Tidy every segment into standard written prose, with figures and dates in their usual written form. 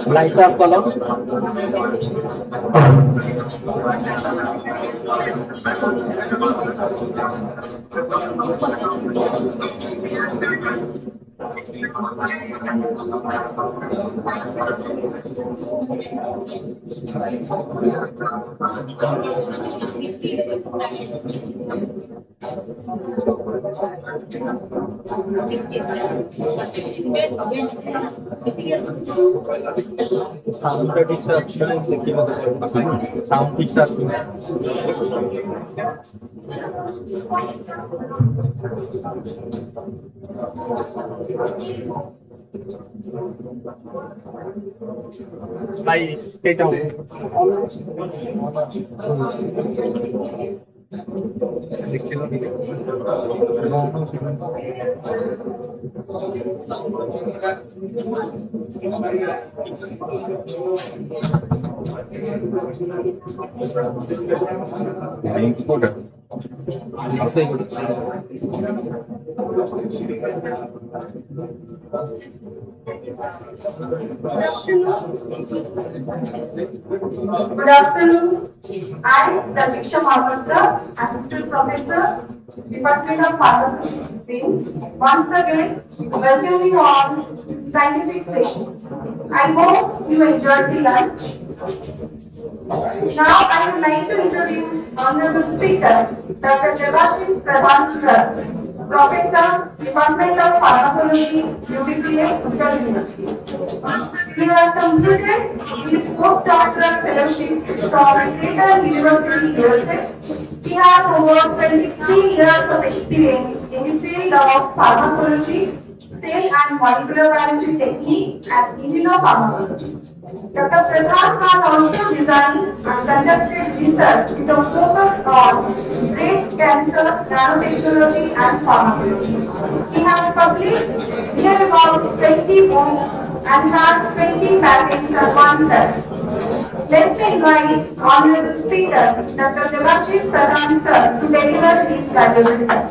Lights are color. Sound critics are sound critics by stay down. Good afternoon. I, Pratisha Mahapatra, Assistant Professor, Department of Pharmaceutical, KRIMS, once again welcome you all to the scientific session. I hope you enjoyed the lunch. Now I would like to introduce Honorable Speaker, Dr. Devashish Pradhan Sir, Professor, Department of Pharmacology, UBPS, Uttar University. He has completed his postdoctoral fellowship from Seattle University, USA. He has over 23 years of experience in the field of pharmacology, cell and molecular biology techniques, and immunopharmacology. Dr. Pradhan has also designed and conducted research with a focus on breast cancer, nanotechnology, and pharmacology. He has published near about 20 books and has 20 patents and 1 patent. Let me invite Honorable Speaker, Dr. Devashish Pradhan Sir, to deliver his valuable talk.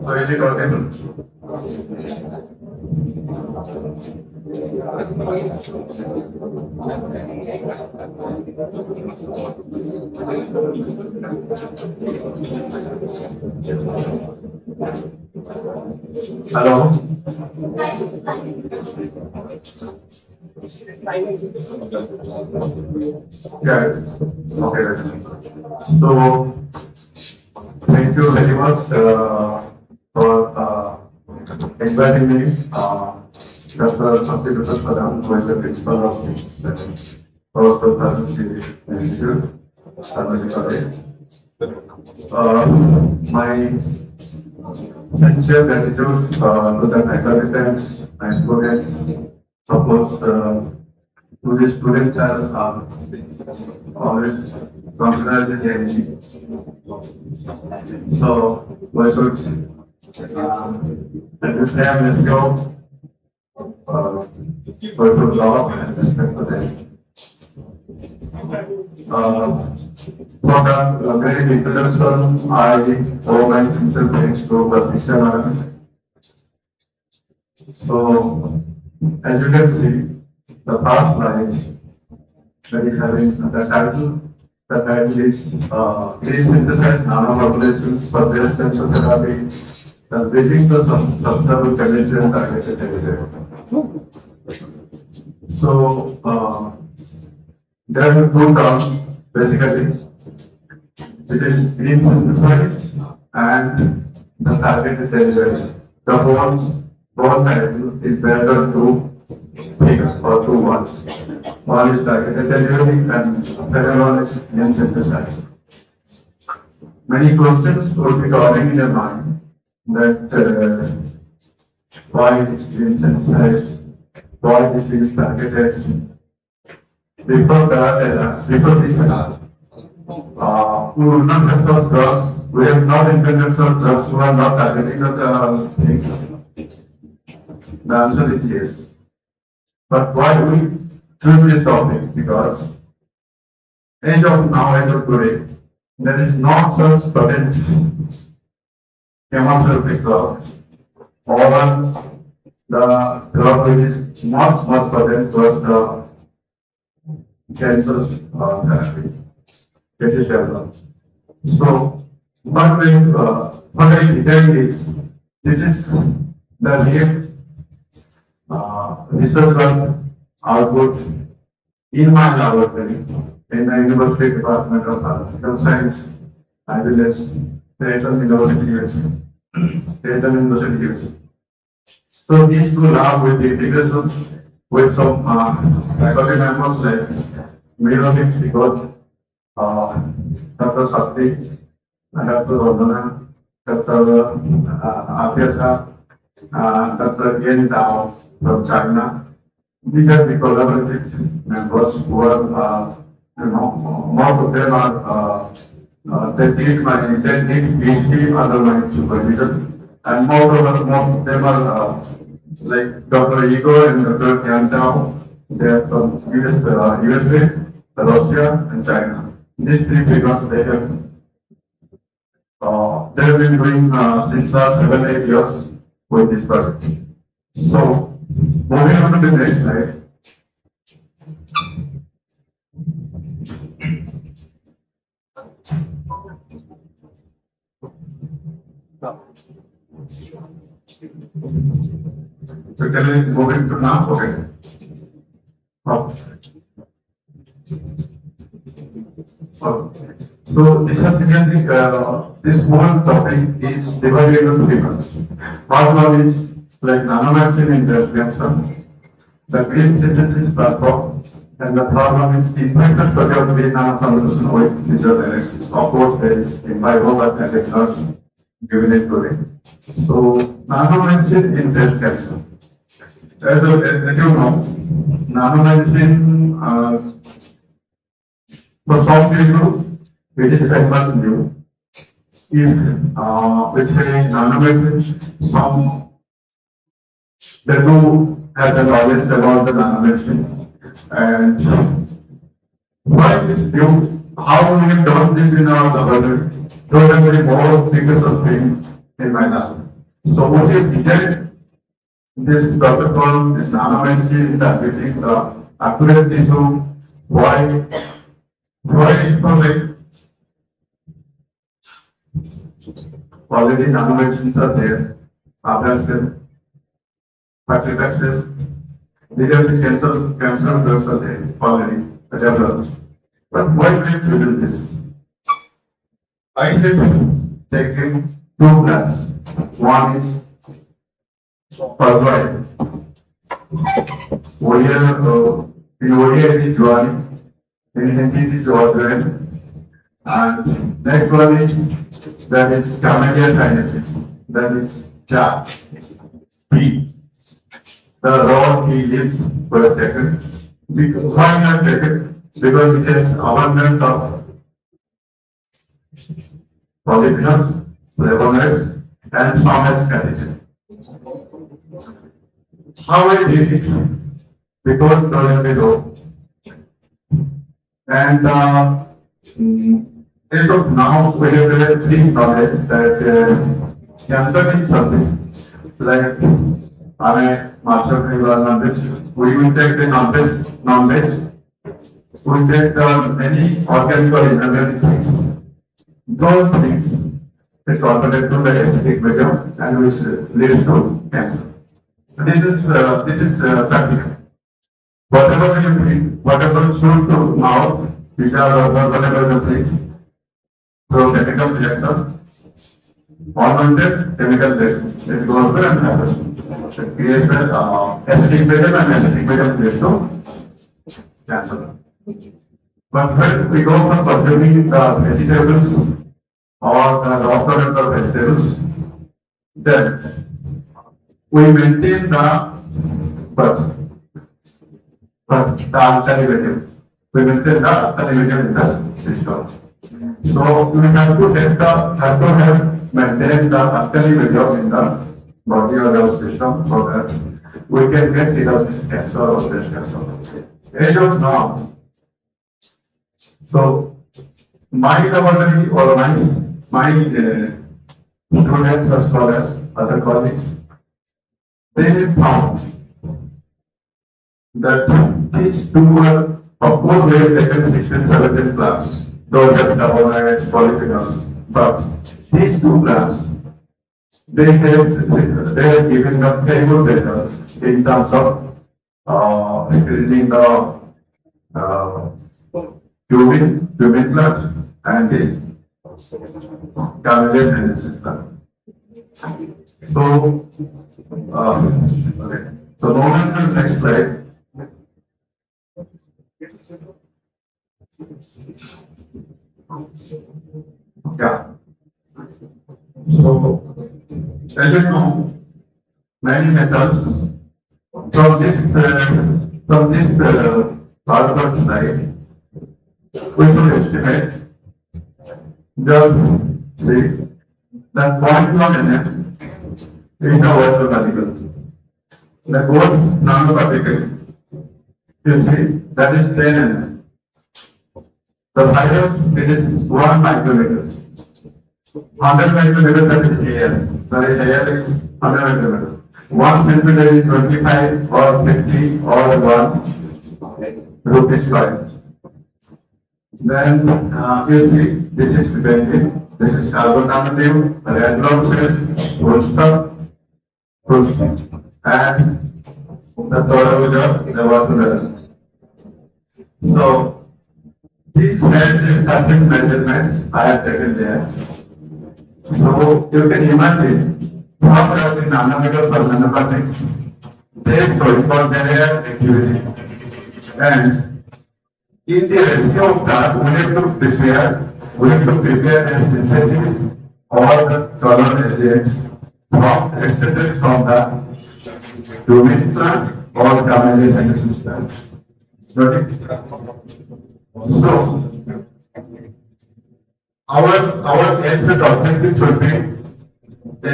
So is it audible? Hello? Yeah. Okay. So thank you very much for inviting me. Dr. Pharmaceutical Pradhan, who is the principal of this Pharmaceutical Institute, Pharmaceutical. My sincere gratitude to the academics and students. Suppose to the students are always recognized in so we should at the same let's go we should love and respect for them. For the very introduction, I owe my sincere thanks to Patia. So, as you can see, the first slide that is having the title is synthesized nanomodulations for breast cancer therapy, and bridging the substable condition targeted therapy. So, there are two terms basically, which is green synthesized and the targeted delivery. The whole title is better to pick or two words. One is targeted delivery and second one is green synthesized. Many questions will be coming in your mind that why it is green synthesized, why this is targeted. Before this era, we would not have those drugs. We have not invented such drugs who are not targeting the things. The answer is yes. But why we choose this topic? Because as of now, as of today, there is not such potent chemotherapeutic drug or the drug which is much potent towards the cancer therapy. This is developed. So, what I detail is, this is the real research work output in my laboratory in the University Department of Pharmaceutical Science, I will as Patia University. So these two lab with the integration with some faculty members like Meeting because Dr. Sakti and Dr. Vandana, Dr. Patia, Dr. Yen Dao from China. These are the collaborative members who are, most of them are, they did PhD under my supervision, and most of them are like Dr. Igor and Dr. Yen Dao. They are from USA, Russia, and China. These three figures they have been doing since 7-8 years with this project. So, moving on to the next slide. So, can we move into now? Okay. So essentially, this whole topic is divided into 3 parts. Part 1 is like nanomedicine in breast cancer, the green synthesis platform, and the third one is the impact study of green nanoconvolution with future analysis. Of course, there is in my role at academicians given it today. So nanomedicine in breast cancer. As you know, nanomedicine for some people it is very much new. If we say nanomedicine, some they do have the knowledge about the nanomedicine and why this new, how we have done this in our laboratory. Those are very more because of things in my lab. So what we did this protocol, this nanomedicine, targeting the accurate tissue, why like already nanomedicines are there, Abraxane, Paclitaxel, these are the cancer drugs are there already, developed. But why did we do this? I have taken 2 plans. One is Parvai. In Odia it is Juani, in Hindi it is Odran, and next one is that is Camellia sinensis, that is Cha. P. The raw tea leaves were taken. Why not taken? Because it has abundance of polyphenols, flavonoids, and some has catechin. How I did it? Because tolerance low. And as of now, we have 3 knowledge that cancer is something like master knowledge. We will take the knowledge. We take the many organic or inorganic things. Those things it contribute to the acidic medium and which leads to cancer. This is practical. Whatever you drink, whatever should to mouth, which are whatever the things, so chemical reaction, unwanted chemical reaction, it goes there and happens. It creates an acidic medium and acidic medium leads to cancer. But when we go for consuming the vegetables or the raw product of vegetables, then we maintain the alternative. We maintain the alternative in the system. So we have to maintain the alternative in the body or our system so that we can get rid of this cancer or breast cancer. As of now, so my laboratory or my students or scholars, other colleagues, they have found that these 2 were, of course, we have taken 16, 17 plants, those have flavonoids, polyphenols, but these 2 plants, they have given a very good data in terms of screening the human plant and the camellia sinensis plant. So, okay. So moving to the next slide. Yeah. So, as you know, many methods from this PowerPoint slide, we should estimate just see that 0.1 nm is the water particle. The gold nanoparticle, you see, that is 10 nm. The virus, it is 1 micrometer. 100 micrometer, that is air. The air is 100 micrometer. 1 centimeter is 25 or 50 or 1 rupees coin. Then you see, this is benzene, this is carbon nanotube, red blood cells, Koustuv, and the third is the water. So These has a certain measurements I have taken there. So you can imagine what are the nanometers or nanoparticles. They record their activity. And in the ratio of that, we have to prepare a synthesis or the color agents extracted from the domain plant or camellia synthesis plant. Got it? So, our end objective should be a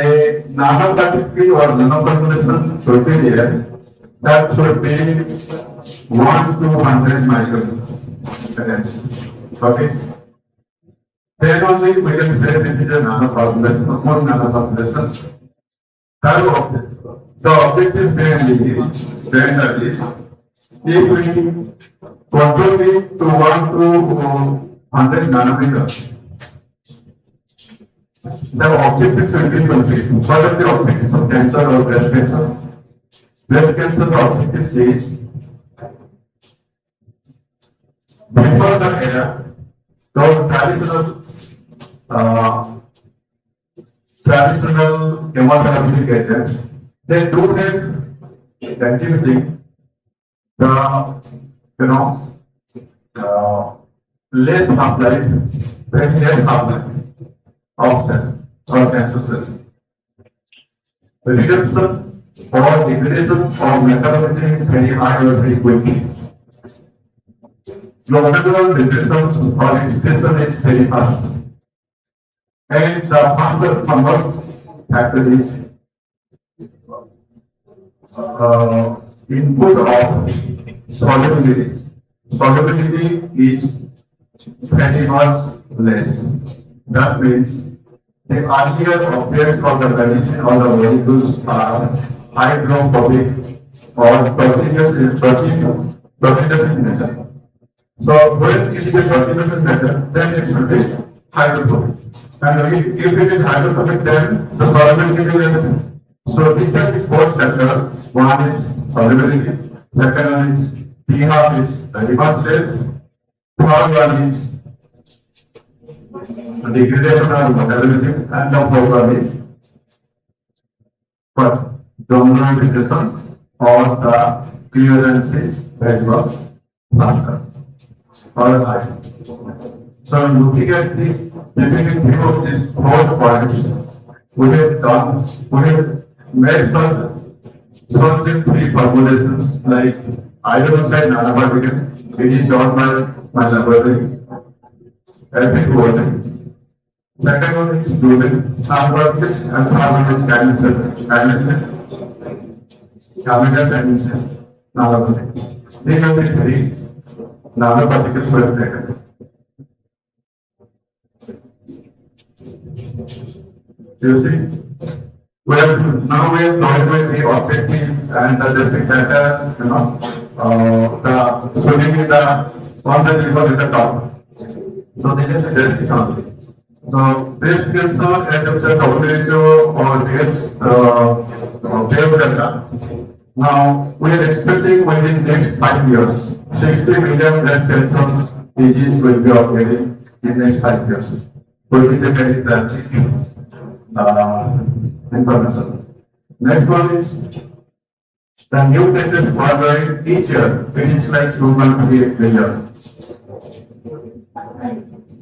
nanoparticle or nanoformulation should be there. That should be 1 to 100 microns. Okay. Then only we can say this is a nanoformulation or more nanoformulations. Third object. The object is then that is if we control it to 1 to 100 nanometers. The objective should be complete. What are the objectives of cancer or breast cancer? Breast cancer, the objective is before the era, those traditional chemotherapeutic agents, they do have actually less half-life, very less half-life of cell or cancer cells. The reduction or degradation of metabolism is very high or very quick. Global degradation or expression is very fast. And the further factor is input of solubility. Solubility is very much less. That means the earlier appearance of the condition or the molecules are hydrophobic or proteinous in nature. So when it is a proteinous in nature, then it should be hydrophobic. And if it is hydrophobic, then the solubility is less. So these are the four sectors. One is solubility, second one is pH is very much less, third one is degradation or metabolism, and the fourth one is dominant degradation or the clearance is very much faster or high. So looking at the definitive view of these 4 points, we have made such 3 formulations like hydroxide nanoparticle. It is done by my laboratory. Second one is gluten nanoparticle, and third one is camellia nanoparticle. These are the 3 nanoparticles we have taken. You see, we have clarified the objectives and the basic data, the swimming in the on the table at the top. So this is the basic summary. So breast cancer as a WHO or base data. Now we are expecting within next 5 years, 60 million breast cancer disease will be occurring in next 5 years. Which is a very tragic information. Next one is the new cases worldwide each year. It is like 2.3 million.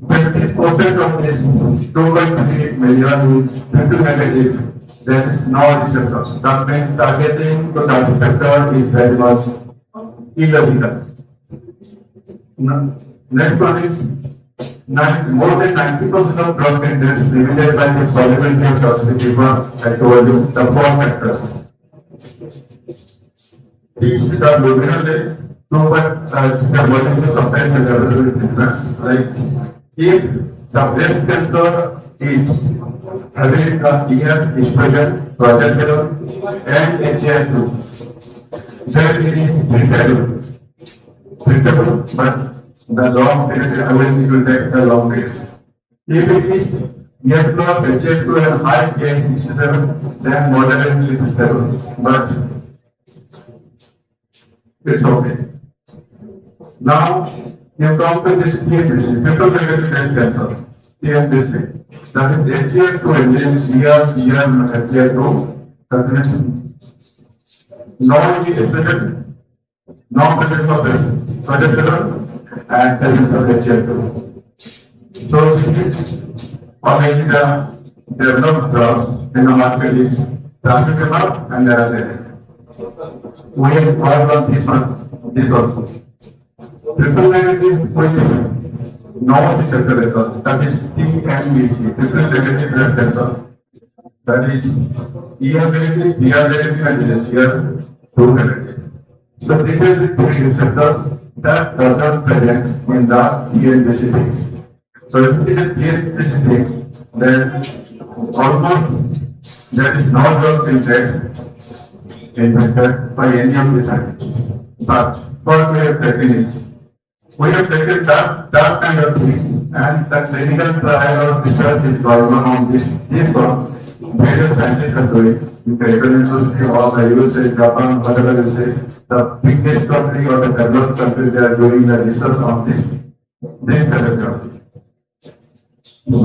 50% of this 2.3 million is triple negative. There is no receptors. That means targeting to that receptor is very much illogical. Next one is more than 90% of drug candidates limited by the solubility of toxicity. I told you the 4 factors. These are luminally sometimes like if the breast cancer is having a clear estrogen, progesterone, and HER2, then it is treatable, but the long period, it will take a long period. If it is yet plus HER2 and high K67, then moderately stable, but it's okay. Now, you come to this TNBC, triple negative breast cancer, TNBC. That is HCl2 engine, HCl2, that means non-presence of progesterone and presence of HCl2. So this is already the developed drugs in the market is trastuzumab and narazaciclib. We have worked on this also. Triple negative position, no receptor level, that is TNBC, triple negative breast cancer. That is ER negative, BR negative, and HER2 negative. So these are the three receptors that are not present in the TNBC things. So if it is TNBC things, then almost there is no drug infected by any of these items. But what we have taken is, we have taken that kind of things, and the clinical trial or research is going on this one. Various scientists are doing. In the University of the USA, Japan, whatever you say, the biggest country or the developed countries, they are doing the research on this technology. So,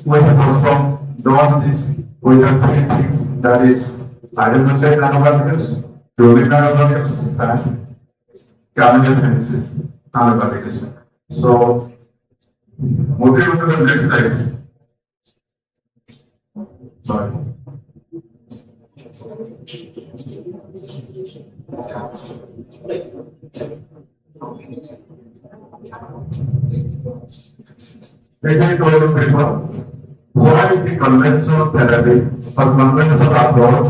we have also done this. We have three things, that is hydrogen nanoparticles, fluorine nanoparticles, and chemical nanoparticles. So, moving on to the next slide. Sorry. As I told you before, why the conventional therapy or conventional approach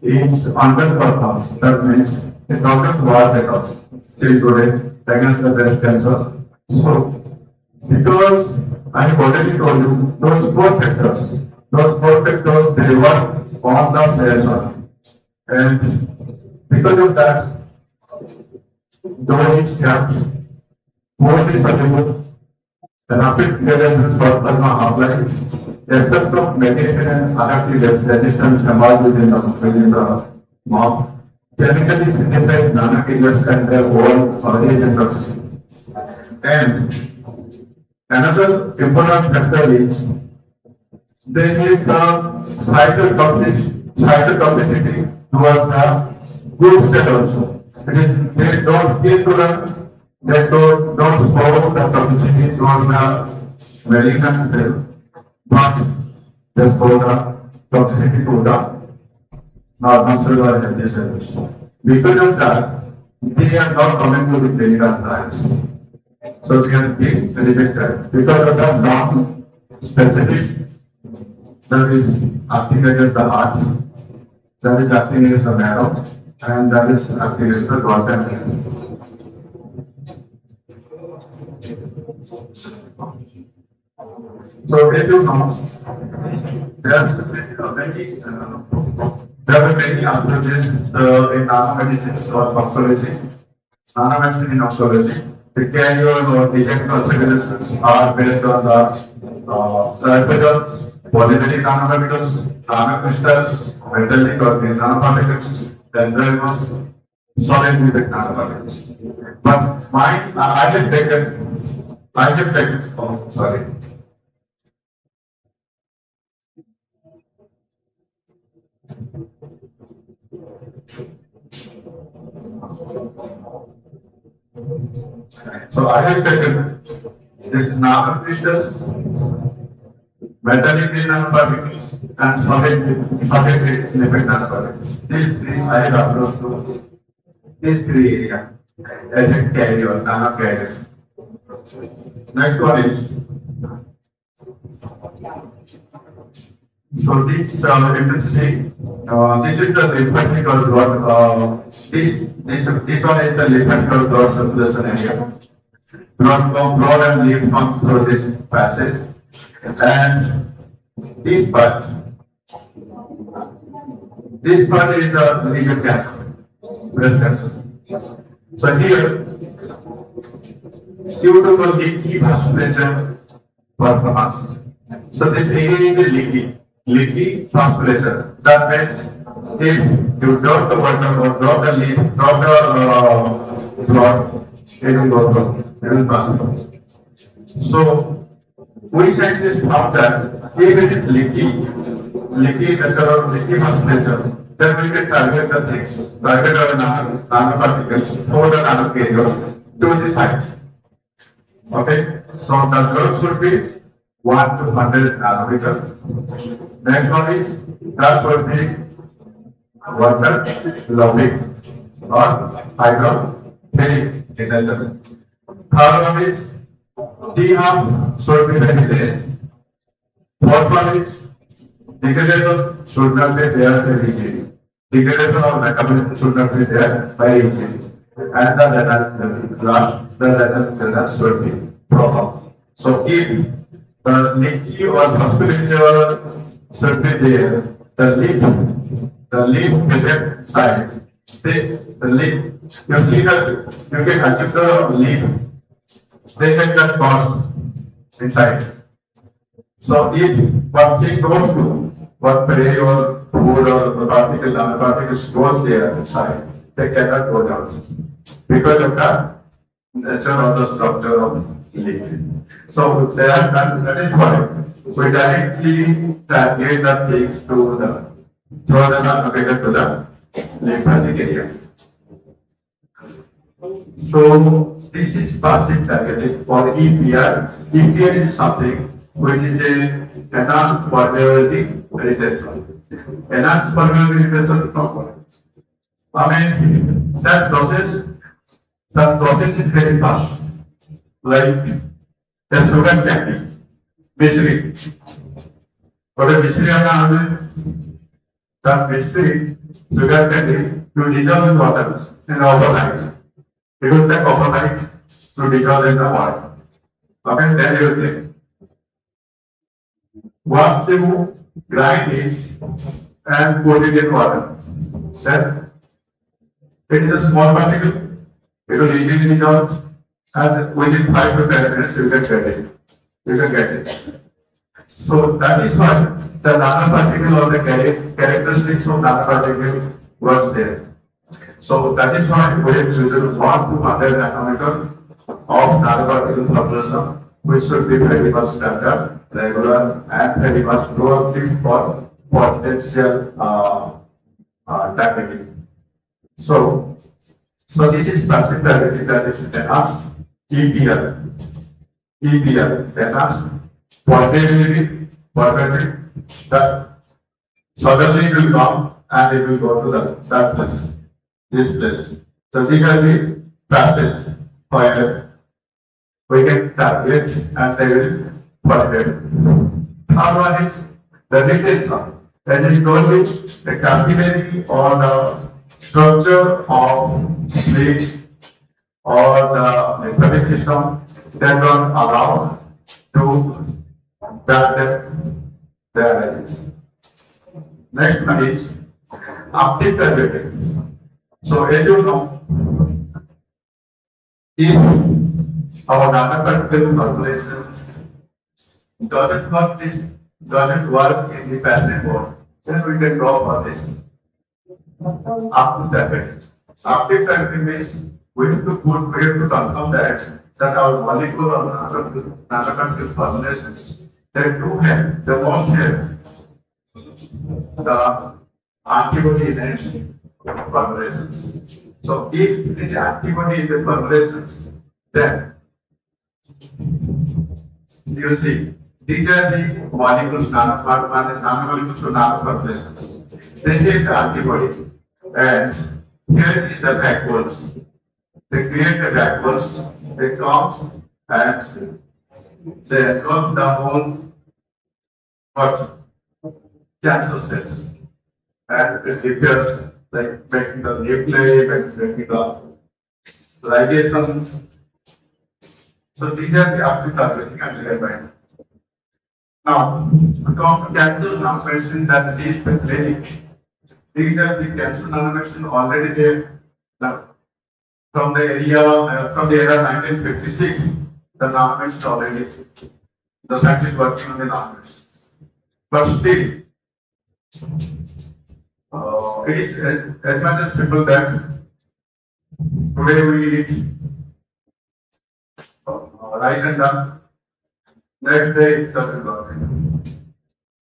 is underperformed. That means it doesn't work at all till today against the breast cancer. So, because I have already told you, those four factors, they work on the cells only. And because of that, those steps, mostly soluble, rapid clearance for plasma half-life, effects of medication and adaptive resistance emerge within the mouth, chemically synthesized nanocarriers and their own agent toxicity. And another important factor is they need the cytotoxicity towards the good state also. It is they don't get to they don't store the toxicity towards the malignant cell, but they store the toxicity to the normal cell or healthy cells. Because of that, they are not coming to the clinical trials. So they are being rejected because of the non-specific that is acting against the heart, that is acting against the marrow, and that is acting against the gallbladder. So as you know, there are many approaches in nanomedicine or oncology. Nanomedicine in oncology, the carrier or the electrical are based on the tripedals, polymetallic nanoparticles, nanocrystals, metallic or nanoparticles, dendrites, solid lipid nanoparticles. But mine, I have taken, oh, sorry. So I have taken this nanocrystals, metallic nanoparticles, and solid lipid nanoparticles. These three I have approached to these three areas as a carrier, nano carrier. Next one is so this you can see this is the lymphatic blood. This one is the lymphatic blood circulation area. Blood and lymph comes through this passage, and this part is the liver cancer, breast cancer. So here, due to the leaky vasculature performance, so this area is leaky vasculature. That means if you drop the water or drop the leaf, drop the blood, it will go through, it will pass through. So, we scientists thought that if it is leaky nature or leaky mass nature, then we can target the things, target our nanoparticles over the nanocarrier to the site. Okay, so the load should be 1 to 100 nanometer. Next one is that should be water loving or hydrophilic in nature. Third one is T half should be very less. Fourth one is degradation should not be there very easily. Degradation or metabolism should not be there very easily. And the last should be proper. So if the leaky or hospital should be there, the leaf project side, the leaf, you see that you can achieve the leaf, they get that cost inside. So if one thing goes to one prey or food or particle, nanoparticles goes there inside, they cannot go down because of the nature of the structure of leaf. So that is why we directly target the things to the throw the nanoparticle to the lymphatic area. So this is passive targeting for EPR. EPR is something which is a enhanced permeability retention. Enhanced permeability retention component. I mean that process is very fast. Like the sugar candy, basically. But a mystery that mystery sugar candy to dissolve in water in overnight. It will take overnight to dissolve in the water. Okay, then you will think. Once you grind it and put it in water, then it is a small particle. It will easily dissolve, and within 5 to 10 minutes you can get it. You can get it. So that is why the nanoparticle or the characteristics of nanoparticle was there. So that is why we have chosen 1 to 100 nanometer of nanoparticle formulation, which should be very much standard, regular, and very much proactive for potential targeting. So this is passive targeting, that is enhanced EPR, enhanced portability, that suddenly it will come and it will go to that place, this place. So these are the passages where we can target and they will portable. Third one is the retention. As I told you, the capillary or the structure of slits or the lymphatic system that don't allow to grab them their edges. Next one is active targeting. So as you know, if our nanoparticle formulations doesn't work in the passive mode, then we can go for this active targeting. Active targeting means we have to confirm that our molecule or nanoparticle formulations, they do have, they must have the antibody enhanced formulations. So if it is antibody in the formulations, then you see these are the molecules, nanomolecules to nanoformulations. They take the antibody, and here is the backwards. They create the backwards, they come and they engulf the whole cancer cells, and it appears like making the nuclei, making the ligations. So these are the active targeting and ligand. Now, to come to cancer nanomedicine, that is the clinic. These are the cancer nanomedicine already there. Now, from the era 1956, the nanomedicine already, the scientists working on the nanomedicine. But still, it is as much as simple that today we eat rice and done. Next day it doesn't work.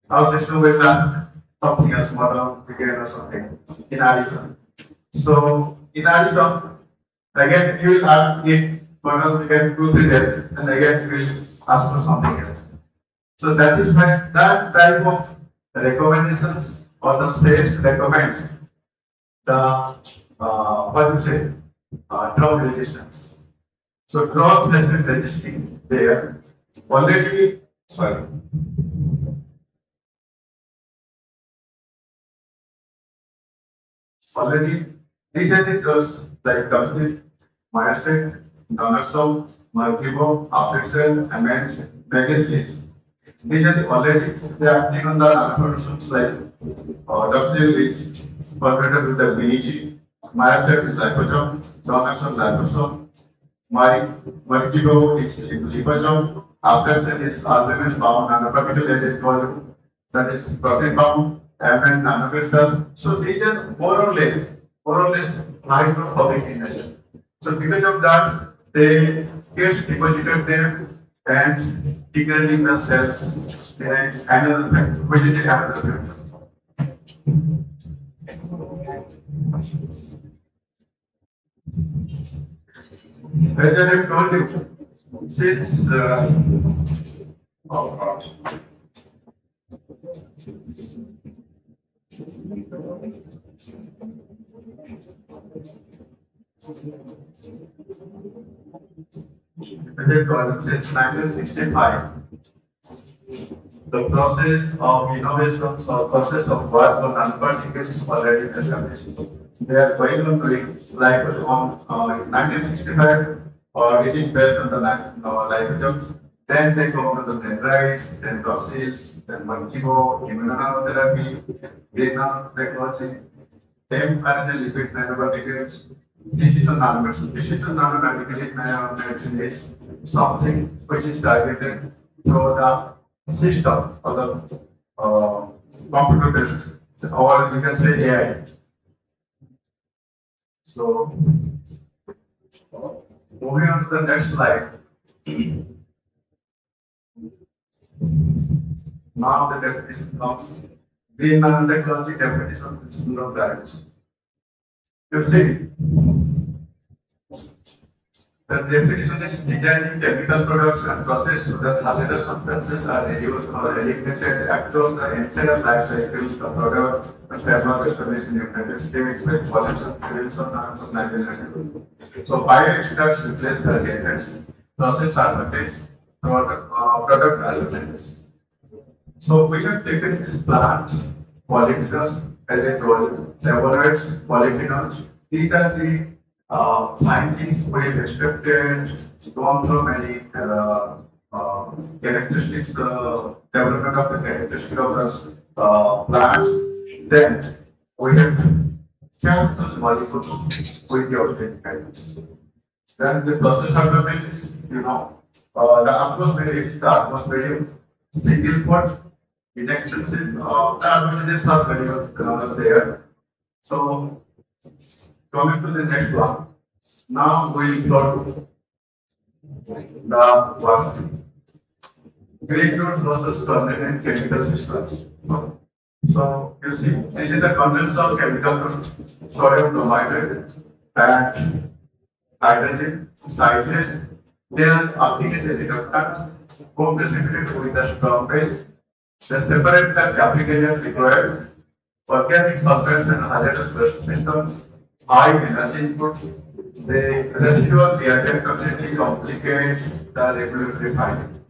Our system will ask something else, mother, begin or something in addition. So in addition, again you will ask it for again 2-3 days, and again you will ask for something else. So that is why that type of recommendations or the steps recommends the what you say drug resistance. So drug has been registering there already. Sorry. Already these are the drugs like Koustuv, Myacet, Naloxone, Mercury, Aflexel, Amend, Medicines. These are already they are acting on the anticonvulsants like Doxil is formulated with the BEG, Myacet is liposome, Naloxone liposome, Mercury is liposome, Aflexel is albumin bound nanoparticle that is called that is protein bound. And nanocrystal. So these are more or less hydrophobic in nature. So because of that, they get deposited there and degrading the cells in another factor, which is another factor. As I have told you, since oh gosh. Since 1965, the process of innovations or process of work on nanoparticles already established. They are going on doing like on 1965, it is based on the liposomes. Then they go to the dendrites, then fossils, then Monkeybo, immunotherapy, Biotechnology, mRNA lipid nanoparticles. Precision nanomedicine. Precision nanomedicine is something which is targeted through the system or the computer based, or you can say AI. So, moving on to the next slide. Now the definition comes. Green nanotechnology definition is no values. You see, the definition is designing chemical products and process so that hazardous substances are reduced or eliminated across the entire life cycle of the product, and developed established in the United States with pollution prevention norms of 1992. So bioextracts replace the reagents, process advantage, product elements. So we have taken this plant, polyphenols, as I told you, flavonoids, polyphenols. These are the findings we have extracted, gone through many characteristics, development of the characteristics of the plants. Then we have kept those molecules with the organic kinetics. Then the process of the is, the atmospheric single port, inexpensive, the advantages are very much there. So, coming to the next one, now we go to the one greenhouse process coordinate chemical systems. So, you see, this is the conventional chemical sodium bromide and hydrogen, citrate. They are applicated reductants, co-precipitate with the strong base. They separate the application required, organic solvents and hazardous waste systems, high energy inputs. The residual reactant capacity complicates the regulatory finding.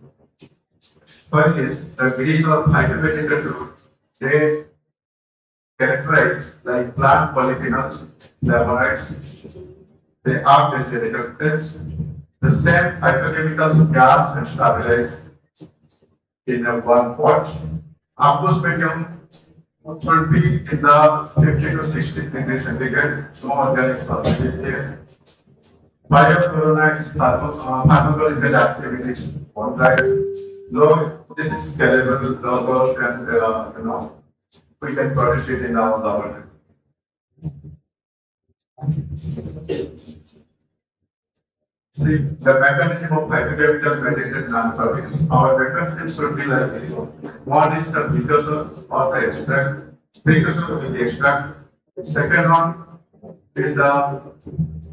First is the green or hydrogenated route. They characterize like plant polyphenols, flavonoids. They act as reductants. The same phytochemicals gas and stabilize in one pot. Aqueous medium should be in the 50 to 60 degrees centigrade. No organic solvent is there. Biochlorina is pharmacological activities on right. Low, this is scalable, low cost, and we can produce it in our laboratory. See, the mechanism of academical medical nanoparticles. Our mechanism should be like this. One is the precursor or the extract, precursor to the extract. Second one is the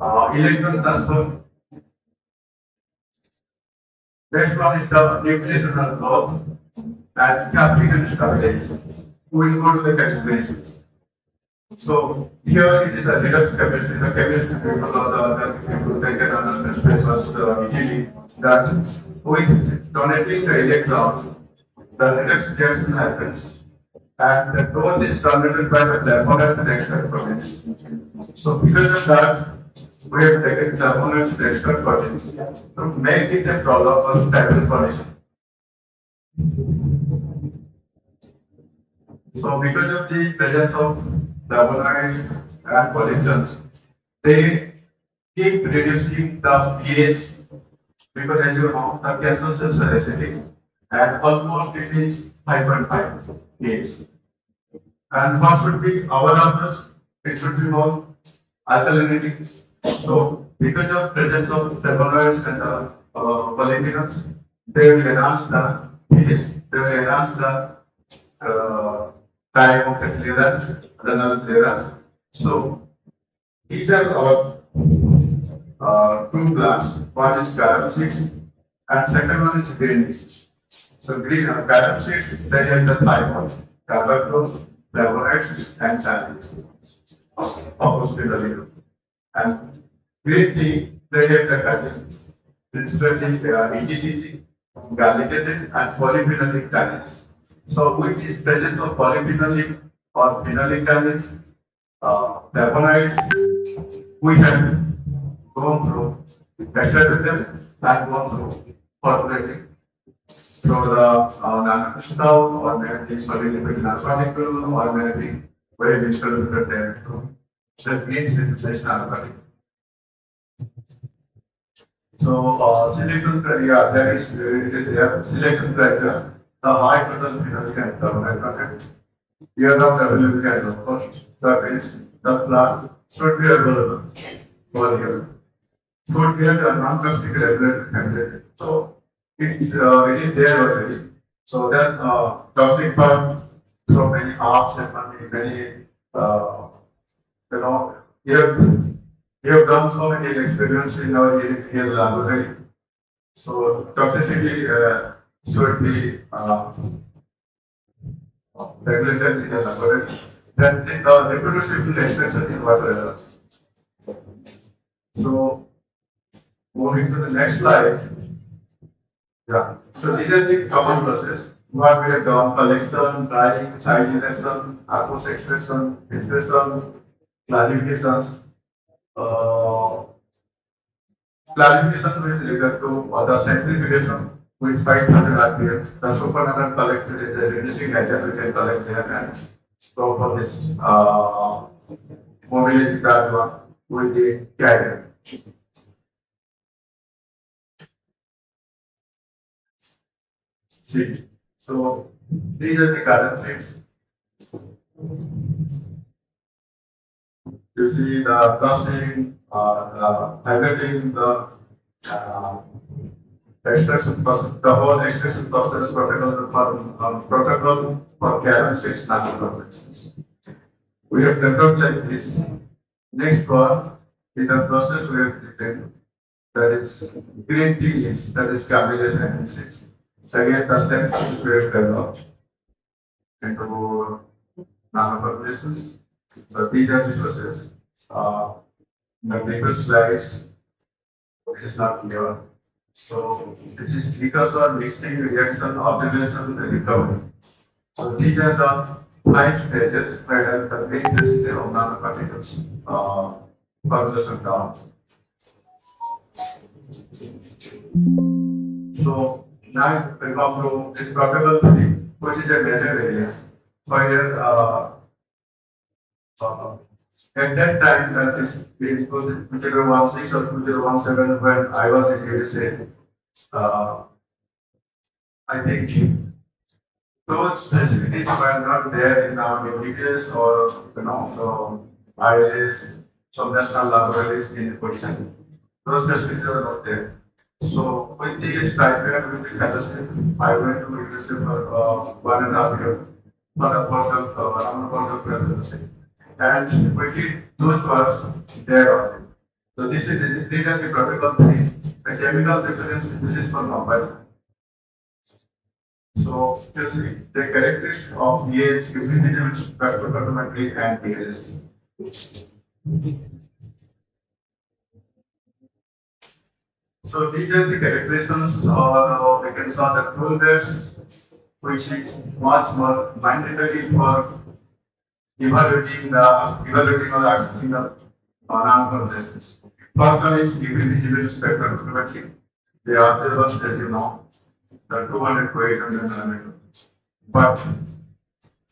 electron transfer. Next one is the nucleational growth and capital stability. We will go to the chemistry. So here it is the redox chemistry. The chemistry people or the other people take another specials easily that with donating the electron, the redox reaction happens. And the growth is terminated by the flavonoid and extract proteins. So because of that, we have taken flavonoids and extract proteins to make it a tolerable stable condition. So because of the presence of flavonoids and pollutants, they keep reducing the pH because as you know, the cancer cells are acidic and almost it is 5.5 pH. And what should be our numbers? It should be more alkalinity. So because of presence of flavonoids and pollutants, they will enhance the pH. They will enhance the time of the clearance, renal clearance. So these are our two plants. One is carom seeds and second one is green leaves. So green carom seeds, they have the thyroid, carbon, flavonoids and tannins, oppositely. And green tea, they have the tannins, principally EGCG, garlic acid and polyphenolic tannins. So with this presence of polyphenolic or phenolic tannins, flavonoids, we have gone through, tested them and gone through formulating through the nanocrystal or maybe solid lipid nanoparticle or maybe very distributed there through the green synthesized nanoparticle. So selection criteria, there is it is there selection criteria. The high total phenolic and flavonoid content. Here of availability and low cost. That is the plant should be available for here. Should be a non-toxic regulated candidate. So it is there already. So that toxic part, so many apps and many you have done so many experiments in our real laboratory. So toxicity should be regulated in a laboratory. Then the reproducible expression in water. So moving to the next slide. Yeah. So these are the common process. What we have done: collection, drying, side injection, aqueous extraction, filtration, clarifications. Clarification with regard to the centrifugation with 500 RPM. The supernatant collected is the reducing agent we can collect there and go for this mobility that one with the carrier. See, so these are the current seeds. You see the crushing, hydrating, the extraction process, the whole extraction process protocol for KRIMS seeds nanoparticles. We have developed like this. Next one is the process we have written, that is green tea leaves, that is camellia sinensis. Again, the same things we have developed into nanoparticles. So these are the process. The previous slides is not here. So this is because of mixing, reaction, observation, and recovery. So these are the 5 stages where the main system of nanoparticles formulation down. So now we come to this probability, which is a major area where at that time, that is in 2016 or 2017, when I was in USA, I think those facilities were not there in our MBBS or so IIS, some national laboratories in Odisha. those facilities are not there. So with the stipend, with the fellowship, I went to USA for 1.5 years for the postdoc fellowship. And we did those works there only. So these are the protocol three. The chemical reference synthesis for compound. So you see the characteristics of pH, individual spectrophotometry and pH. So these are the characteristics, or we can saw the tool base, which is much more mandatory for evaluating or accessing the non-conversations. First one is individual spectrophotometry. The other ones that you know, the 200 to 800 nanometer. But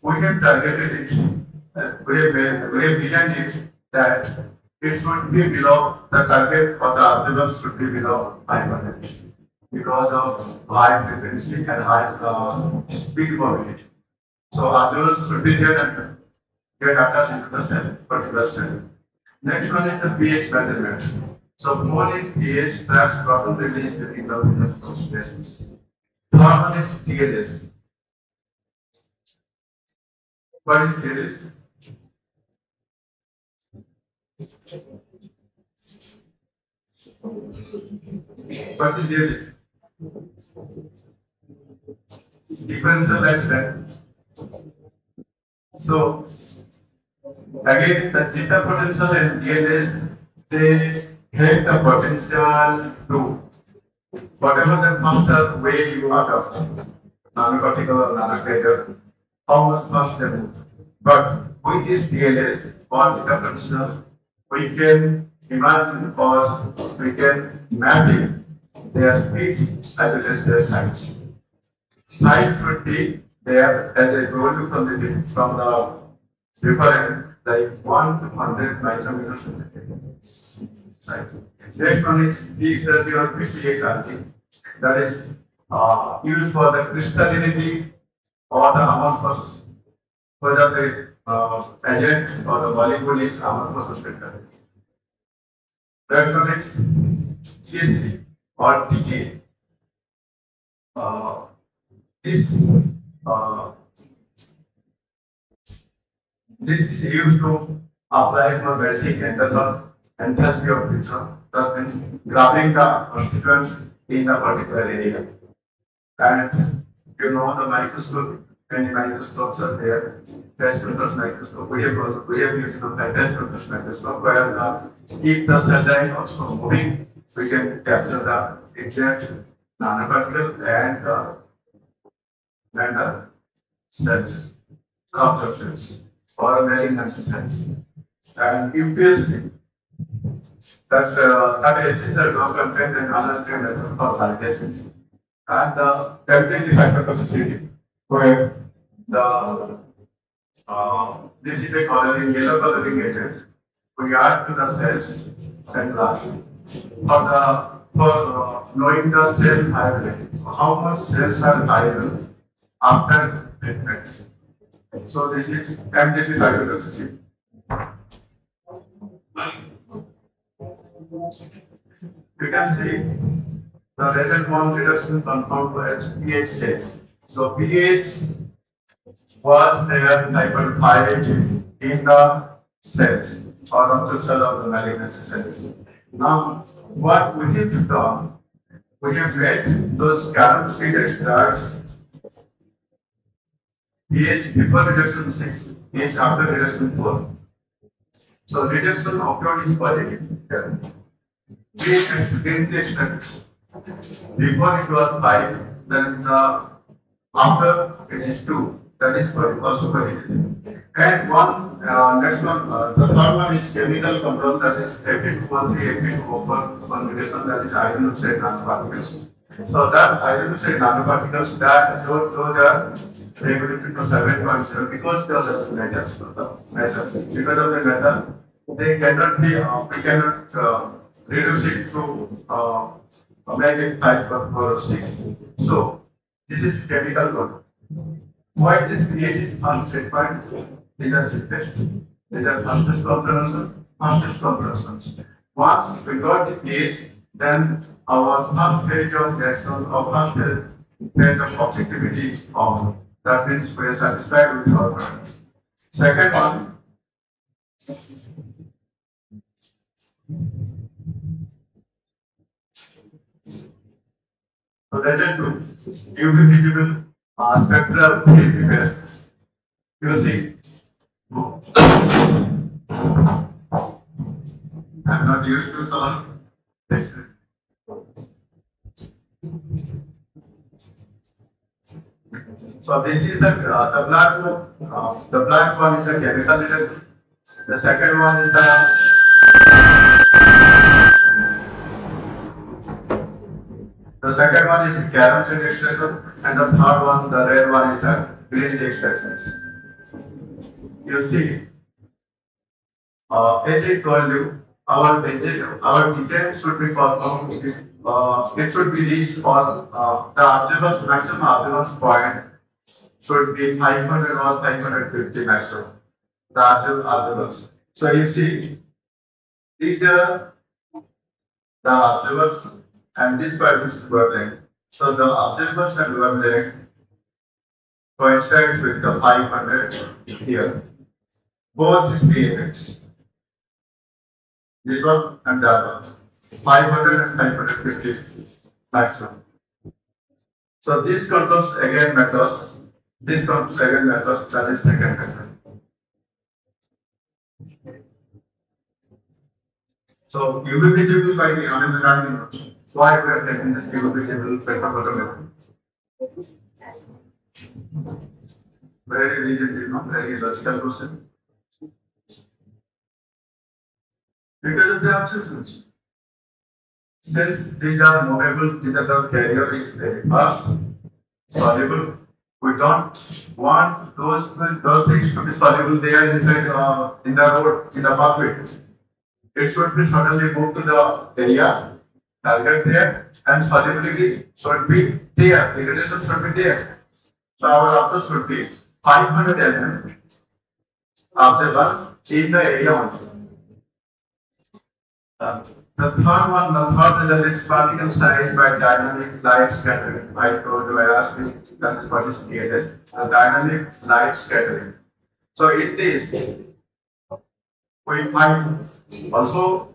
we have targeted it, we have designed it that it should be below the target, or the observers should be below 500 because of high frequency and high speed mobility. So observers should be there and get data into the cell, particular cell. Next one is the pH measurement. So falling pH tracks proton release within the spaces. Third one is TLS. What is TLS? What is TLS? Differential extent. So again, the theta potential and TLS, they help the potential to whatever the faster way you adopt, nanoparticle or nanocrater, how much faster they move. But with this DLS or theta potential, we can imagine or we can map in their speed as well as their size. Size would be there as I told you from the reference, like 1 to 100 micrometers per second. Size. Next one is PXRT or PPXRT. That is used for the crystallinity or the amorphous, whether the agent or the molecule is amorphous or crystalline. Next one is TSC or TGA. This is used to apply for melting enthalpy of friction. That means grabbing the constituents in a particular area. And you know the microscope, many microscopes are there. Test filters microscope. We have used the test filters microscope where if the cell line also moving, we can capture the exact nanoparticle and the cells, culture cells or malignancy cells. And UPLC, that is essential drug content and other trend for validations. And the temperature factor toxicity, where the this is a coloring, yellow coloring agent we add to the cells and lastly for knowing the cell viability, how much cells are viable after treatment. So this is temperature factor toxicity. You can see the result one reduction confirmed by pH change. So pH was there type 5 in the cells or of the cell of the malignancy cells. Now, what we have done, we have made those carom seed extracts pH before reduction 6, pH after reduction 4. So reduction occurred is positive here. pH extract before it was 5, then after it is 2, that is also positive. And next one, the third one is chemical control, that is Fe2O3, Fe2O4 configuration, that is iron oxide nanoparticles. So that iron oxide nanoparticles, that those are regulated to 7.0 because they are the metals. Because of the metal, they cannot be, we cannot reduce it to make it type 4 or 6. So this is chemical control. Why this pH is first set point? These are cheapest. These are fastest compressions. Once we got the case, then our first phase of reaction or first phase of objectivity is off. That means we are satisfied with our product. Second one, so legend 2, UV visible spectral purification. You see, I'm not used to solve this. So this is the black one. The black one is the chemical detection. The second one is the second one is the KRIMS extraction, and the third one, the red one, is the green extractions. You see, as I told you, our detail should be performed. It should be reached on the observance maximum observance point should be 500 or 550 maximum. The observance. So you see, these are the observers and this part is wavelength. So the observers and wavelength coincides with the 500 here. Both these effects. This one and that one. 500 and 550 maximum. So this controls again methods. This controls again methods. That is second method. So UV visible by the ionizing. Why we are taking this UV visible spectrophotometer? Very rigid, very logical question. Because of the absorptions. Since these are movable, these are the carrier is very fast, soluble. We don't want those things to be soluble there inside in the road, in the pathway. It should be suddenly moved to the area, target there, and solubility should be there. The relation should be there. So our approach should be 500 mm of the bus in the area also. The third one, the third result is particle size by dynamic light scattering. I told you, I asked you, that is what is DLS, the dynamic light scattering. So in this, we find also,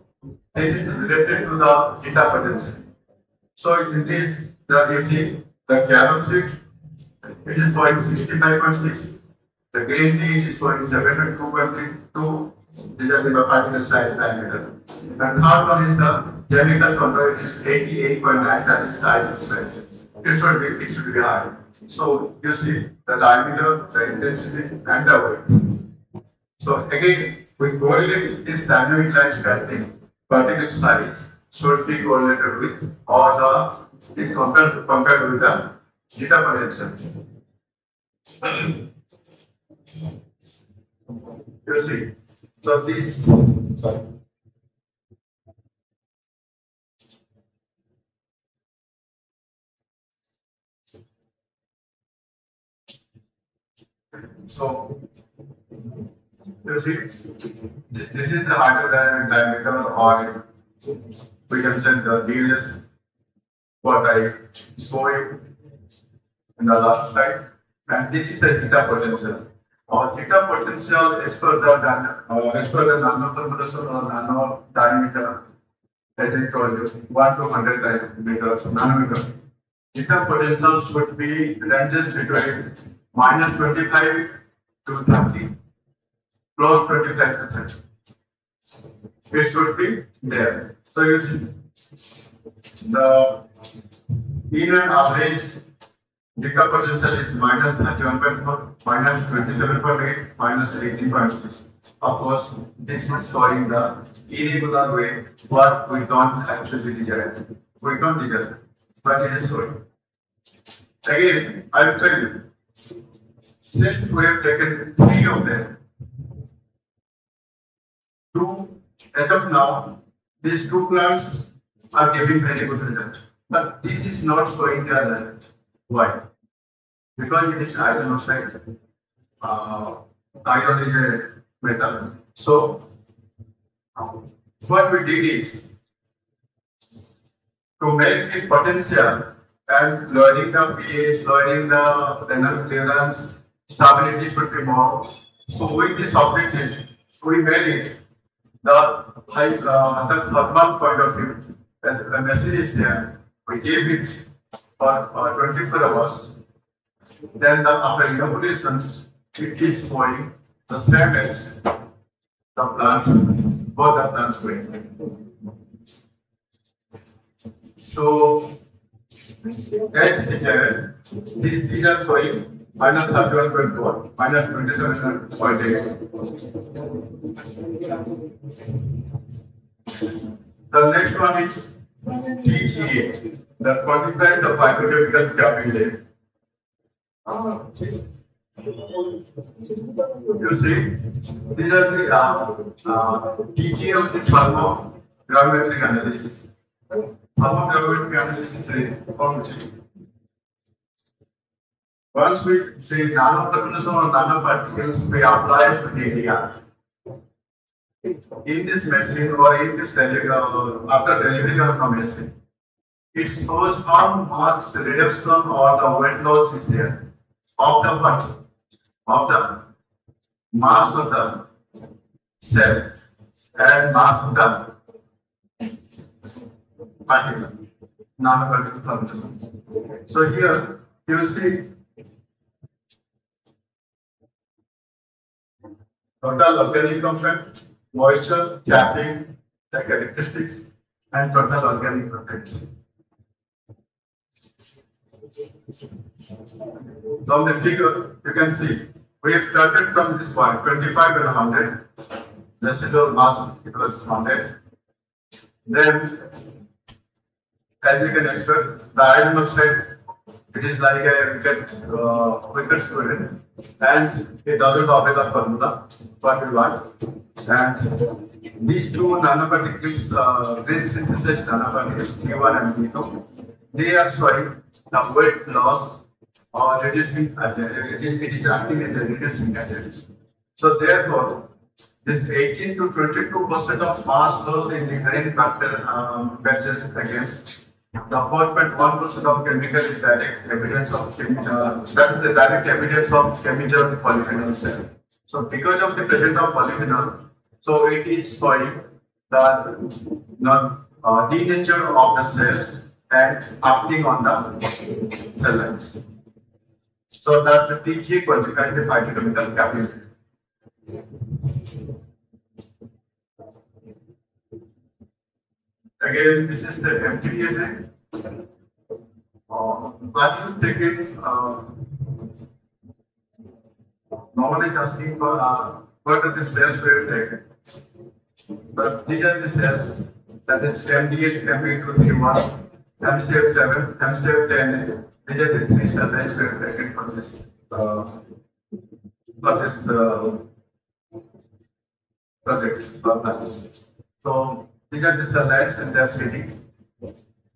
this is related to the theta potential. So in this, you see, the carbon sheet, it is showing 65.6. The green tea is showing 72.2. These are the particle size diameter. And third one is the chemical control, it is 88.9, that is size. It should be high. So you see the diameter, the intensity, and the weight. So again, we correlate this dynamic light scattering particle size should be correlated with all the compared with the theta potential. You see, so this, sorry. So, you see, this is the hydrodynamic diameter, or we can say the DLS, what I showed you in the last slide, and this is the theta potential. Our theta potential as per the nanothermal or nano diameter, as I told you, 1 to 100 nanometer. Theta potential should be ranges between -25 to 30, plus 25 to 30. It should be there. So you see, the mean and average theta potential is -31.4, -27.8, -18.6. Of course, this is showing the irregular way what we don't actually desire. We don't desire, but it is showing. Again, I will tell you, since we have taken 3 of them, as of now, these 2 plants are giving very good result. But this is not showing their result. Why? Because it is iron oxide. Iron is a metal. So what we did is to make it potential and lowering the pH, lowering the renal clearance, stability should be more. So with this objective, we made it the the thermal point of view. As the message is there, we gave it for 24 hours. Then after inoculations, it is showing the same as the plants, both the plants going. So, as detailed, these are showing minus 31.4, minus 27.8. The next one is TGA, that quantifies the biochemical capillary. You see, these are the TGA of the thermogravimetric analysis. Thermogravimetric analysis is once we say nanoparticles or nanoparticles, we apply to area. In this machine or in this after delivery of the machine, it shows how much reduction or the weight loss is there of the what? Of the mass of the cell and mass of the particle, nanoparticle formation. So here you see total organic content, moisture, capping, the characteristics, and total organic content. From the figure, you can see we have started from this point 25 and 100. Residual mass equals 100. Then, as you can expect, the iron oxide, it is like a wicked student, and it doesn't obey the formula what we want. And these two nanoparticles, green synthesis nanoparticles T1 and T2, they are showing the weight loss or reducing agent. It is acting as a reducing agent. So therefore, this 18 to 22% of mass loss in the grain batches against the 4.1% of chemical is direct evidence of that is the direct evidence of chemical polyphenol cell. So because of the presence of polyphenol, so it is showing the denature of the cells and acting on the cell lines. So that the TG quantifies the phytochemical capillary. Again, this is the MTDSA. Are you taking normally asking for what are the cells we have taken? But these are the cells, that is MDH, MB231, MCF7, MCF10. These are the three cell lines we have taken for this project. So these are the cell lines and their settings.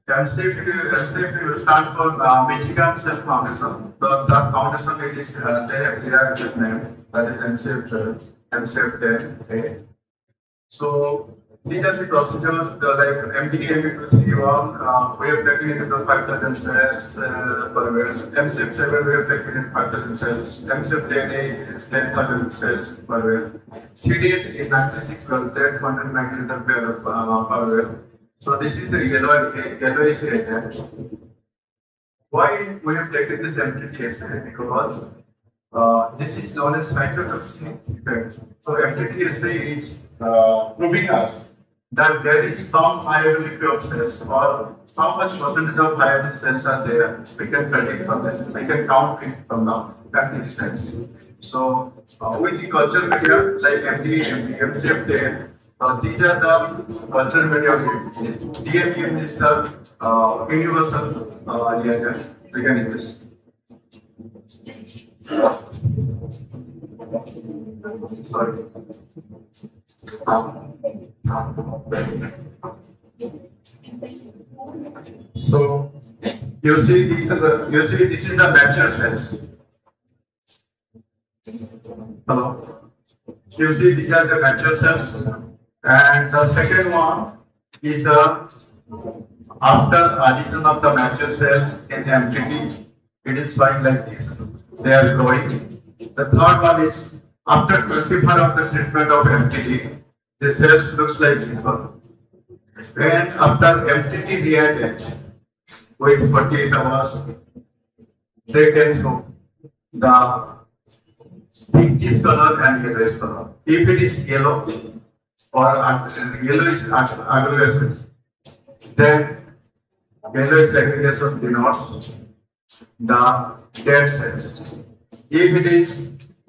MCF stands for Michigan Cell Foundation. The foundation it is they have derived this name, that is MCF7, MCF10A. So these are the procedures like MDME231, we have taken it into 5,000 cells per well. MCF7 we have taken it 5,000 cells. MCF10A is 10,000 cells per well. CD8 is 96 well, 10,100 microliter per well. So this is the yellowish agent. Why we have taken this MTTSA? Because this is known as cytotoxic effect. So MTTSA is proving us that there is some viability of cells or how much percentage of viable cells are there. We can predict from this. We can count it from the MTT cells. So with the culture media like MD, MCF10, these are the culture media. DMEM is the universal reagent we can use. Sorry. So you see this is the mature cells. Hello. You see these are the mature cells. And the second one is the after addition of the mature cells in MTT, it is showing like this. They are growing. The third one is after 24 of the treatment of MTT, the cells looks like this one. And after MTT reactant, with 48 hours, they can show the pinkish color and yellowish color. If it is yellow or yellowish aggregations, then yellowish aggregation denotes the dead cells. If it is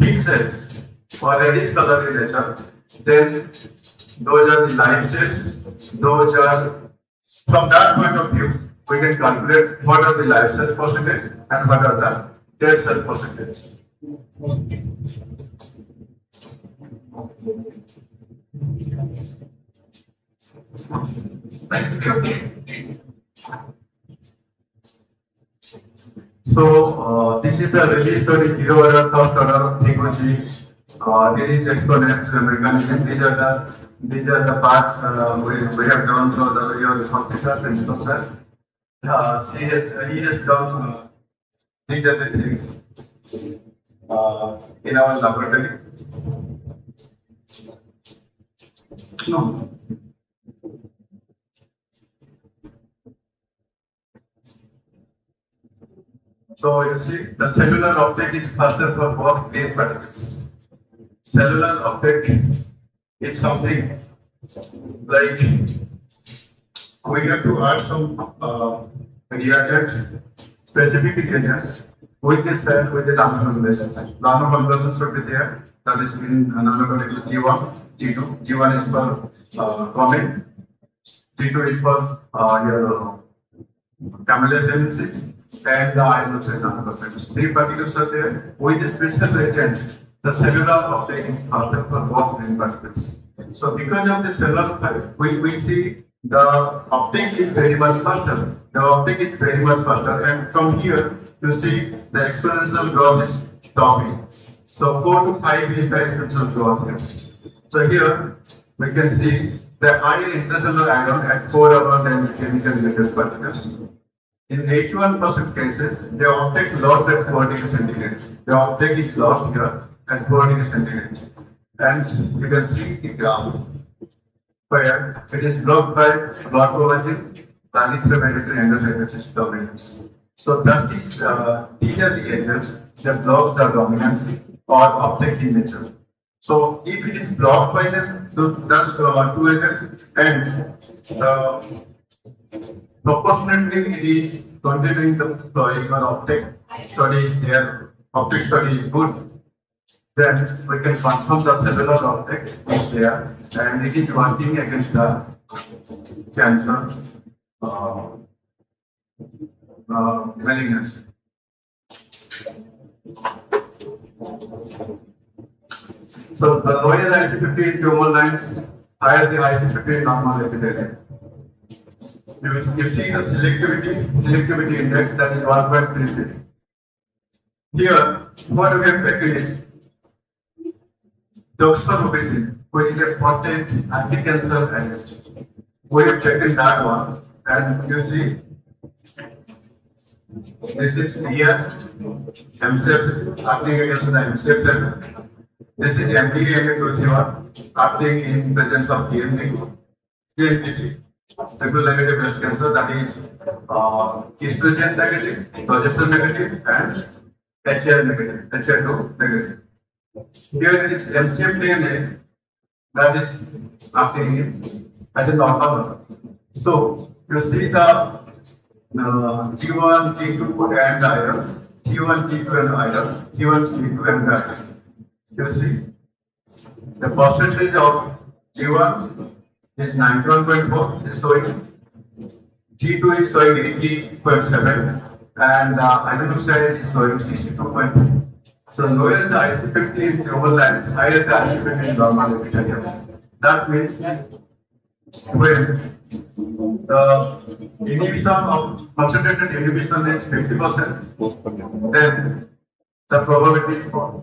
pink cells or reddish color in nature, then those are the live cells. Those are, from that point of view, we can calculate what are the live cell percentage and what are the dead cell percentage. So this is the release study, zero error, first order, frequency, release exponents, mechanism. These are the parts we have done through the your officer and software. He has done these are the things in our laboratory. No. So you see, the cellular uptake is faster for both green particles. Cellular uptake is something like we have to add some reactant, specific agent with this cell with the nanoconversion. Nanoconversion should be there. That is in nanoconversion G1, G2. G1 is for comment, G2 is for your camelliacenesis, and the iron nanoconversion. Three particles are there. With the special agent, the cellular uptake is faster for both green particles. So because of the cellular, we see the uptake is very much faster. The uptake is very much faster, and from here you see the exponential growth is stopping. So 4 to 5 is the exponential growth. So here we can see the higher intracellular ion at 4 hours than chemical latest particles. In 81% cases, the uptake lost at 4 degrees centigrade. The uptake is lost here at 4 degrees centigrade. And you can see the graph where it is blocked by blood collagen, erythropoietic endocytosis dominance. So that is these are the agents that block the dominance or uptake in nature. So if it is blocked by them, so that's two agents, and proportionately it is continuing the flowing or uptake study is there, uptake study is good, then we can confirm the cellular uptake is there and it is working against the cancer malignancy. So the lower the IC50 tumor lines, higher the IC50 normal epithelium. You see the selectivity index, that is 1.33. Here, what we have taken is doxorubicin, which is a potent anti-cancer agent. We have taken that one, and you see, this is here, MCF acting against the MCF cell. This is MDA-21 acting in presence of DMD. TNPC. Triple negative breast cancer, that is estrogen negative, progesterone negative, and HR negative, HR2 negative. Here it is MCF DNA that is acting in as a normal one. So you see the G1, G2 and iron, G1, G2 and iron, G1, G2 and iron. You see the percentage of G1 is 91.4, is showing. G2 is showing 80.7, and hydroxide is showing 62.2. So lower the IC50 in tumor lines, higher the IC50 in normal epithelium. That means when the inhibition of concentrated inhibition is 50%, then the probability is 4.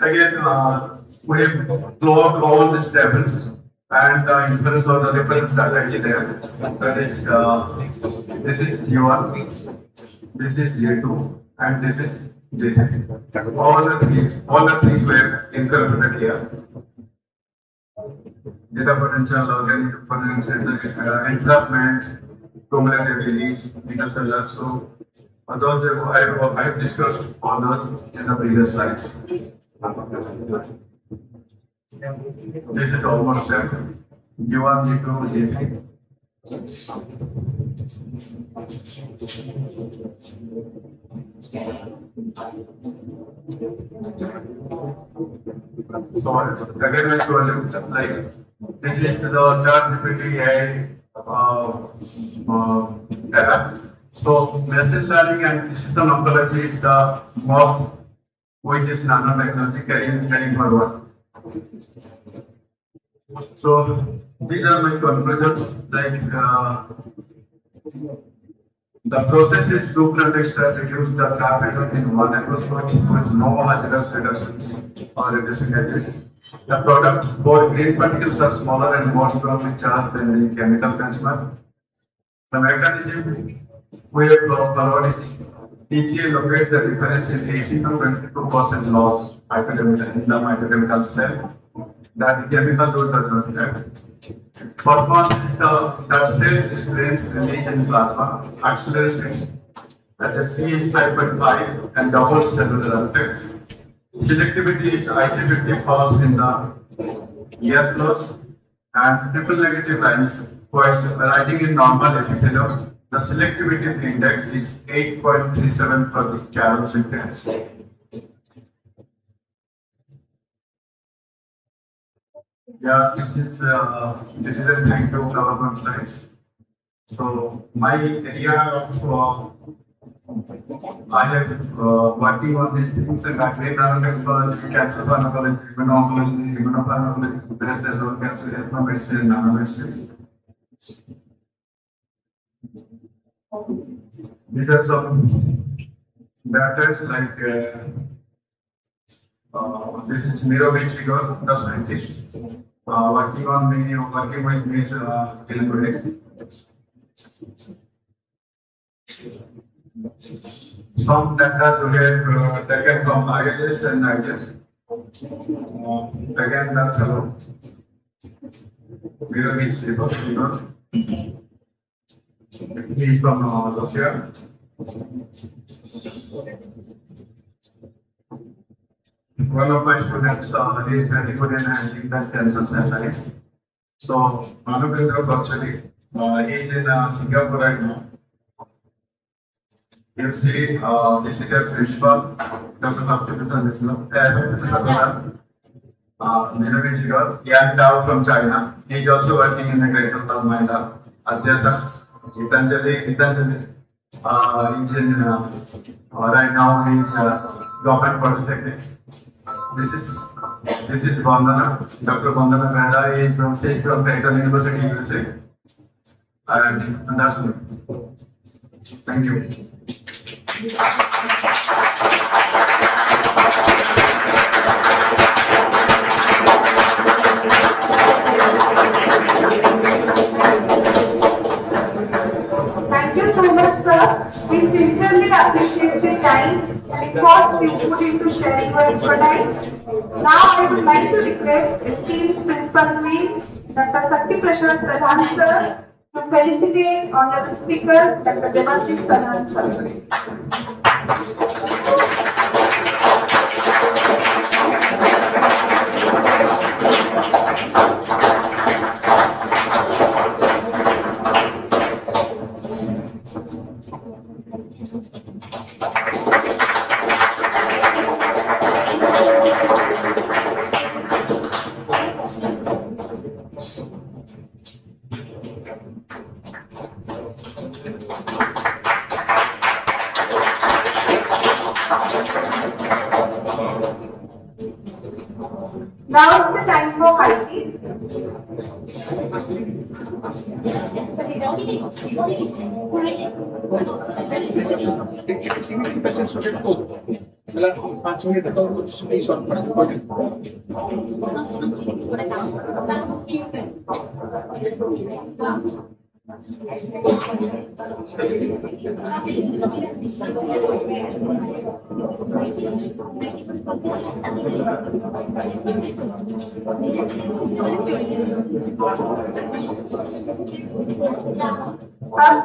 Again, we have plotted all these tables and the inference or the reference strategy there. That is, this is G1, this is J2, and this is J3. All the three were incorporated here. Data potential, organic potential, entrapment, cumulative release, intercellular. So, those I have discussed on those in the previous slides. This is almost same. G1, G2, G3. So again, I told you, like this is the chart GPT AI tab. So machine learning and precision oncology is the MOB, which is nanotechnology carrying forward. So these are my conclusions. Like the process is two-plant extract reduce the traffic in one approach with no hazardous reductions or reducing agents. The products, both green particles are smaller and more strongly charged than the chemical benchmark. The mechanism we have followed is TGA locates the difference in 18 to 22% loss in the mitochemical cell that the chemical load does not have. Performance is that cell strains release in plasma, accelerates that the C is 5.5 and doubles cellular effect. Selectivity is IC50 falls in the air flows and triple negative lines while writing in normal epithelium. The selectivity index is 8.37 for the Carol's index. Yeah, this is a link to government site. So my area of I have working on these things and I trained nanotechnology, cancer pharmacology, immunopharmacology, breast and lung cancer, ethnomedicine, and nanomedicine. These are some data like this is Mirovich figure, the scientist working with me in some data we have taken from ILS and IGS. Again, that's hello. Mirovich figure. He is from Russia. One of my students is very good in handling that cancer cell lines. So, Manupendra Bachali, he is in Singapore right now. You see, this is a principal, Dr. Yang Dao from China. He is also working in the Greater Noida. Adhyasa, Gitanjali, is in right now he is government polytechnic. This is Vandana, Dr. Vandana Mehra is from Patia University, USA. And that's me. Thank you. Thank you so much, sir. We sincerely appreciate the time and efforts you put into sharing your expertise. Now, I would like to request esteemed Principal Queen, Dr. Sakti Prashant Pradhan, sir, to felicitate Honorable Speaker, Dr. Devashish Pradhan, sir. Now is the time for high tea. 50% student को मतलब 5 minute तक और कुछ नहीं solve करना पड़ेगा।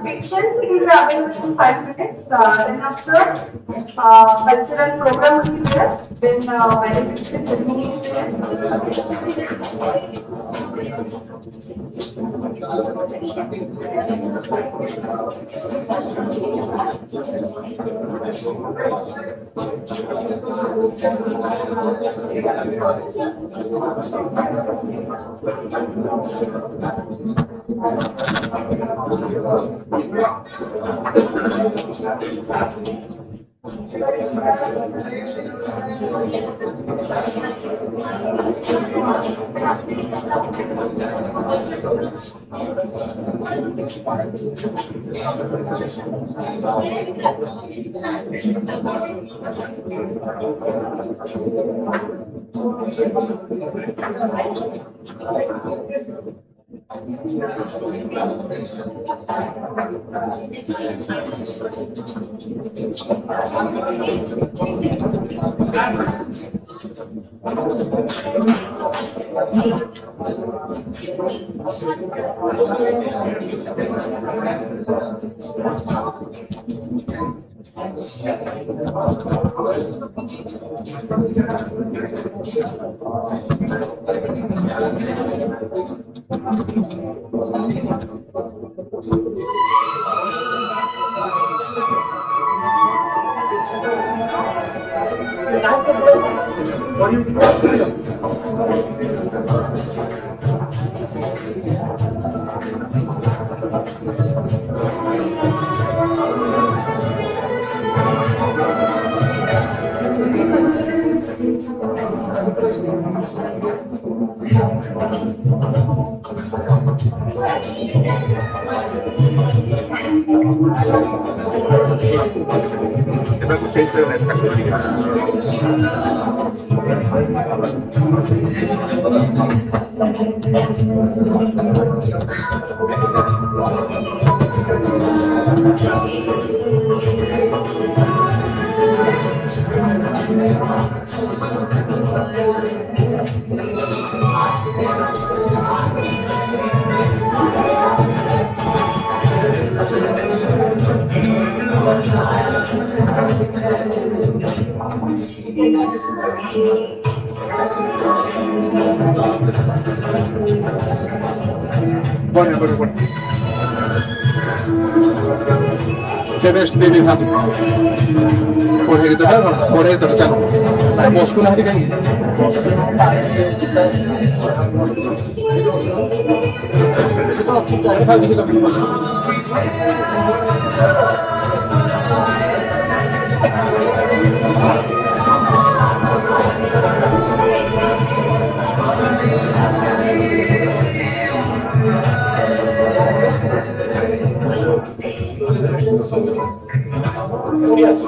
Patients will be available in 5 minutes. Then after cultural program will be there. Then manufacturing ceremony is rest दे था पढ़े तो पढ़े तो चलो बसु ना कहीं Yes.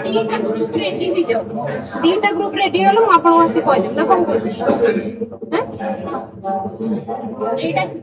दीटा ग्रुप रेडी हो जाओ दीटा ग्रुप रेडी होलो मु आपन वास्ते कह देम ना कोन कर हैं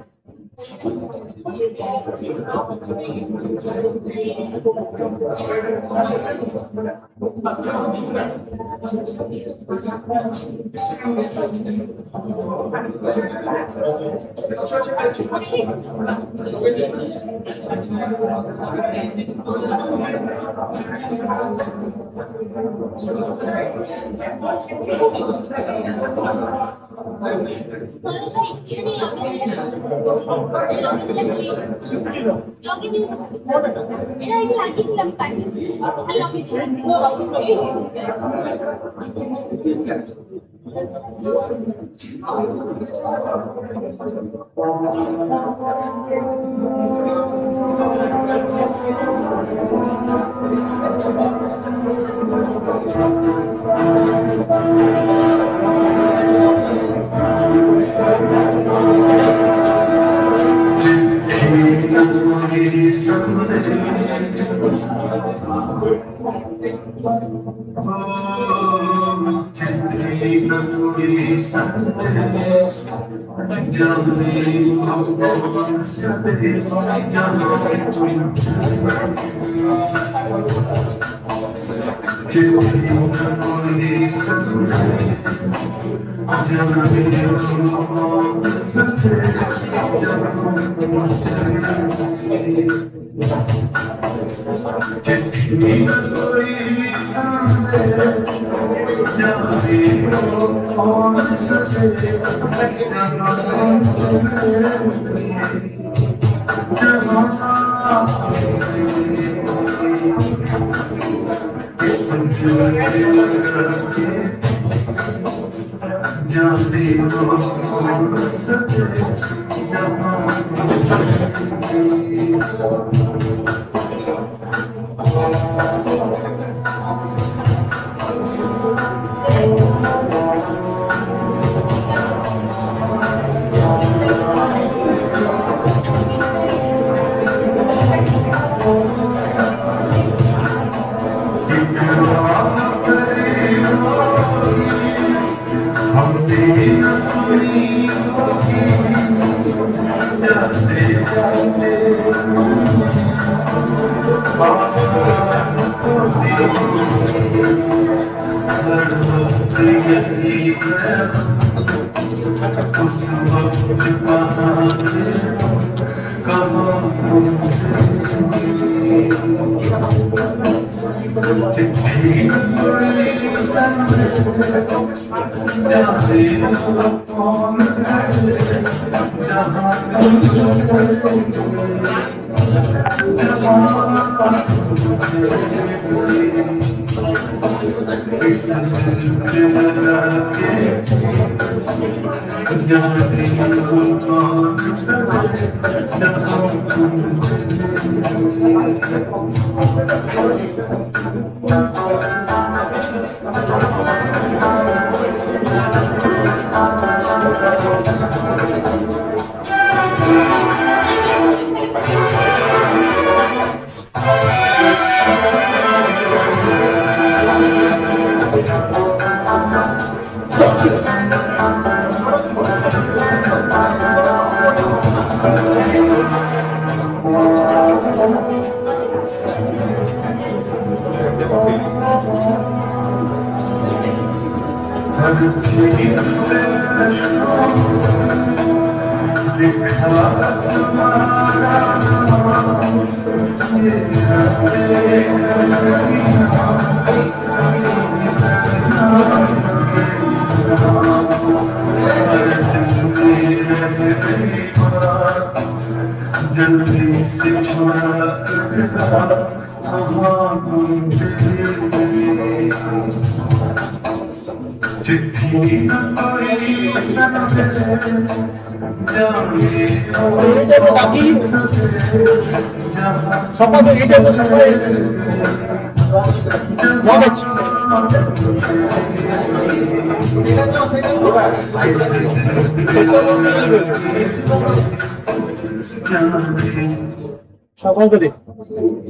সকাল করে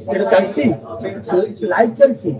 এটা চাচ্ছি লাইভ চলছি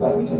Hello.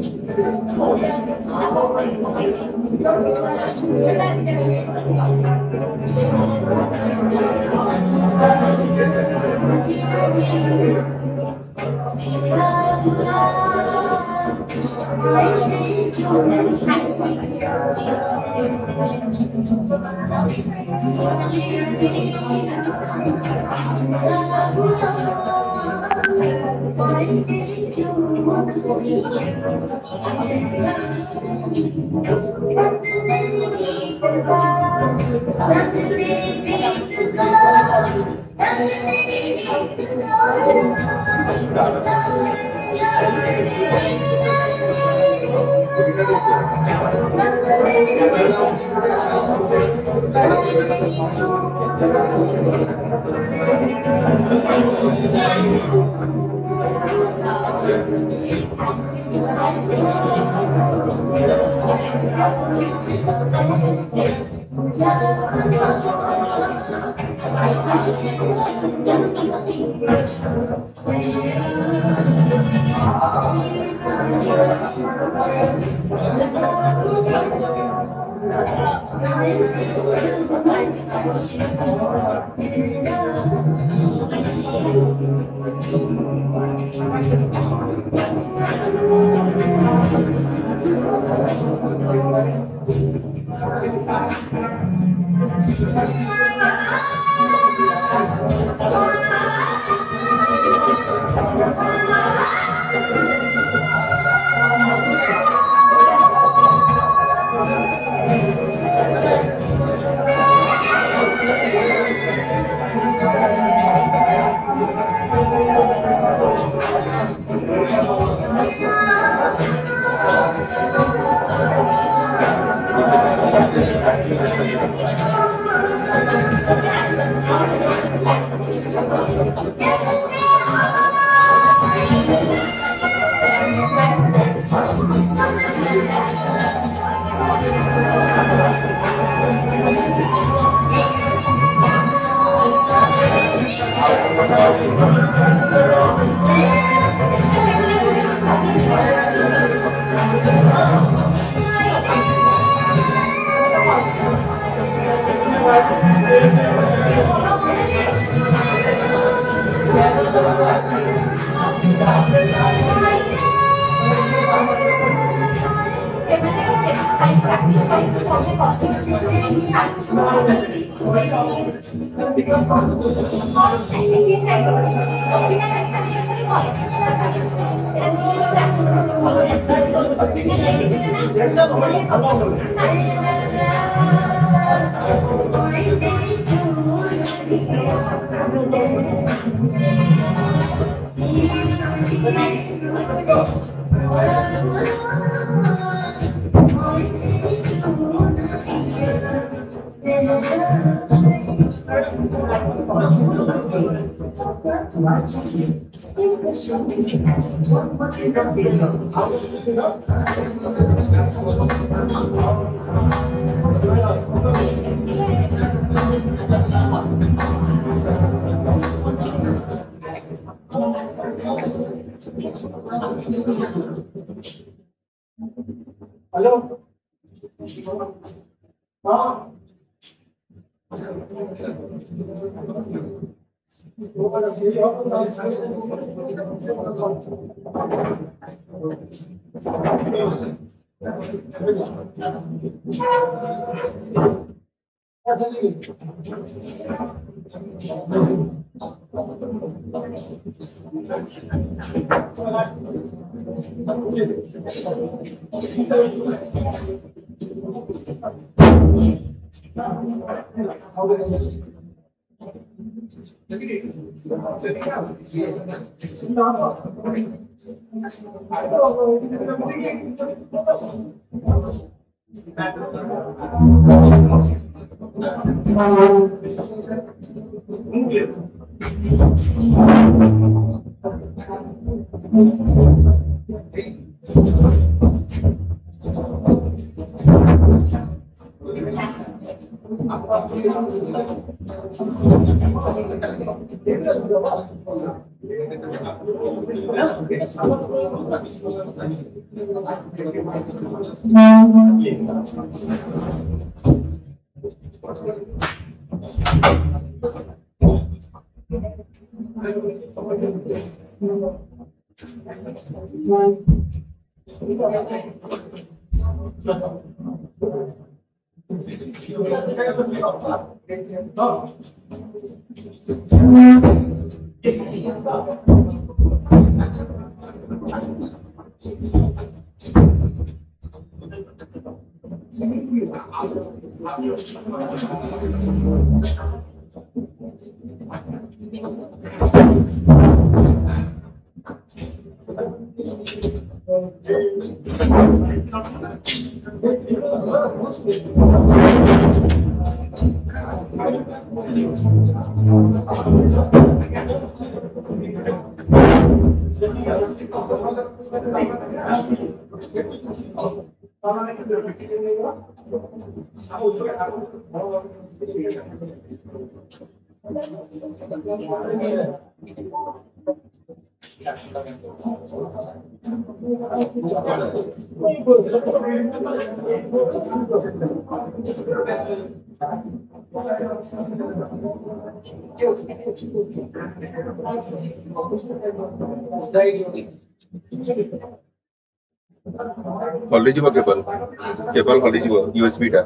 हलिଯିବ କେବଳ हलिଯିବ यूएसबी ଟା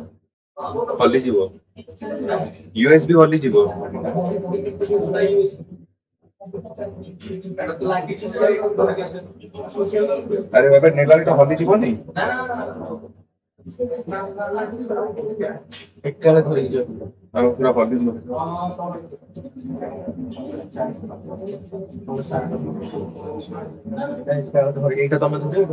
हलिଯିବ यूएसबी हलिଯିବ अरे बाबा नेलारी टा हलिଯିबनी ଏକାଳେ ଧରିଛ ଆଉ ପୁରା ହଲିଯିବ ଏଇଟା ତମେ ଧରିବ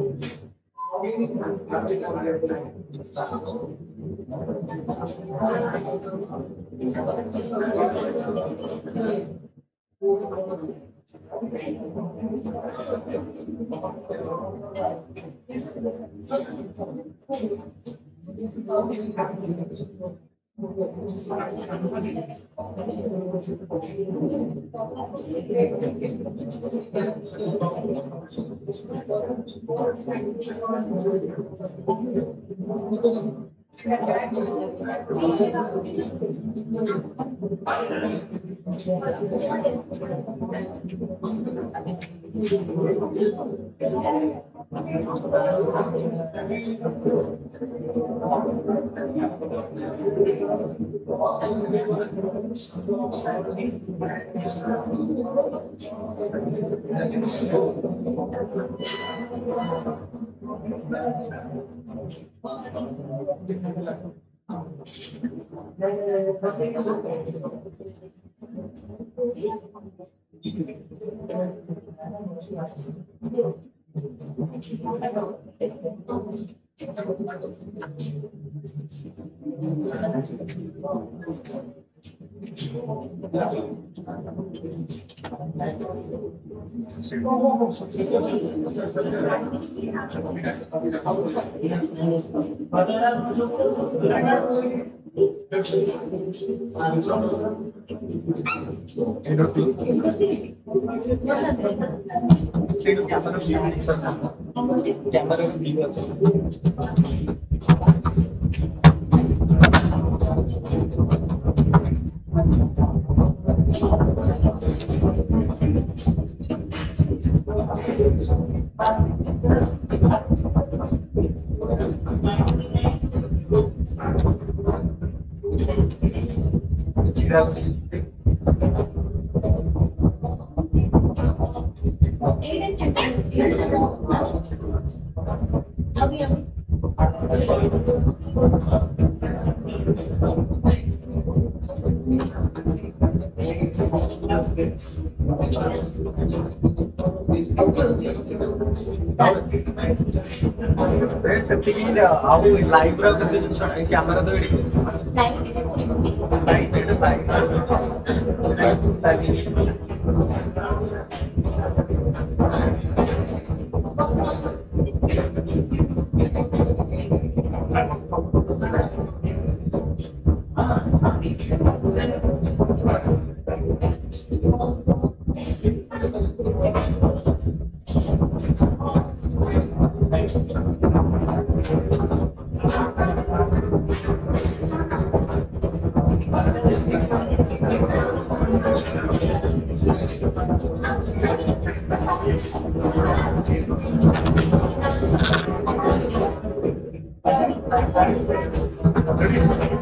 ସେତିକି ଆଉ ଲାଇଭ୍ ର କେତେ ଜିନିଷ କ୍ୟାମେରା ତ ଏଠି এটা কনসেন্ট্রেট রেডি ব্যাক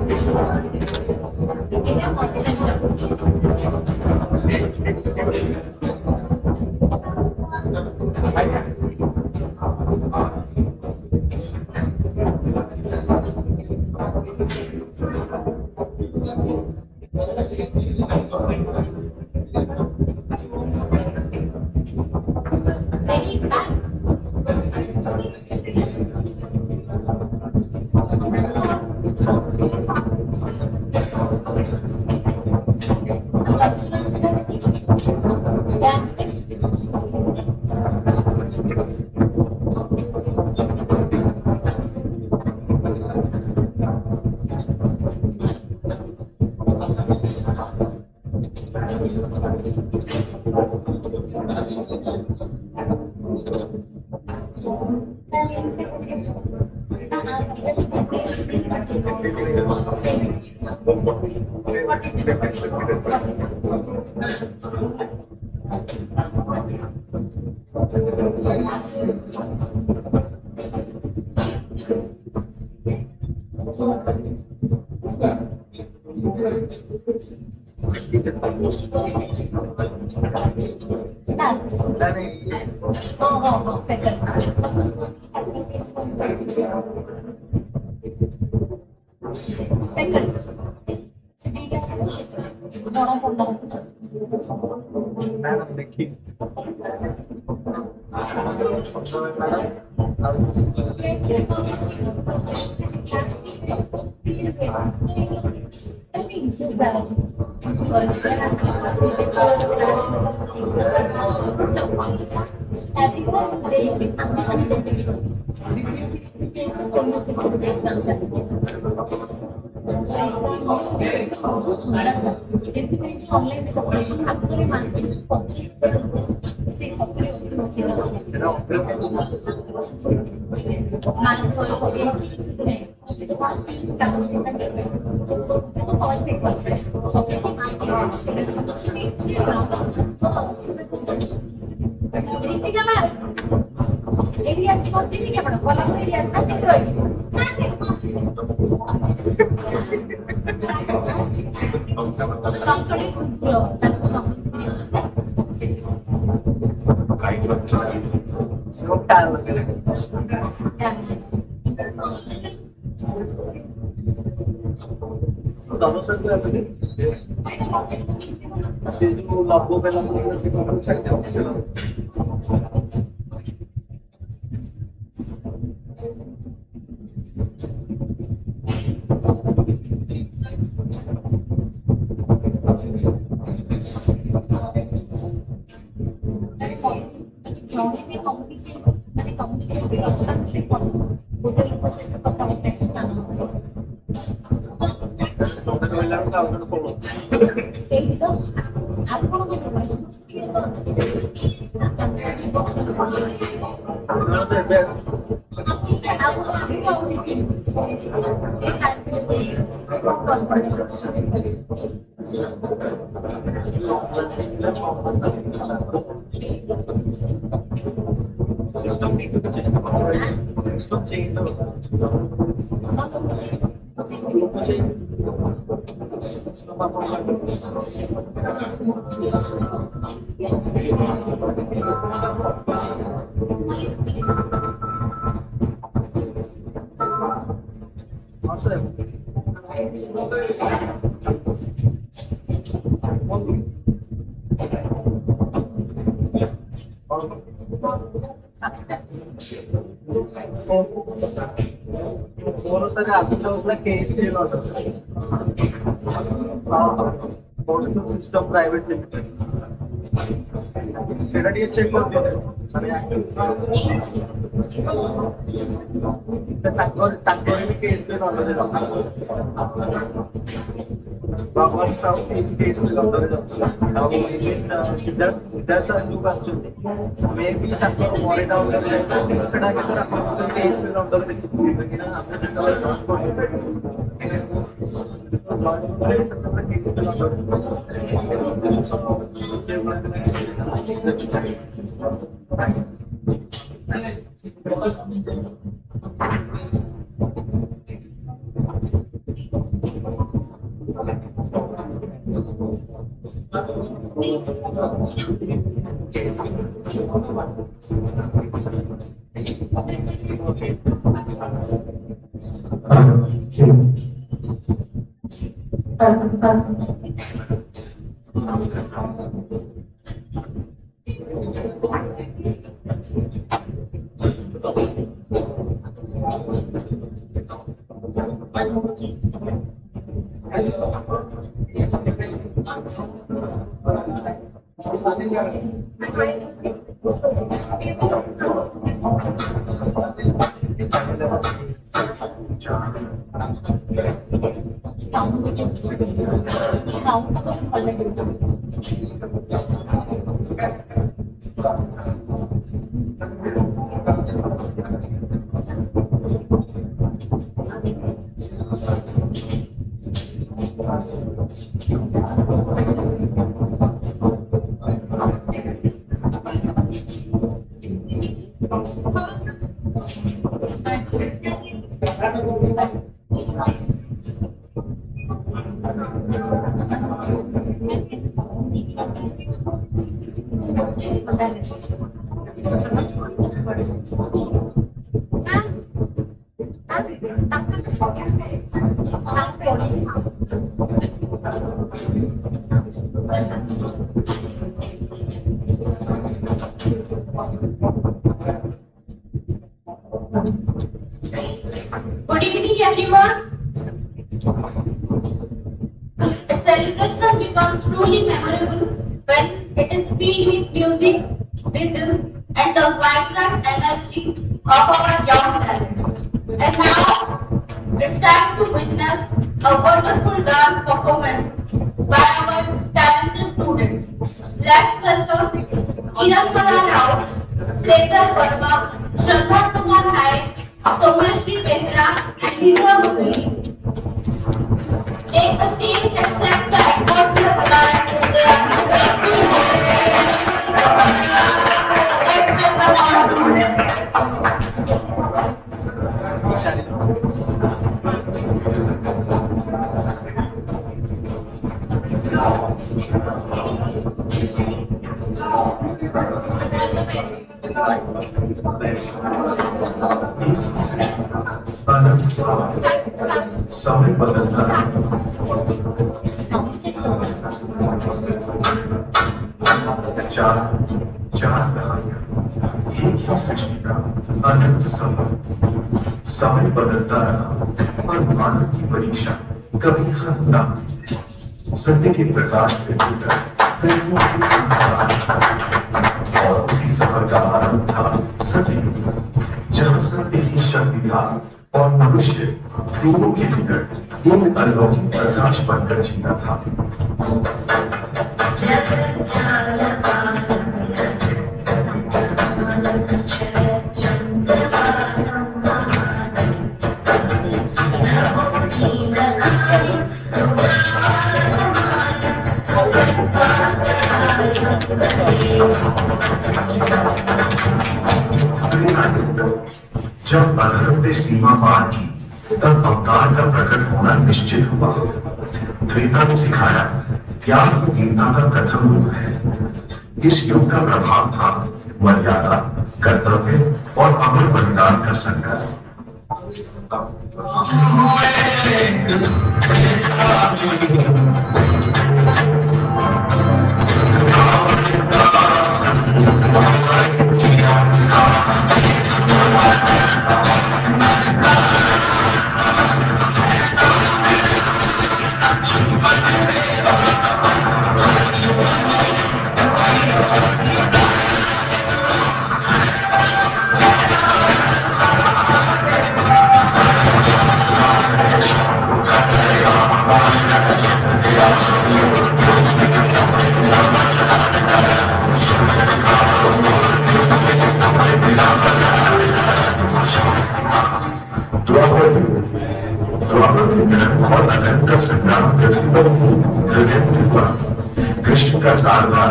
Dance ଦେଖି ସେ ଯୋଉ ଲଘୁ ବେଲା सिस्टम प्राइवेट लिमिटेड सेटा टिके चेक कर दियो माने ताकर भी केस पे नजर बाबा साउथ केस पे नजर ଆଉ ସିଦ୍ଧାର୍ଥ ଯୋଉ ଆସୁଛନ୍ତି ମେ ବି ତାଙ୍କର ମରେ ଡାଉନ ସେଟା କେତେ ଆପଣ କେସ୍ पे ନଜର ଦେଖିଥିବେ କି ନା ଆମେ ଯେତେବେଳେ ଡଟ୍ କରୁଛୁ Good evening, everyone. A celebration becomes truly memorable when it is filled with music, rhythm, and the vibrant energy of our young talent. And now, it's time to witness a wonderful dance performance by our talented students. Let's welcome Kiran Rao, Srekha Verma, Shraddha Suman Naik, Somashri Petra, and Lisa Mukherjee. Take the stage and set the atmosphere alive with their respective Let's welcome our students. समय बदलता है चार चार कहानियां एक ही सृष्टि का अनंत समय बदलता रहा और मानव की परीक्षा कभी खत्म न हुई। सत्य के प्रकाश से होकर कईयों की संसार और उसी सफर का आरंभ था सतयुग, जहां सत्य की शक्ति था और मनुष्य दोनों के निकट एक अलौकिक प्रकाश बनकर जीना था। जब अधर्म ने सीमा पार की तब अवतार का प्रकट होना निश्चित हुआ। त्रेता ने सिखाया त्याग वीरता का प्रथम रूप है। इस युग का प्रभाव था मर्यादा, कर्तव्य और अमर बलिदान का संघर्ष। और अधर्म का संग्राम पृथ्वी पर हृदय में हुआ। कृष्ण का सारवार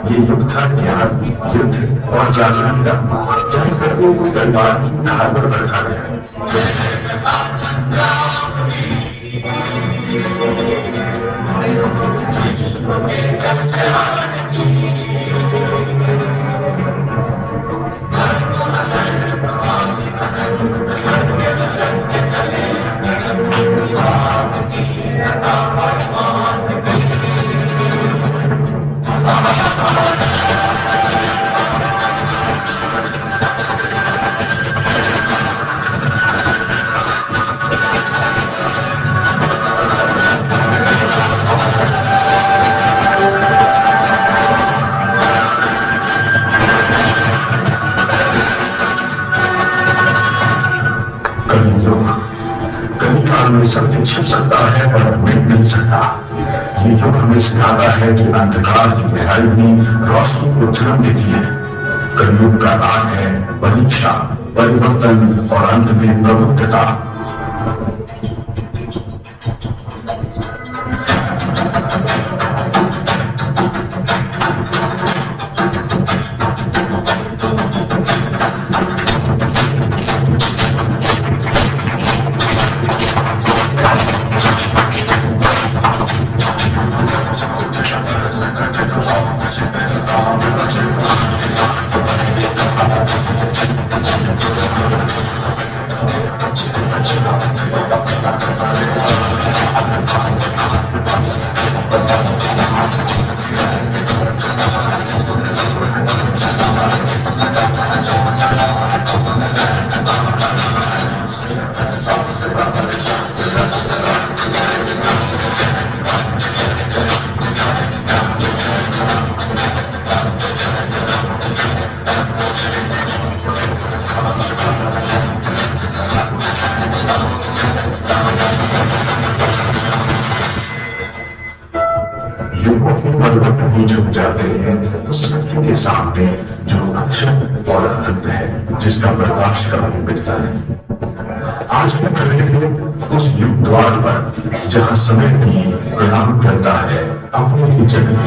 ये युग था ज्ञान, युद्ध और जागरण का, जहाँ सर्वों को तलवार की धार पर बरसा गया। कभी काल में सत्य छिप सकता है पर मिट नहीं सकता। ये युग हमें सिखाता है कि अंधकार की गहराई भी रोशनी को जन्म देती है। कलयुग का राज है परीक्षा, परिवर्तन और अंत में प्रबुद्धता। झुक जाते हैं तो सत्य के सामने जो अक्षर और अनंत है, जिसका प्रकाश कभी मिटता नहीं। आज हम कर रहे थे उस युग द्वार पर जहां समय भी प्रणाम करता है अपने ही जगह।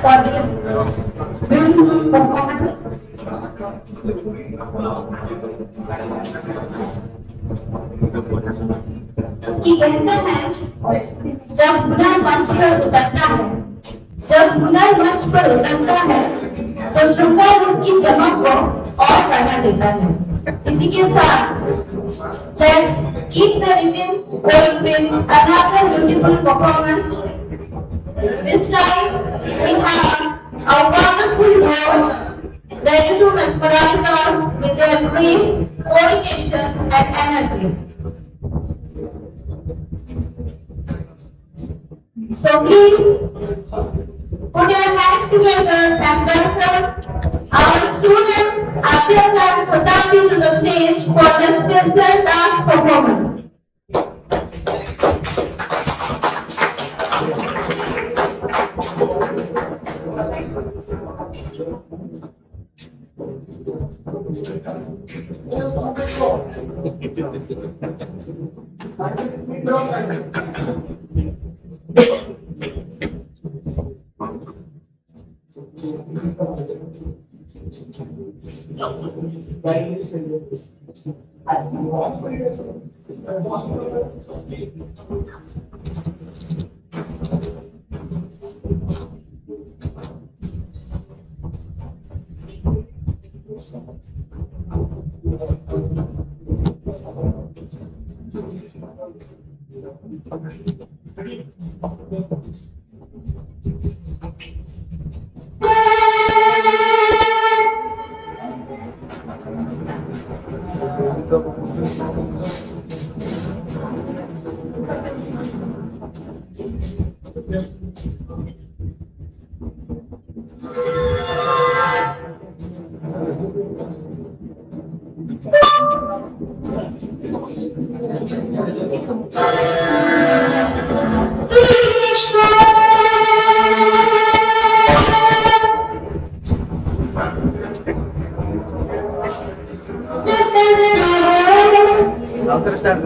for this beautiful performance. कि कहते हैं जब हुनर मंच पर उतरता है, जब हुनर मंच पर उतरता है तो श्रृंगार उसकी चमक को और बढ़ा देता है। इसी के साथ let's keep the rhythm going with another beautiful performance. This time we have a wonderful group ready to mesmerize us with their grace, coordination and energy. So please put your hands together and welcome our students Atia and Satabhi to the stage for their special dance performance. After start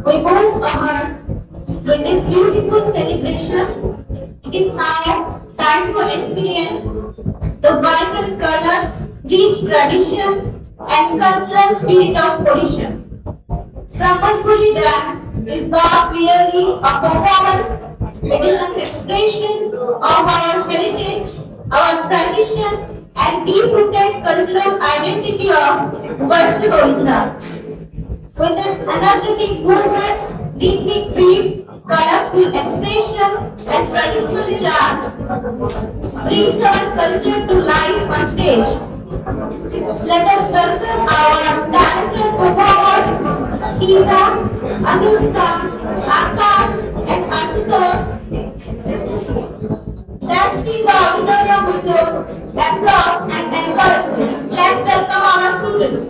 We move ahead with this beautiful celebration. It is now time to experience the vibrant colors, rich tradition, and cultural spirit of Odisha. Sambalpuri dance is not merely a performance, it is an expression of our heritage, our tradition, and deep-rooted cultural identity of Western Odisha. With its energetic movements, rhythmic beats, colorful expression, and traditional charm, brings our culture to life on stage. Let us welcome our talented performers, Geeta, Anushka, Akash, and Ashutosh. Let's fill the auditorium with your applause and encouragement. Let's welcome our students.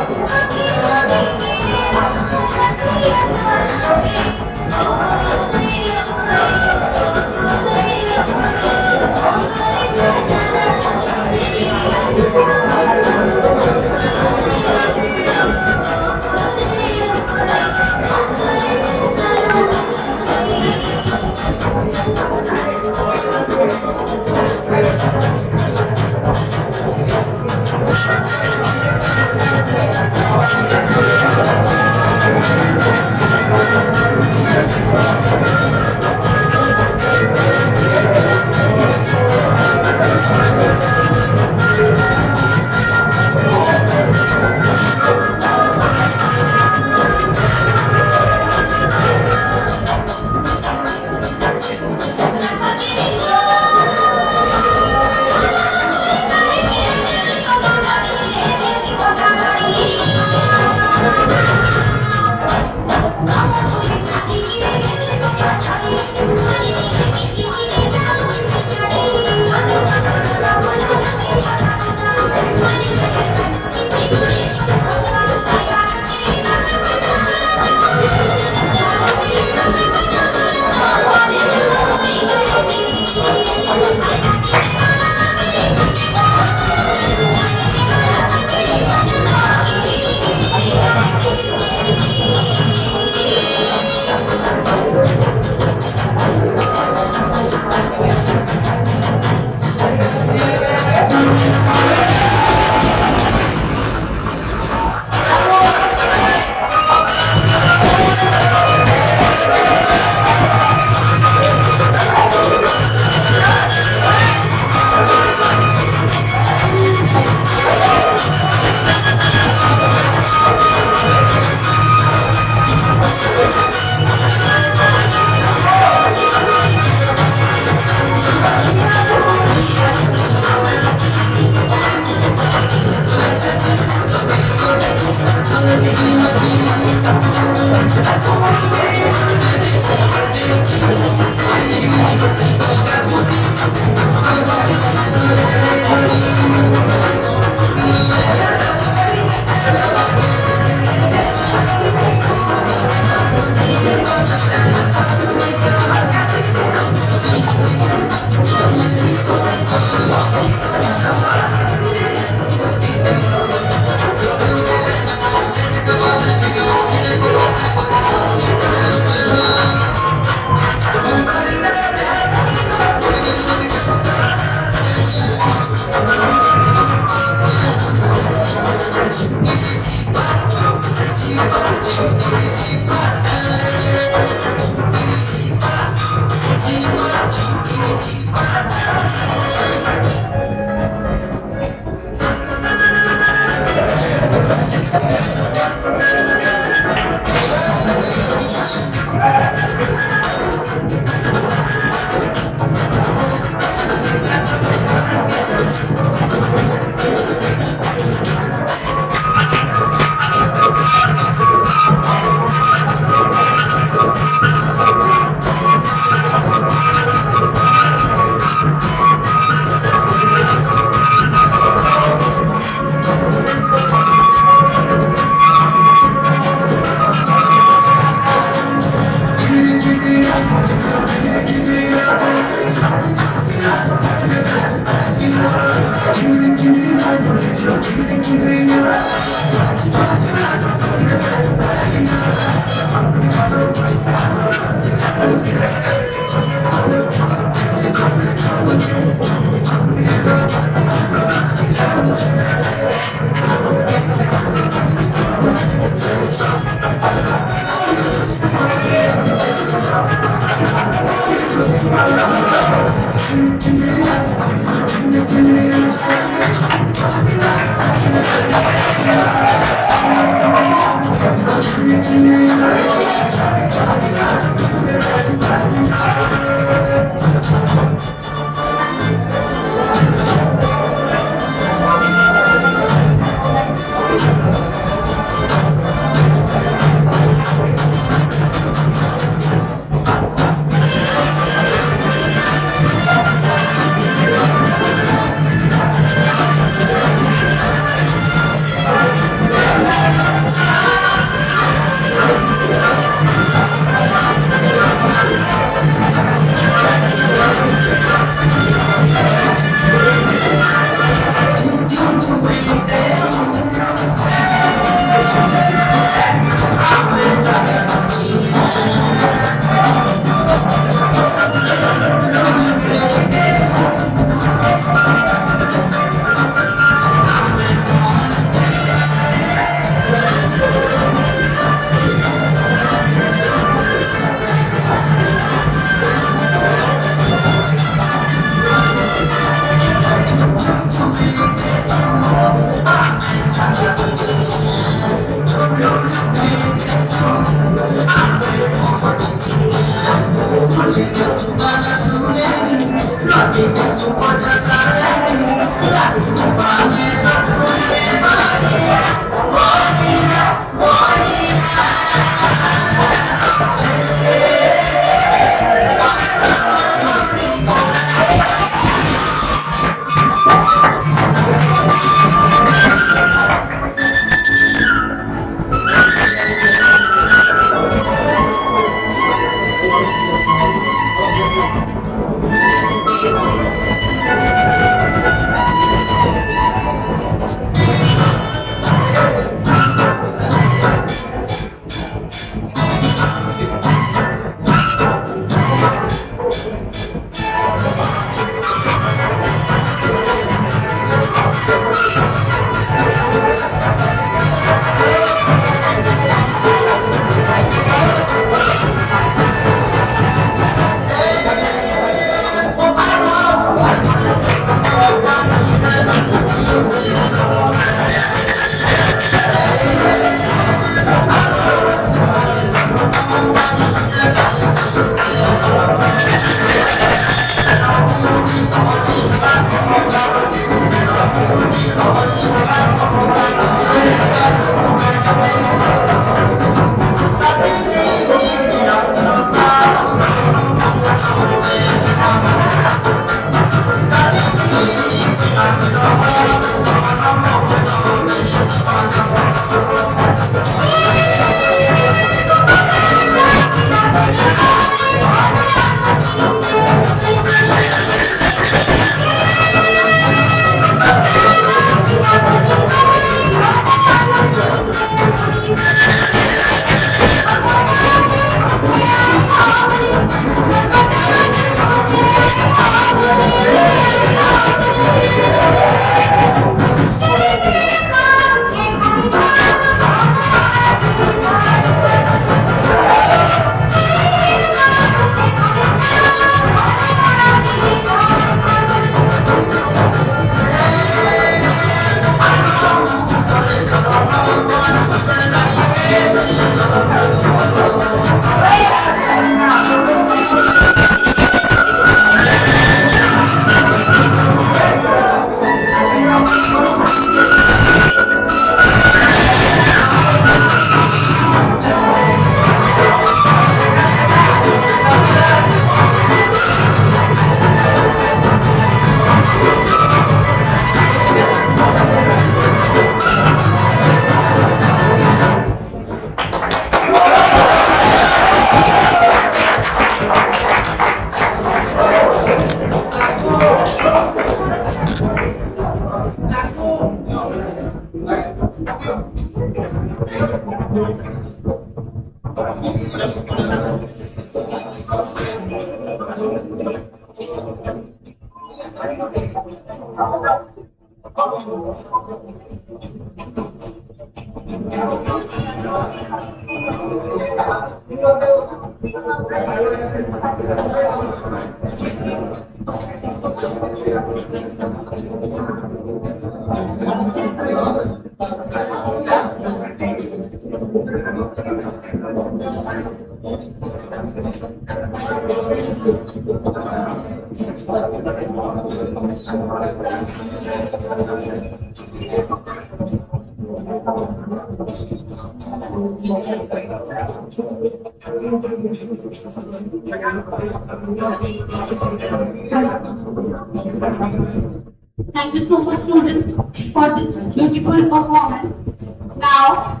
Thank you so much, students, for this beautiful performance. Now,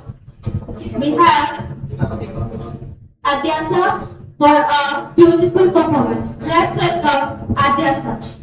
we have Adya for a beautiful performance. Let's welcome Adya.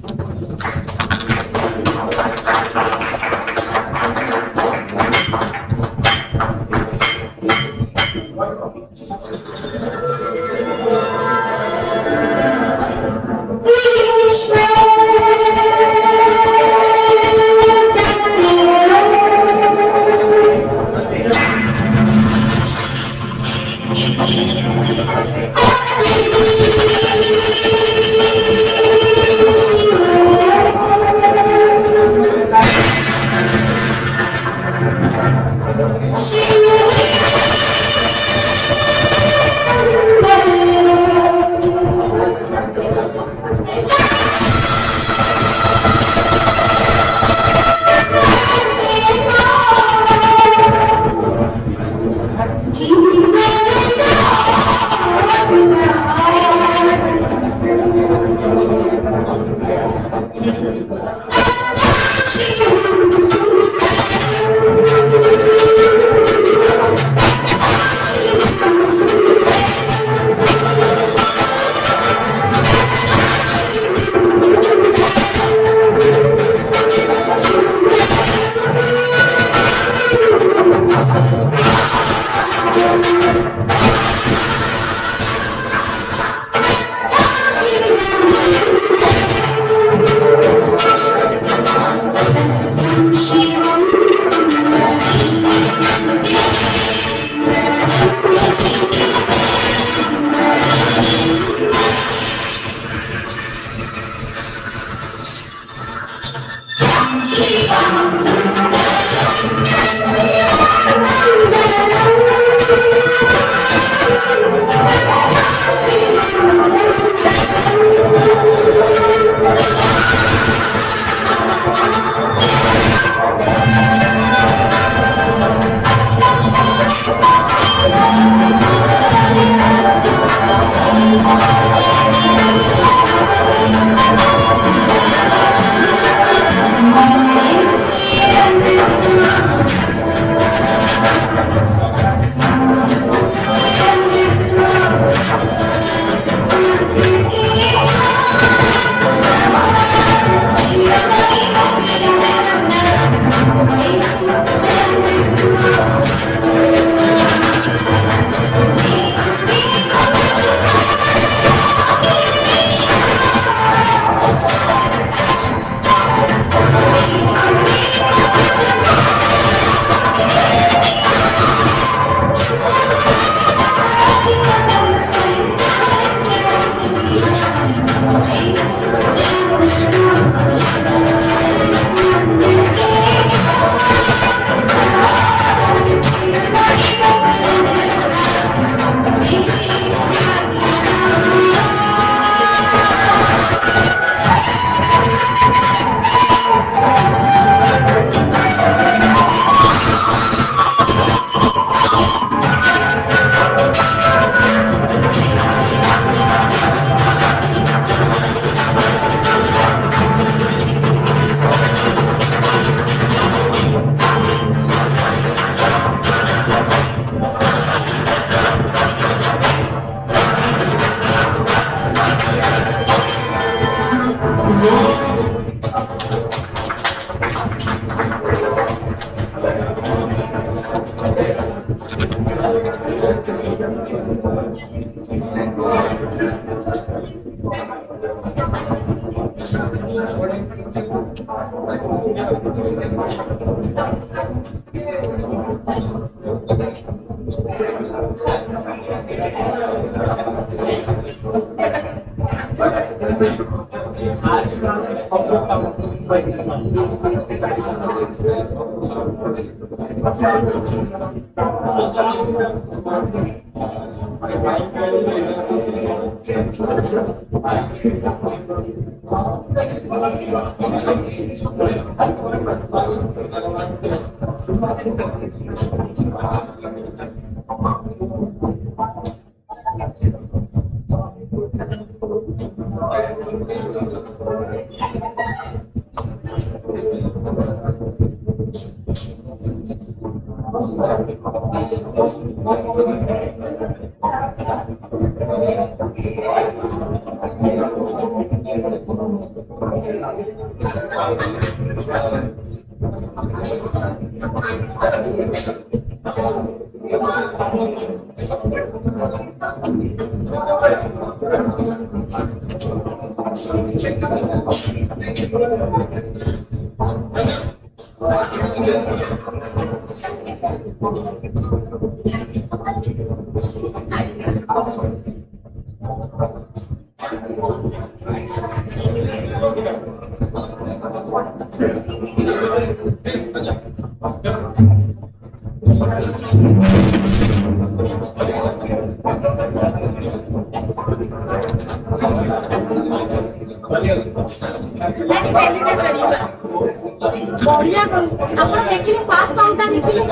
बढ़िया आप देखिए fast counter देखिए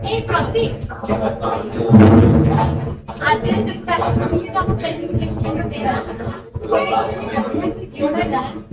Hey, Pratik. Address is that you have a presentation of data. You are dance.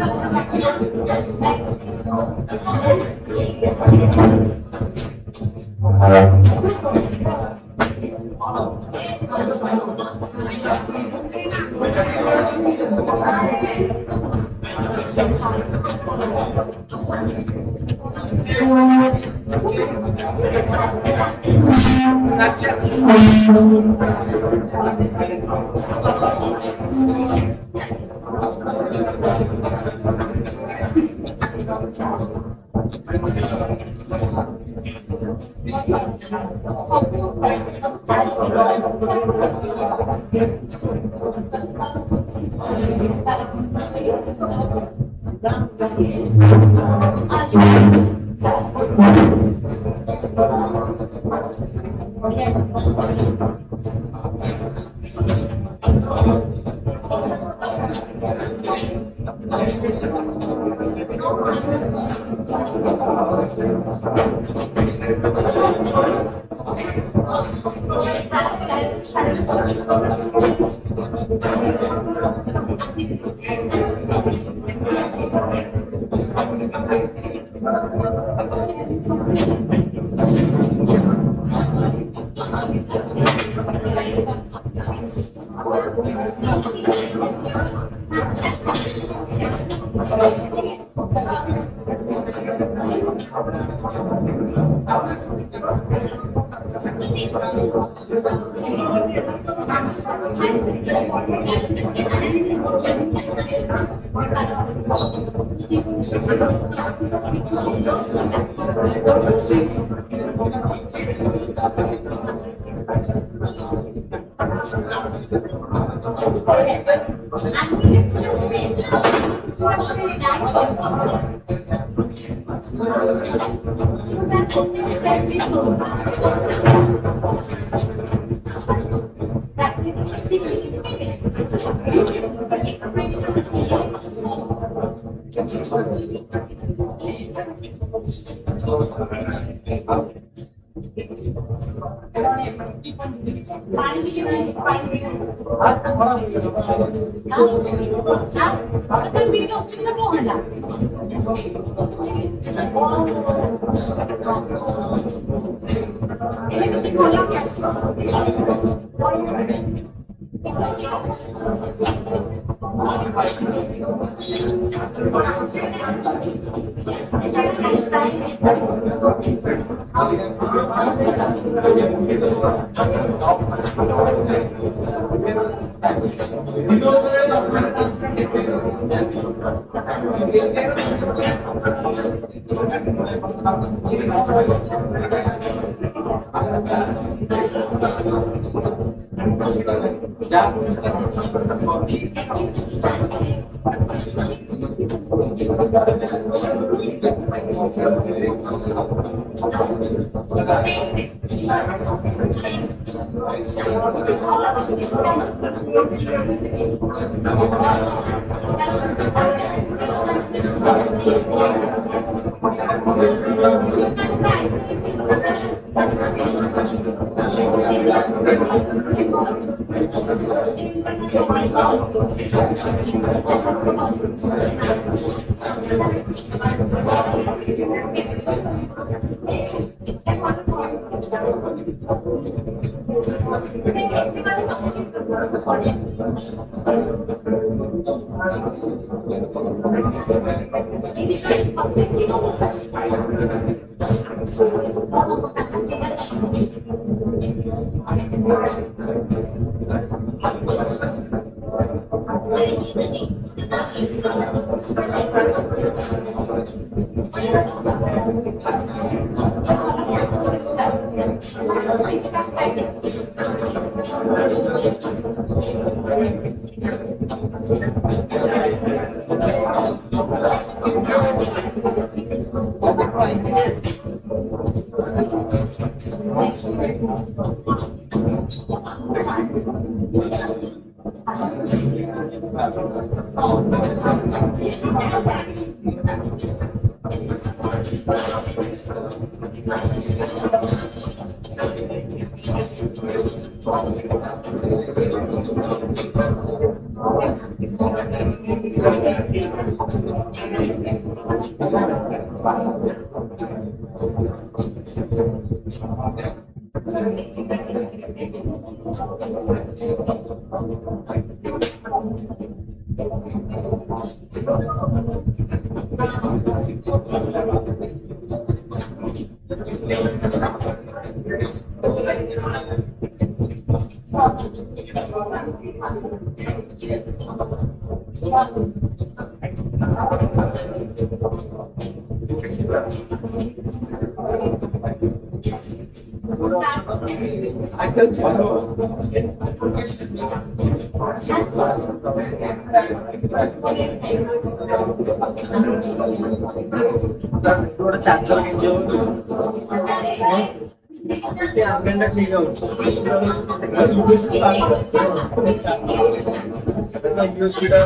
ଗୋଟେ charger କିଣିଯିବ ଆଗେଣ୍ଡା ଠିକ ହଉଛି USP ଟା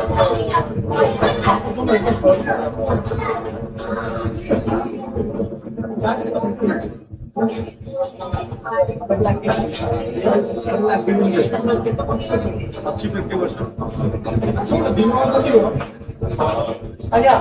ଅଛି 50%। ଆଜ୍ଞା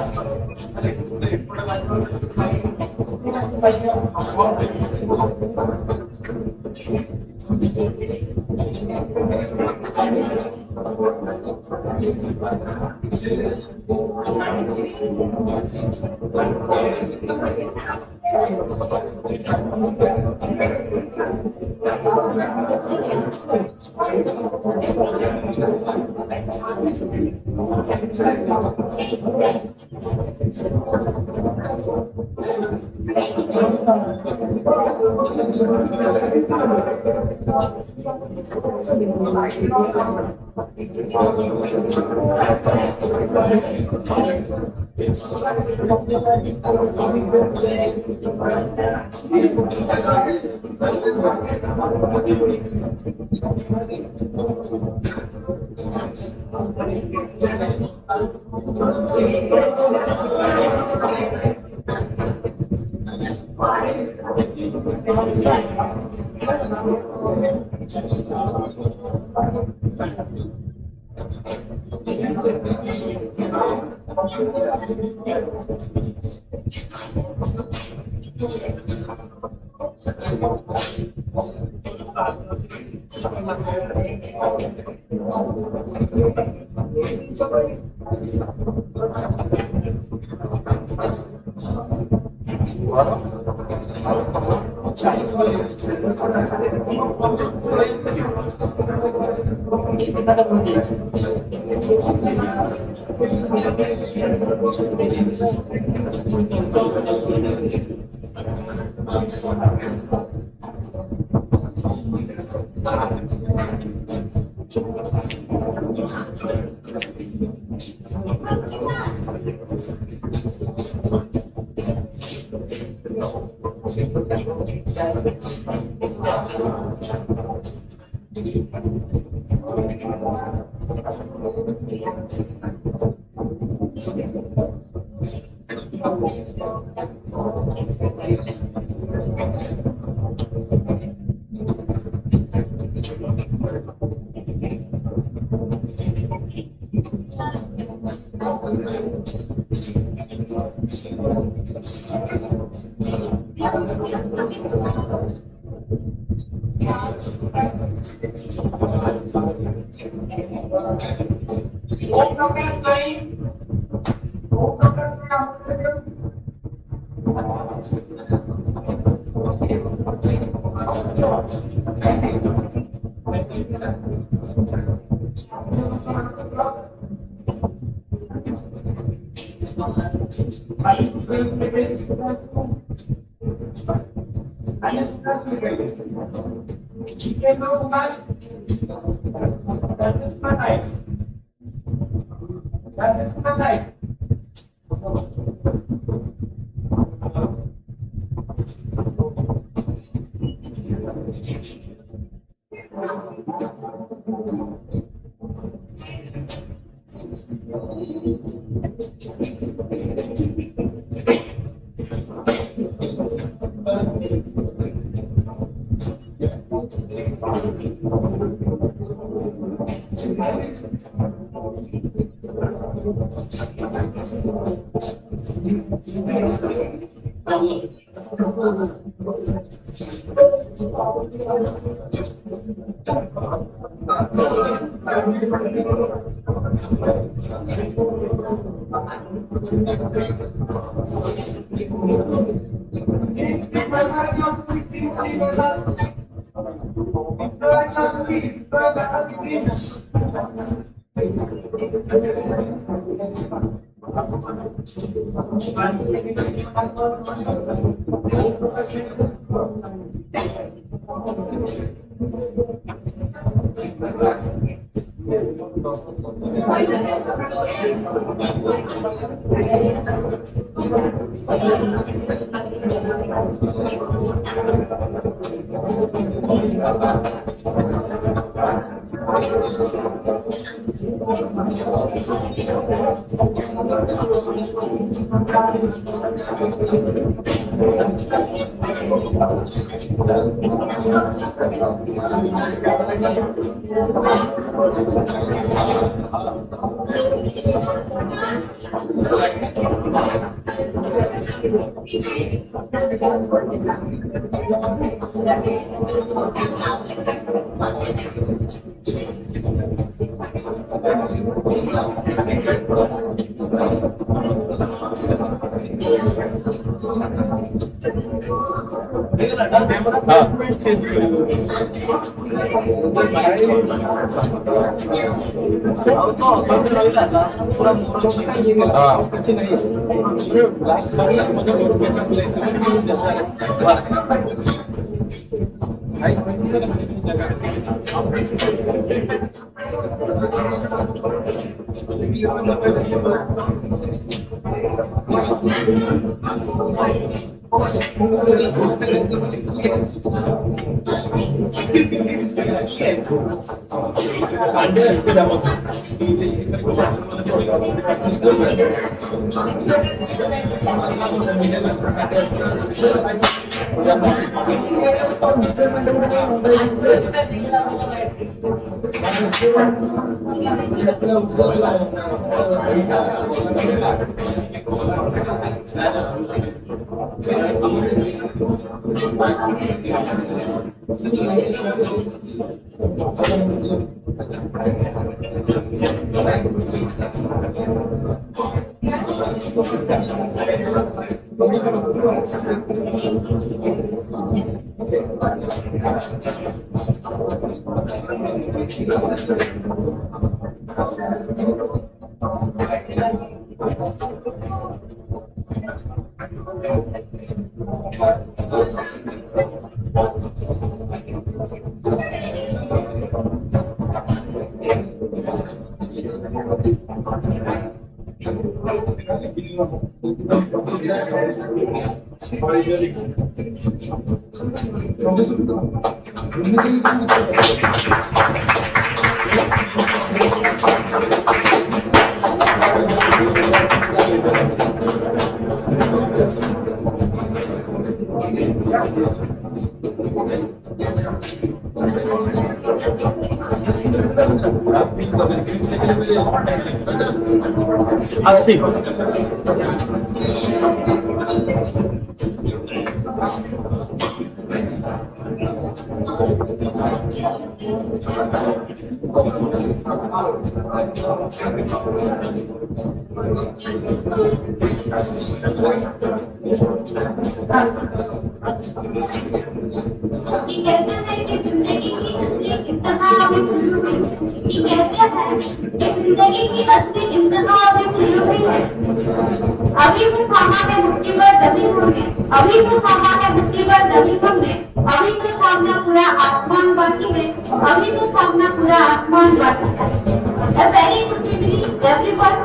A very good evening, everyone.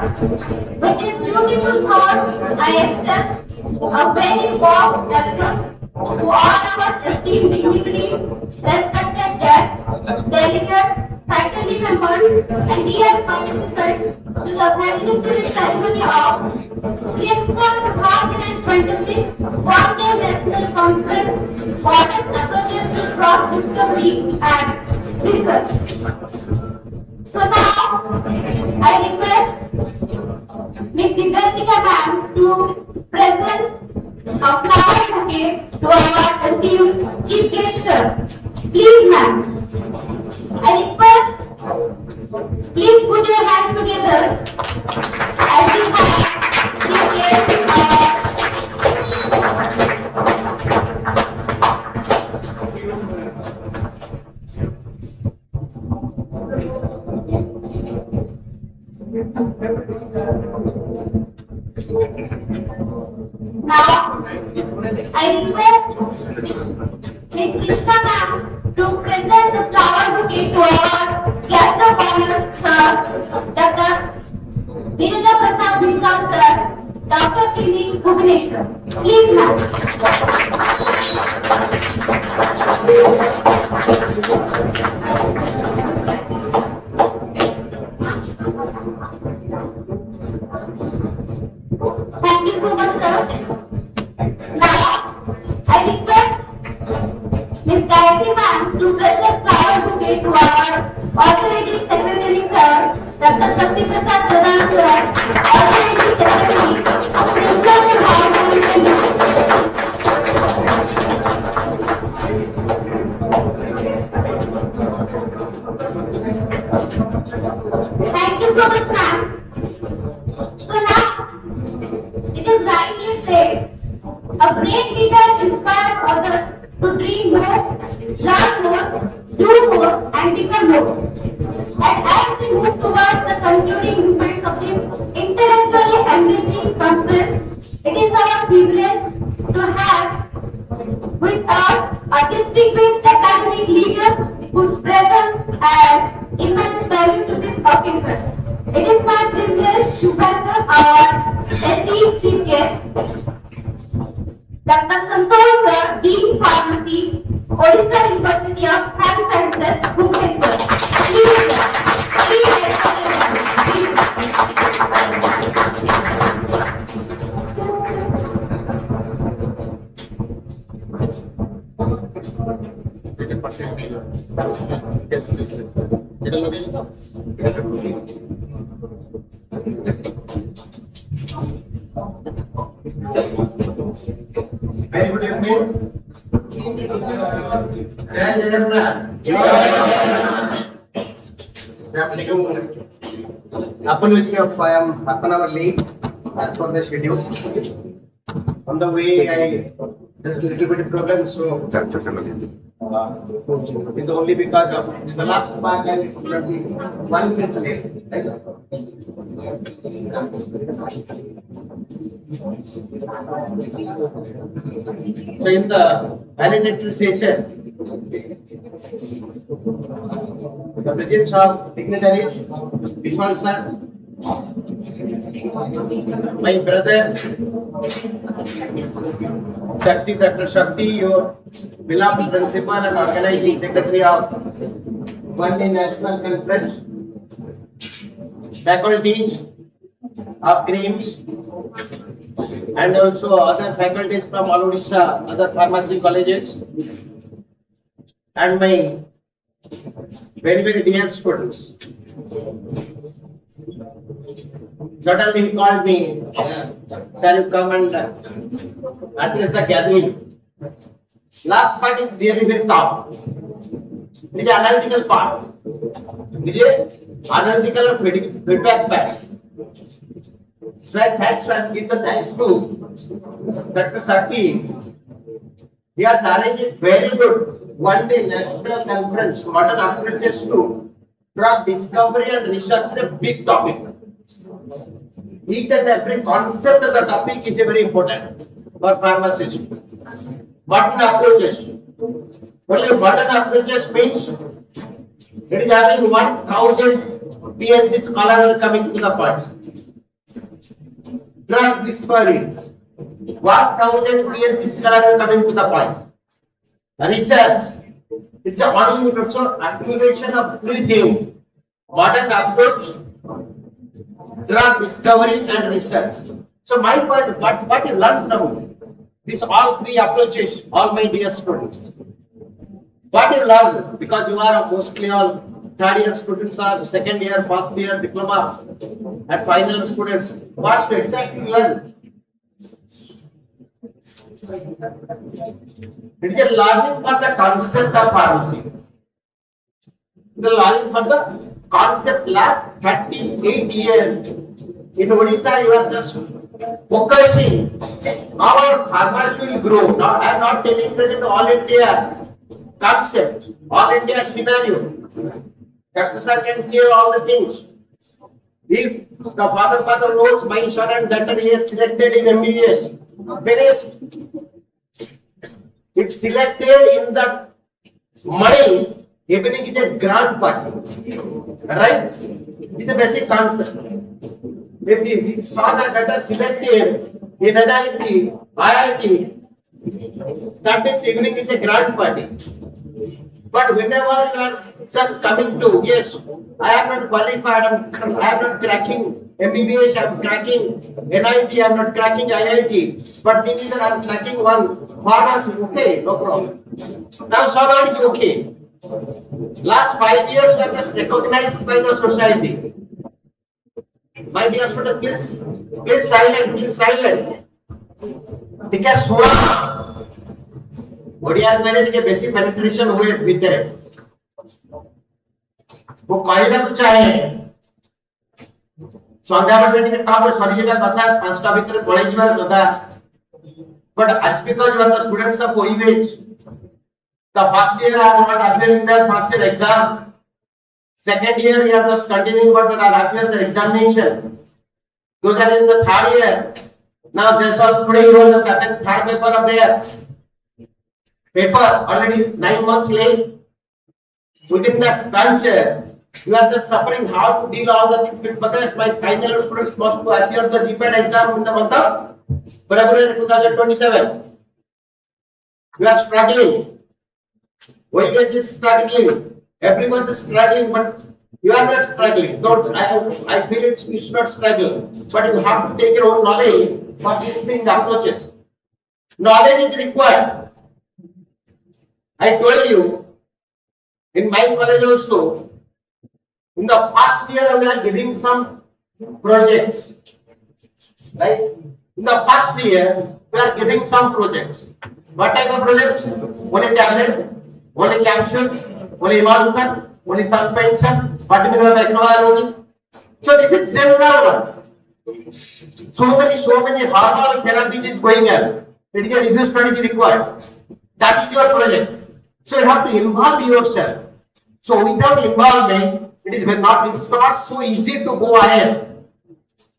With this beautiful thought, I extend a very warm welcome to all our esteemed dignitaries, respected guests, delegates, faculty members, and dear participants to the valedictory ceremony of KRIMSCON 2026 One-Day National Conference Modern Approaches to Drug Discovery and Research. So now, I request Ms. Biotechnology ma'am to present a flower bouquet to our esteemed chief guest, sir. Please, ma'am. I request, please put your hands together as we have chief guest. Now, I request Ms. Krishna ma'am to present the flower bouquet to our guest of honor, sir, Dr. Virendra Prasad Vishram, sir, Dr. Clinic, Bhubaneswar. Please, ma'am. Thank you so much, sir. Now, I request Ms. Gayatri ma'am to present flower bouquet to our alternative secretary, sir, Dr. Shakti Prasad Pradhan, sir, alternative secretary, Principal and Higher Thank you so much, ma'am. So now, it is rightly said, a great leader inspires others to dream more, learn more, do more, and become more. And as we move towards the concluding movements of this intellectually enriching conference, it is our privilege to have with us a distinguished academic leader whose presence adds immense value to this occasion. It is my privilege to welcome our esteemed chief guest, Dr. Santosh Sir, Dean Pharmacy, Odisha University of Health Sciences, Bhubaneswar. Please, sir. Very good evening. Jai Jagannath. Apology of I am half an hour late as per the schedule. On the way, there's a little bit of problem, so it's only because of the last part and probably 1 minute late. Right? So in the valedictory session, the presence of dignitaries, Vishwan sir, my brother, Shakti, Dr. Shakti, your beloved principal and organizing secretary of One Day National Conference, faculties of KRIMS, and also other faculties from all Odisha, other pharmacy colleges, and my very, very dear students. Suddenly he called me, sir, you come and address the gathering. Last part is really very tough. It is analytical part. It is analytical and feedback part. So I give the thanks to Dr. Sati. He has arranged a very good one-day national conference, modern approaches to drug discovery and research, a big topic. Each and every concept of the topic is very important for pharmacists. Modern approaches. Only modern approaches means it is having 1000 PhD scholar coming to the point. Drug discovery. 1,000 PhD scholar coming to the point. Research. It's a only so accumulation of three things: modern approach, drug discovery, and research. So my point, what you learn from these all three approaches, all my dear students, what you learn, because you are mostly all third year students or second year, first year diploma, and final students, what you exactly learn? It is a learning for the concept of pharmacy. The learning for the concept last 38 years. In Odisha, you are just focusing how pharmacy will grow. Now, I am not telling that in all India concept, all India scenario. Dr. Sir can clear all the things. If the father mother knows my son and daughter is selected in MBBS, finished. If selected in the money, evening is a grand party. Right? It's a basic concept. If the son and daughter selected in NIT, IIT, that means evening is a grand party. But whenever you are just coming to, yes, I am not qualified, I am not cracking MBBS, I am cracking NIT, I am not cracking IIT, but maybe that I am cracking one pharmacy, okay, no problem. Now somebody is okay. Last 5 years we are just recognized by the society. My dear student, please silent. Because Odia में के basic penetration हुए भीतर वो कहना को चाहे संध्या बटे के टाप सरीजा कथा पांचटा भीतर पढ़े जीवार कथा बट आज because you are the students of ओईवेज the first year are not appearing the first year exam, second year we are just continuing but are appear the examination, those are in the third year. Now just of today you will just attend third paper of their paper already 9 months late. Within the branch, you are just suffering how to deal all the things with because my final students must to appear the GPAT exam in the month of February 2027. You are struggling. OIVH is struggling. Everyone is struggling, but you are not struggling. Don't. I feel it's you should not struggle, but you have to take your own knowledge for these approaches. Knowledge is required. I told you, in my college also, in the first year we are giving some projects, right? In the first year we are giving some projects. What type of projects? Only tablet, only capsule, only emulsion, only suspension, particular technology. So this is general one. So many herbal therapies is going on. It is a review study is required. That is your project. So you have to involve yourself. So without involvement, it's not so easy to go ahead.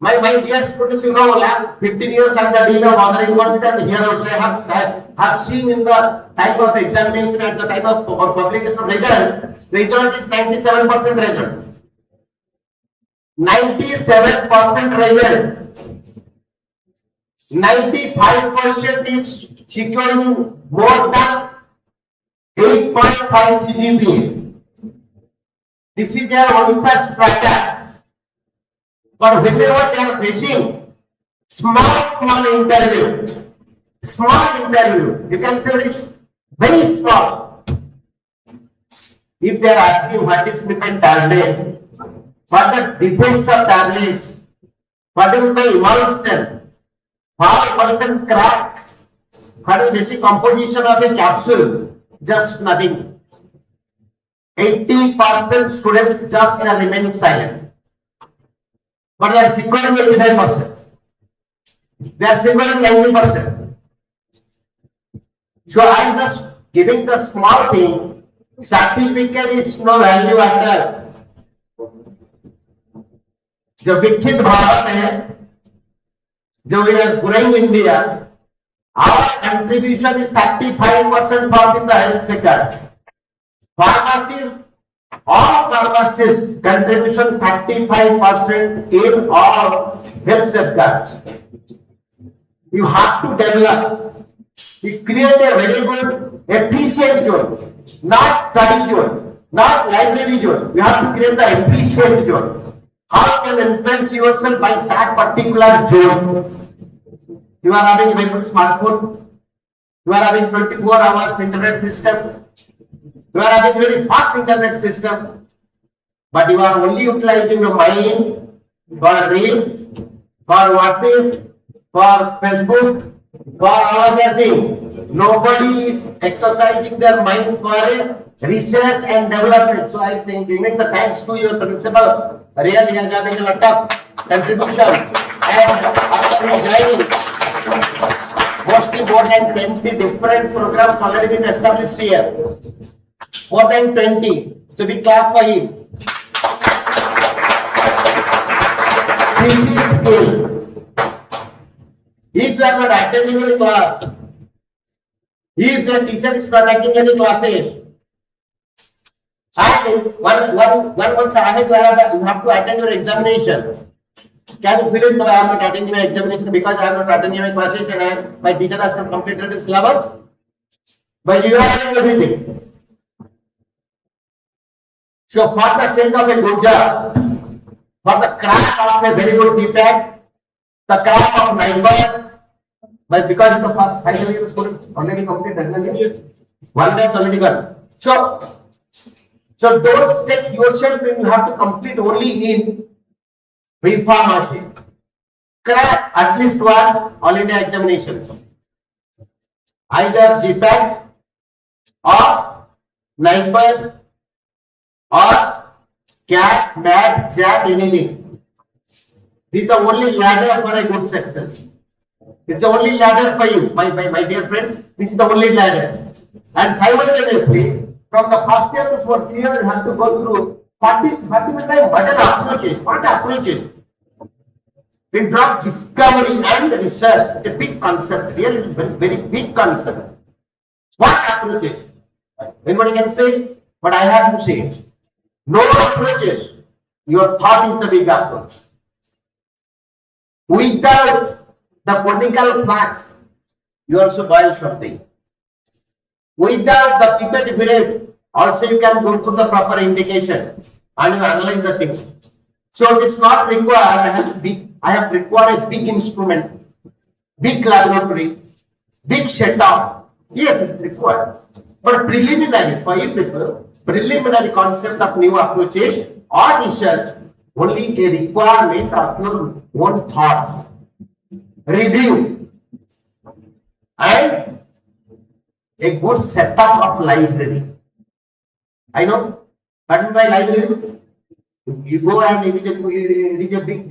My dear students, you know, last 15 years I'm the dean of other university, and here also I have seen in the type of examination and the type of publication of result is 97% result. 97% result. 95% is securing more than 8.5 CGPA. This is their Odisha strata. But whenever they are facing small interview, you can say it is very small. If they are asking what is different tablet, what the difference of tablets, what is the emulsion, how person crack, what is basic composition of a capsule, just nothing. 80% students just are remaining silent. But they are securing 85%. They are securing 90%. So I am just giving the small thing. Certificate is no value after. जो विकसित भारत है, जो we are growing India, our contribution is 35% for the health sector. Pharmacy All pharmacists contribution 35% in all health safeguards. You have to develop, you create a very good, efficient zone, not study zone, not library zone. You have to create the efficient zone. How can you influence yourself by that particular zone? You are having a very good smartphone, you are having 24 hours internet system, you are having very fast internet system, but you are only utilizing your mind for Reel, for WhatsApp, for Facebook, for all other things. Nobody is exercising their mind for research and development. So I think giving the thanks to your principal, really has having a tough contribution and after joining mostly more than 20 different programs already been established here. More than 20. So we clap for him. This is skill. If you are not attending any class, if your teacher is not taking any classes, and one month ahead you have to attend your examination. Can you feel it? No, I am not attending my examination because I am not attending my classes and my teacher has not completed his syllabus. But you are doing everything. So for the sake of a good job, for the crack of a very good GPAT, the crack of NIBR, but because in the first 5 years students already completed, yes, one batch already gone. So don't stake yourself when you have to complete only in pharmacy. Crack at least one all India examinations, either GPAT or NIBR or CAT, MADDR, JAT, anything. This is the only ladder for a good success. It's the only ladder for you, my dear friends. This is the only ladder. And simultaneously, from the first year to fourth year, you have to go through 40 approaches. What approaches? We drop discovery and research, a big concept. Really, it is very, very big concept. What approaches? Anybody can say, but I have to say it. No approaches. Your thought is the big approach. Without the botanical facts, you also boil something. Without the pipette period, also you can go through the proper indication and you analyze the things. So it is not required. I have required a big instrument, big laboratory, big setup. Yes, it is required. But preliminary, for you people, preliminary concept of new approaches or research, only a requirement of your own thoughts, review, and a good setup of library. I know, but by library, you go and it is a big,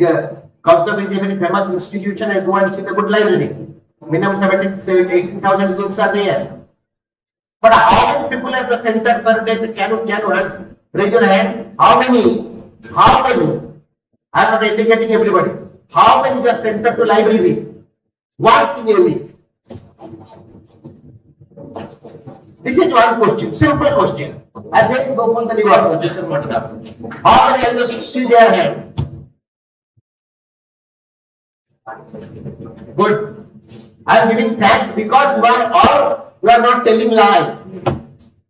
Koustuv is a very famous institution and go and see the good library. Minimum 18,000 books are there. But how many people at the center per day? Can you raise your hands? How many? I am not indicating everybody. How many just enter to library once in a week? This is one question, simple question. And then go for the new approach. How many have just see their hand? Good. I am giving thanks because you are not telling lie.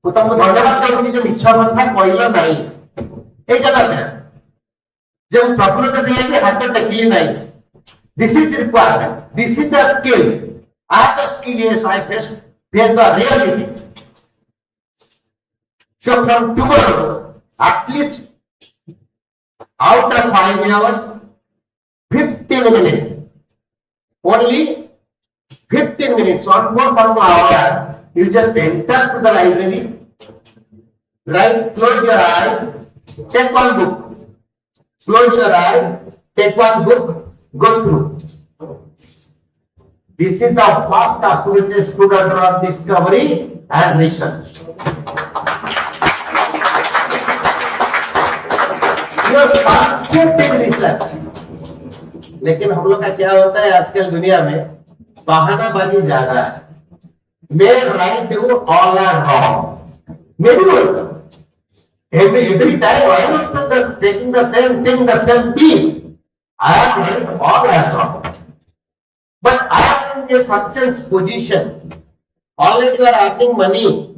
तो तुमको धन्यवाद करने की जो इच्छा मत था कोई नहीं एक गलत है जब प्रकृति दिए के हाथ में टकी नहीं. This is requirement. This is the skill. I have the skill. Yes, I face the reality. So from tomorrow, at least out of 5 hours, 15 minutes, only 15 minutes, one more hour. You just enter to the library, right? Close your eye, take one book. Close your eye, take one book, go through. This is the first approach to the drug discovery and research. You constant in research. लेकिन हम लोग का क्या होता है आजकल दुनिया में बहानाबाजी ज्यादा है. May right do all are wrong. Maybe welcome. every time I am also taking the same thing, the same field. I am doing all hands on. But I am in a such position. Already you are earning money.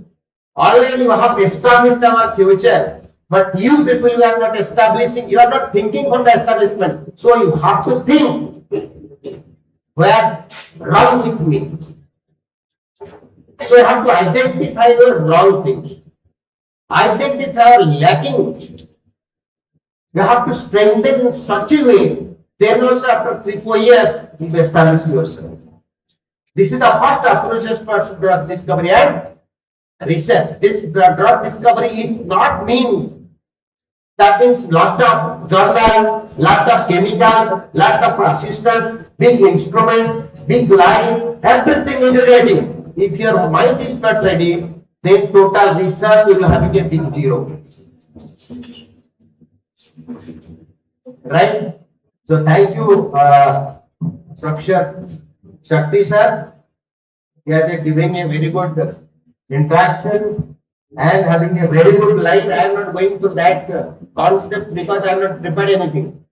Already you have established our future. But you people, you are not establishing, you are not thinking for the establishment. So you have to think where wrong with me. So you have to identify your wrong things. Identify your lacking. You have to strengthen in such a way. Then also after 3-4 years, you will establish yourself. This is the first approach for drug discovery and research. This drug discovery is not mean. That means lot of journal, lot of chemicals, lot of assistants, big instruments, big line, everything is ready. If your mind is not ready, then total research will have a big zero. Right? So thank you, Professor Shakti sir. He has giving a very good interaction and having a very good line. I am not going through that concept because I have not prepared anything.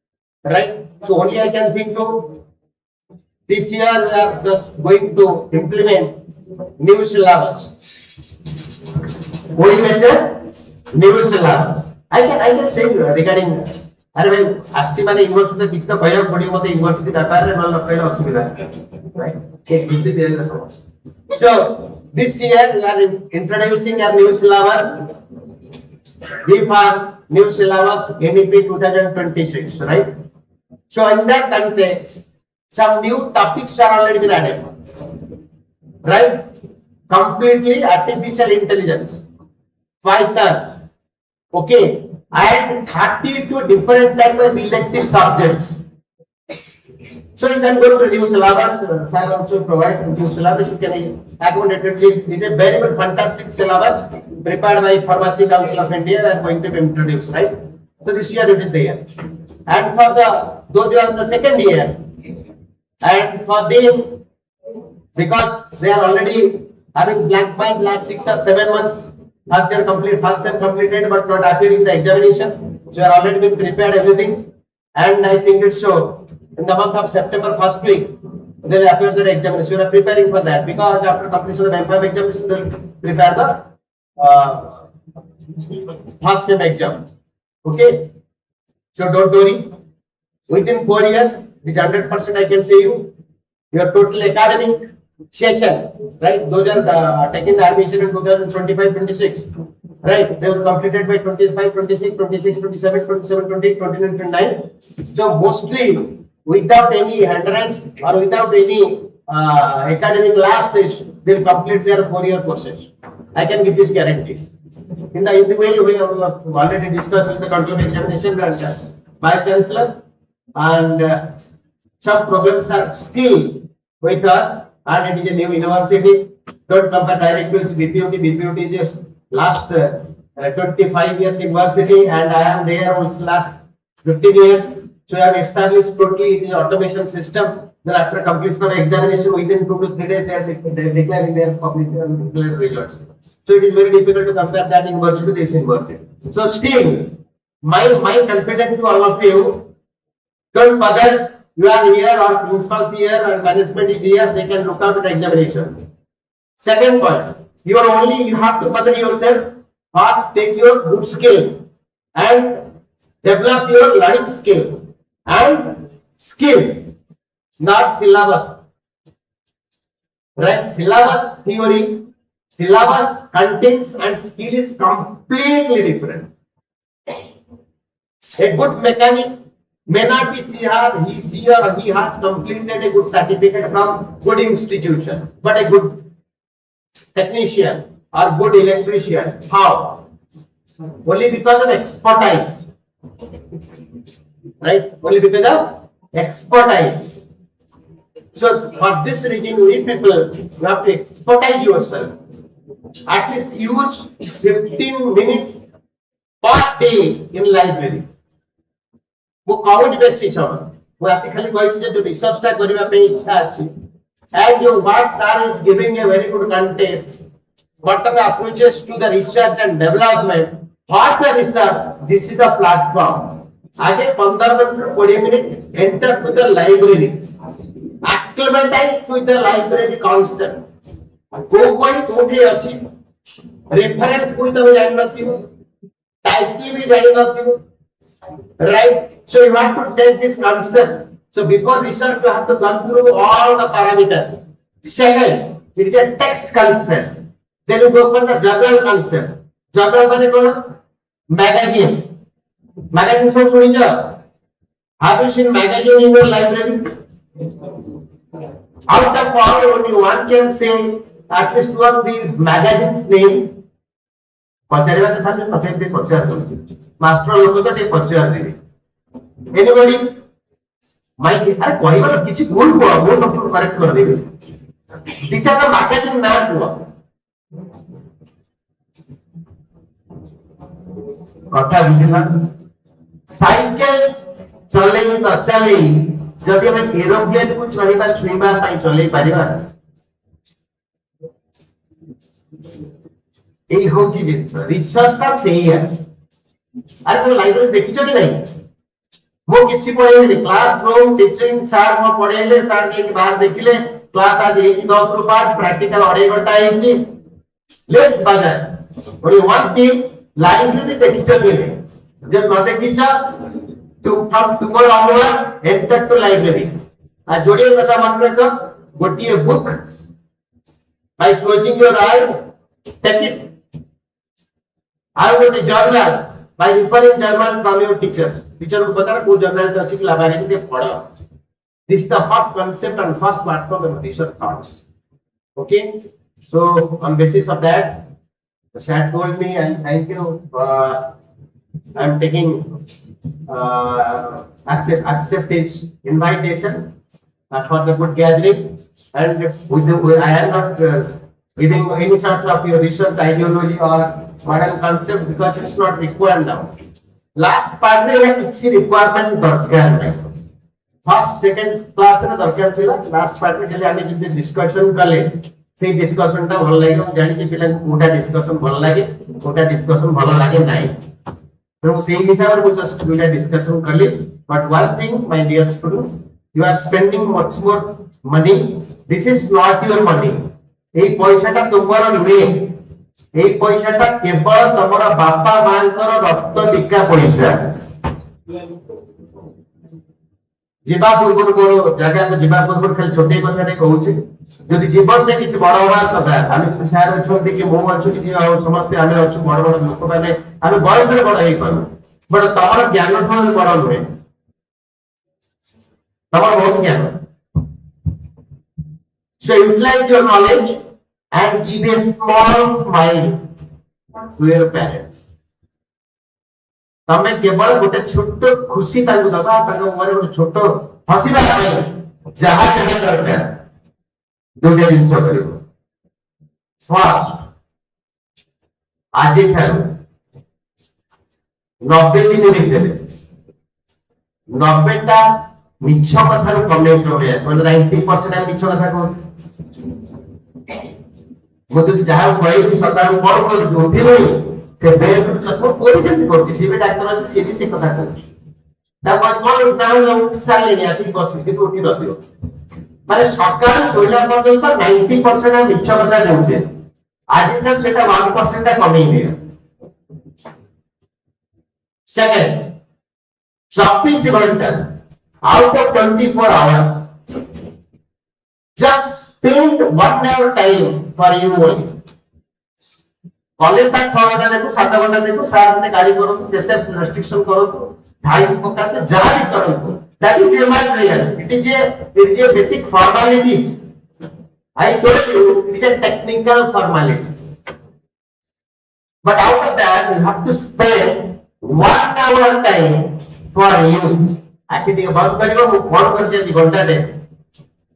Right? So only I can think of this year we are just going to implement new syllabus. Only method, new syllabus. I can say regarding अरे भाई आस्ती माने university किसी का भय पड़ी मते university व्यापार रे नल कहले असुविधा राइट एक दूसरे दे so this year we are introducing a new syllabus we have new syllabus NEP 2026 right so in that context some new topics are already been added right completely artificial intelligence Python okay and 32 different type of elective subjects. So you can go to new syllabus. Sir also provide new syllabus. You can accommodate it. It is a very good, fantastic syllabus prepared by Pharmaceutical Council of India. We are going to introduce, right? So this year it is there. And for the those who are in the second year, and for them because they are already having blank mind last 6 or 7 months. First year completed but not appearing the examination. So you are already been prepared everything. And I think it's so in the month of September first week they will appear their examination. You are preparing for that because after completion of the M5 examination they will prepare the first time exam. Okay. So don't worry. Within 4 years, with 100% I can say you, your total academic session, right? Those are taking the admission in 2025-26, right? They will completed by 25, 26, 26, 27, 27, 28, 29, 29. So mostly without any hindrance or without any academic lapses, they will complete their 4-year courses. I can give this guarantee. In the way we have already discussed with the control examination and Vice Chancellor, and some programs are still with us. And it is a new university. Don't compare directly with BPUT. BPUT is just last 25 years university, and I am there with last 15 years. So I have established totally it is automation system. Then after completion of examination, within 2 to 3 days, they are declaring their public results. So it is very difficult to compare that university to this university. So still, my confidence to all of you, don't bother. You are here or principals here or management is here, they can look after the examination. Second point, you have to bother yourself or take your good skill and develop your learning skill and skill, not syllabus. Right? Syllabus theory, syllabus contents and skill is completely different. A good mechanic may not be she or he has completed a good certificate from good institution, but a good technician or good electrician. How? Only because of expertise. Right? Only because of expertise. So for this reason, we people, you have to expertise yourself. At least use 15 minutes per day in library. वो count basis हम वो ऐसे खाली कहते हैं जो research टा करबा पे इच्छा अछि and your what sir is giving a very good content what are the approaches to the research and development For the research, this is the platform. Again, 15 to 20 minutes, enter to the library. Acclimatize with the library concept. Go point to reference कोई तो जान नथी title भी जान नथी right, so you have to take this concept. So before research you have to go through all the parameters. Second, it is a text concept. Then you go for the journal concept. Journal माने कौन? Magazine. Magazine सब सुनी जा? Have you seen magazine in your library? Out of all, only one can say at least one of the magazine's name. पचारिबा कथा जे प्रत्येक पे पचार करछि master लोक तो टे पचार देबे एनीबॉडी माइंड अरे कहबा किछि भूल को वो डॉक्टर करेक्ट कर देबे टीचर का मार्केटिंग ना हुआ कथा बुझिला साइकिल चले न चले जदि हम एरोप्लेन को चलेबा छुईबा पई चले परिबा এই হচ্ছে জিনিস রিসার্চটা সেই আছে আরে তুমি লাইব্রেরি দেখিছ কি নাই মো কিছু পড়াইলি ক্লাসরুম টিচিং স্যার মো পড়াইলে স্যার নেকি বাহার দেখিলে ক্লাস আজ 1 10 ରୁ 5 প্র্যাকটিক্যাল 2.5 ঘন্টা ହେଇଛି লিস্ট বাজার ওই ওয়ান থিং লাইব্রেরি দেখিছ কি নাই যে ন দেখিছ to from tomorrow onward enter to library আর जोड़िए কথা মনে রাখো গোটিয়ে book by closing your eye take it I would the journal by referring journal from your teachers. Teacher को बताना कोई journal तो अच्छी लाभारी के पढ़ो. This is the first concept and first platform of research thoughts. Okay, so on basis of that, the chat told me and thank you. I am taking acceptance invitation for the good gathering and I am not giving any sorts of your research ideology or modern concept because it's not required now. Last part में किसी requirement दरकार नहीं. First, second class में दरकार थिला. Last part में चले आगे जितने discussion कले, से discussion टा भल लगे. जानी कि फिलहाल कोटा discussion भल लगे, कोटा discussion भल लगे नहीं. तो से हिसाब से मुझे कोटा discussion कले. But one thing, my dear students, you are spending much more money. This is not your money. এই পয়সাটা তোমার নয় এই পয়সাটা কেবল তোমার বাপা মাଙ୍କର রক্ত টিকা পয়সা ଯିବା ପୂର୍ବରୁ କୋ ଜାଗାକୁ ଯିବା ପୂର୍ବରୁ ଖାଲି ଛୋଟେ କଥାଟେ କହୁଛି ଯଦି ଜୀବନରେ କିଛି ବଡ ହବା କଥା ଆମେ ସାର୍ ଅଛନ୍ତି କି ମୁଁ ଅଛି କି ଆଉ ସମସ୍ତେ ଆମେ ଅଛୁ ବଡ ବଡ ଲୋକମାନେ ଆମେ ବୟସରେ ବଡ ହେଇପାରୁ ବଟ ତମର ଜ୍ଞାନ ଠାରୁ ବଡ ନୁହେଁ ତମର ବହୁତ ଜ୍ଞାନ So utilize your knowledge and give a small smile to your parents. तमें केवल गोटे छोट खुशी ताकू दबा ताको मोरे गोटे छोट हसीबा ପାଇଁ ଯାହା ଯାହା ଦରକାର ଦୁଇଟା ଜିନିଷ କରିବ ଫାର୍ଷ୍ଟ ଆଜି ଠାରୁ 90 ଦିନ ଭିତରେ 90ଟା ମିଛ କଥାରୁ କମେଣ୍ଟ କରିବା ମାନେ 90% ଆମେ ମିଛ କଥା କହୁଛୁ ମୁଁ ଯଦି ଯାହା କହିବି ସକାଳୁ କଣ କରୁଛୁ ଉଠିବନି ସେ ବେଡ୍ ଚଶମା କୋଇ ସେମିତି କରୁଛି ସିଏ ବି ଡାକ୍ତର ଅଛି ସିଏ ବି ସେ କଥା କହୁଛି ତା କଣ ତାହେଲେ ଉଠି ସାରିଲେଣି ଆସିକି ବସିକି କିନ୍ତୁ ଉଠି ନଥିବ ମାନେ ସକାଳୁ ଶୋଇଲା ପର୍ଯ୍ୟନ୍ତ 90% ଆମେ ମିଛ କଥା କହୁଛେ ଆଜି ତ ସେଟା 1% ଟା କମେଇ ଦିଅ ସେକେଣ୍ଡ 24 ଘଣ୍ଟା out of 24 hours just spend 1 hour time for you only college तक 6 घंटा देखो 7 घंटा देखो 7 घंटे गाड़ी करो जैसे रेस्ट्रिक्शन करो तो ढाई पकाते जहां भी करो that is a my prayer it is a basic formalities I told you it is a technical formalities but out of that you have to spend 1 hour time for you आके ଟିକେ ବନ୍ଦ କରିବ ମୁଁ ଫୋନ କରିଛି ଘଣ୍ଟାଟେ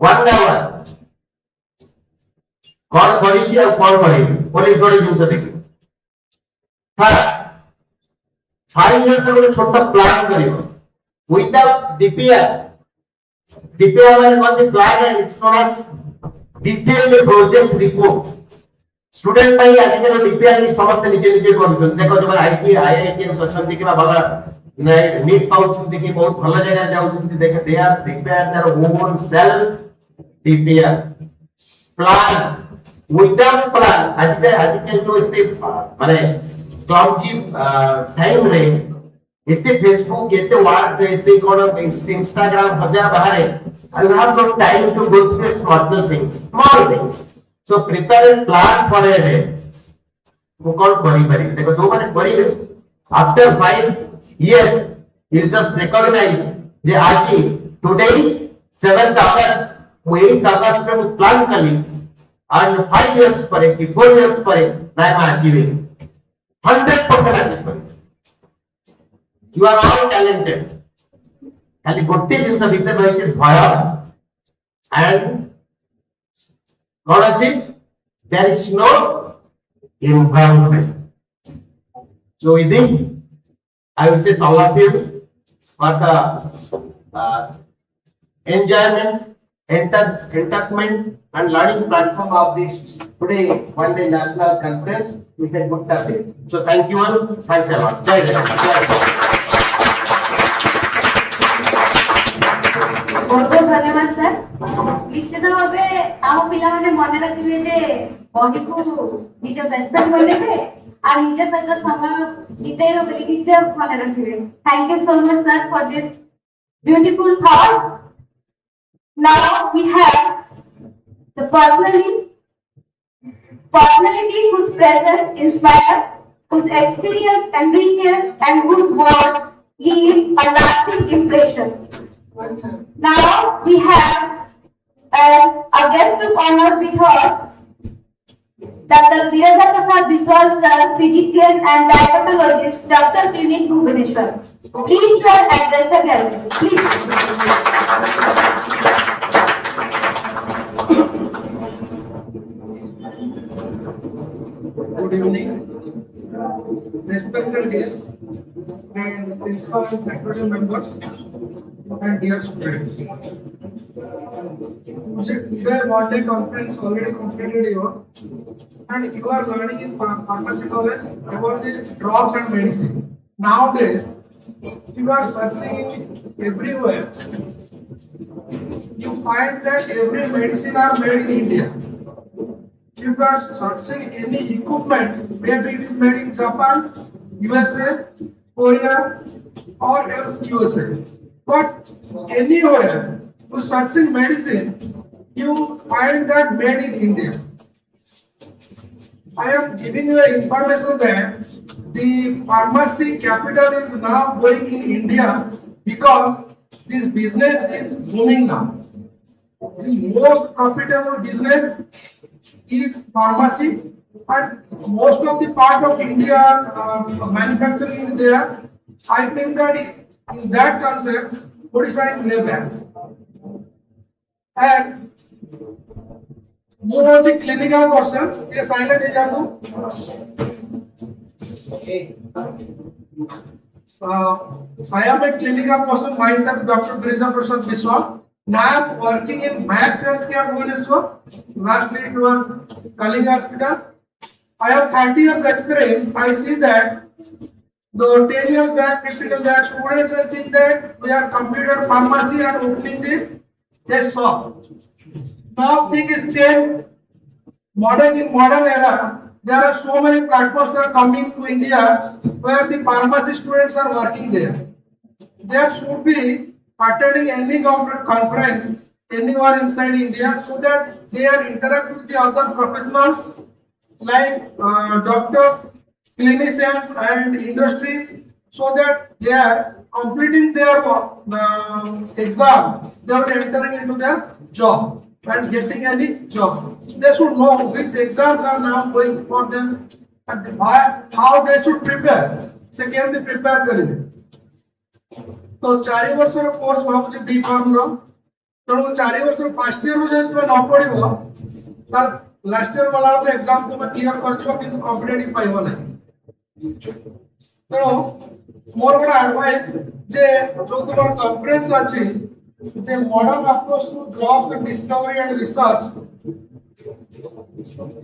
1 hour କଣ କରିଛି ଆଉ କଣ କରିବି ପୋଲିସ ଗୋଟେ ଜିନିଷ ଦେଖିବି ହଁ 5 years ଗୋଟେ ଛୋଟ ପ୍ଲାନ କରିବ without DPR ମାନେ କଣ ପ୍ଲାନ ଇଟ୍ସ ନୋନ୍ ଆସ୍ detailed project report स्टूडेंट पाई आजिकल डीपीआर समस्त निजे निजे करूछन देखो जो आईटी आईआईटीएम सछन कि भला नीट पाउछन कि बहुत भल जगह जाउछन देख they are prepare their own self DPR plan without plan आजिकल जो इतने माने क्लाउडी टाइम रे इतने फेसबुक इतने व्हाट्सएप इतने कोन इंस्टाग्राम बजा बाहर I have no time to go through small things so prepare a plan for a day वो कौन करी पारी देखो जो माने करी after 5 years you just recognize जे आज टुडे 7 hours वो 8 hours में प्लान करी and 5 years पर कि 4 years पर ना मैं achieving 100% achieve you are all talented खाली गोटे जिनस भीतर रही भय and कौन अच्छी there is no involvement so with this I will say all of you for the enjoyment entertainment and learning platform of this today one day national conference with a good topic so thank you all thanks a lot jai jai बहुत बहुत धन्यवाद sir निश्चित भाव आम पिला मन रखिए जे बही को निज बेस्ट फ्रेंड बोले और निज सहित समय बितेब बोली निजे मन रखिए thank you so much sir for this beautiful thoughts now we have the personality whose presence inspires whose experience enriches and whose words leave a lasting impression. Now we have a guest of honor with us, Dr. Virendra Prasad Biswal sir, physician and diabetologist, Dr. Clinic Bhubaneswar. Please sir address the gathering. Please. Good evening, respected guests and principal and faculty members and dear students. Today one day conference already completed here and you are learning in Pharmaceutical about the drugs and medicine. Nowadays you are searching everywhere. You find that every medicine are made in India. If you are searching any equipment, maybe it is made in Japan, USA, Korea, or else USA. But anywhere you searching medicine, you find that made in India. I am giving you information that the pharmacy capital is now going in India because this business is booming now. The most profitable business is pharmacy and most of the part of India manufacturing is there. I think that in that concept, Odisha is led back. And more of the clinical person, a silent example. I am a clinical person myself, Dr. Virendra Prasad Biswal. Now I am working in Max Healthcare Bhubaneswar. Lastly, it was Kalinga Hospital. I have 30 years experience. I see that the 10 years back, 15 years back, students I think that we are computer pharmacy and opening the shop. Now things is changed. In modern era, there are so many platforms that are coming to India where the pharmacy students are working there. There should be attending any government conference anywhere inside India so that they are interact with the other professionals like doctors, clinicians and industries so that they are completing their exam, they are entering into their job and getting any job. They should know which exams are now going for them and how they should prepare. Second, they prepare करेंगे. तो 4 वर्षर course भावुचे B farm रो तेणु 4 वर्षर first year जे तुम न पढिबो तार last year वाला तो exam तुम clear करछो किंतु कॉम्पिटिटिव पाइबो नै तेणु मोर गोटा एडवाइस जे जो तुम कॉन्फ्रेंस अछि जे modern approach to drugs discovery and research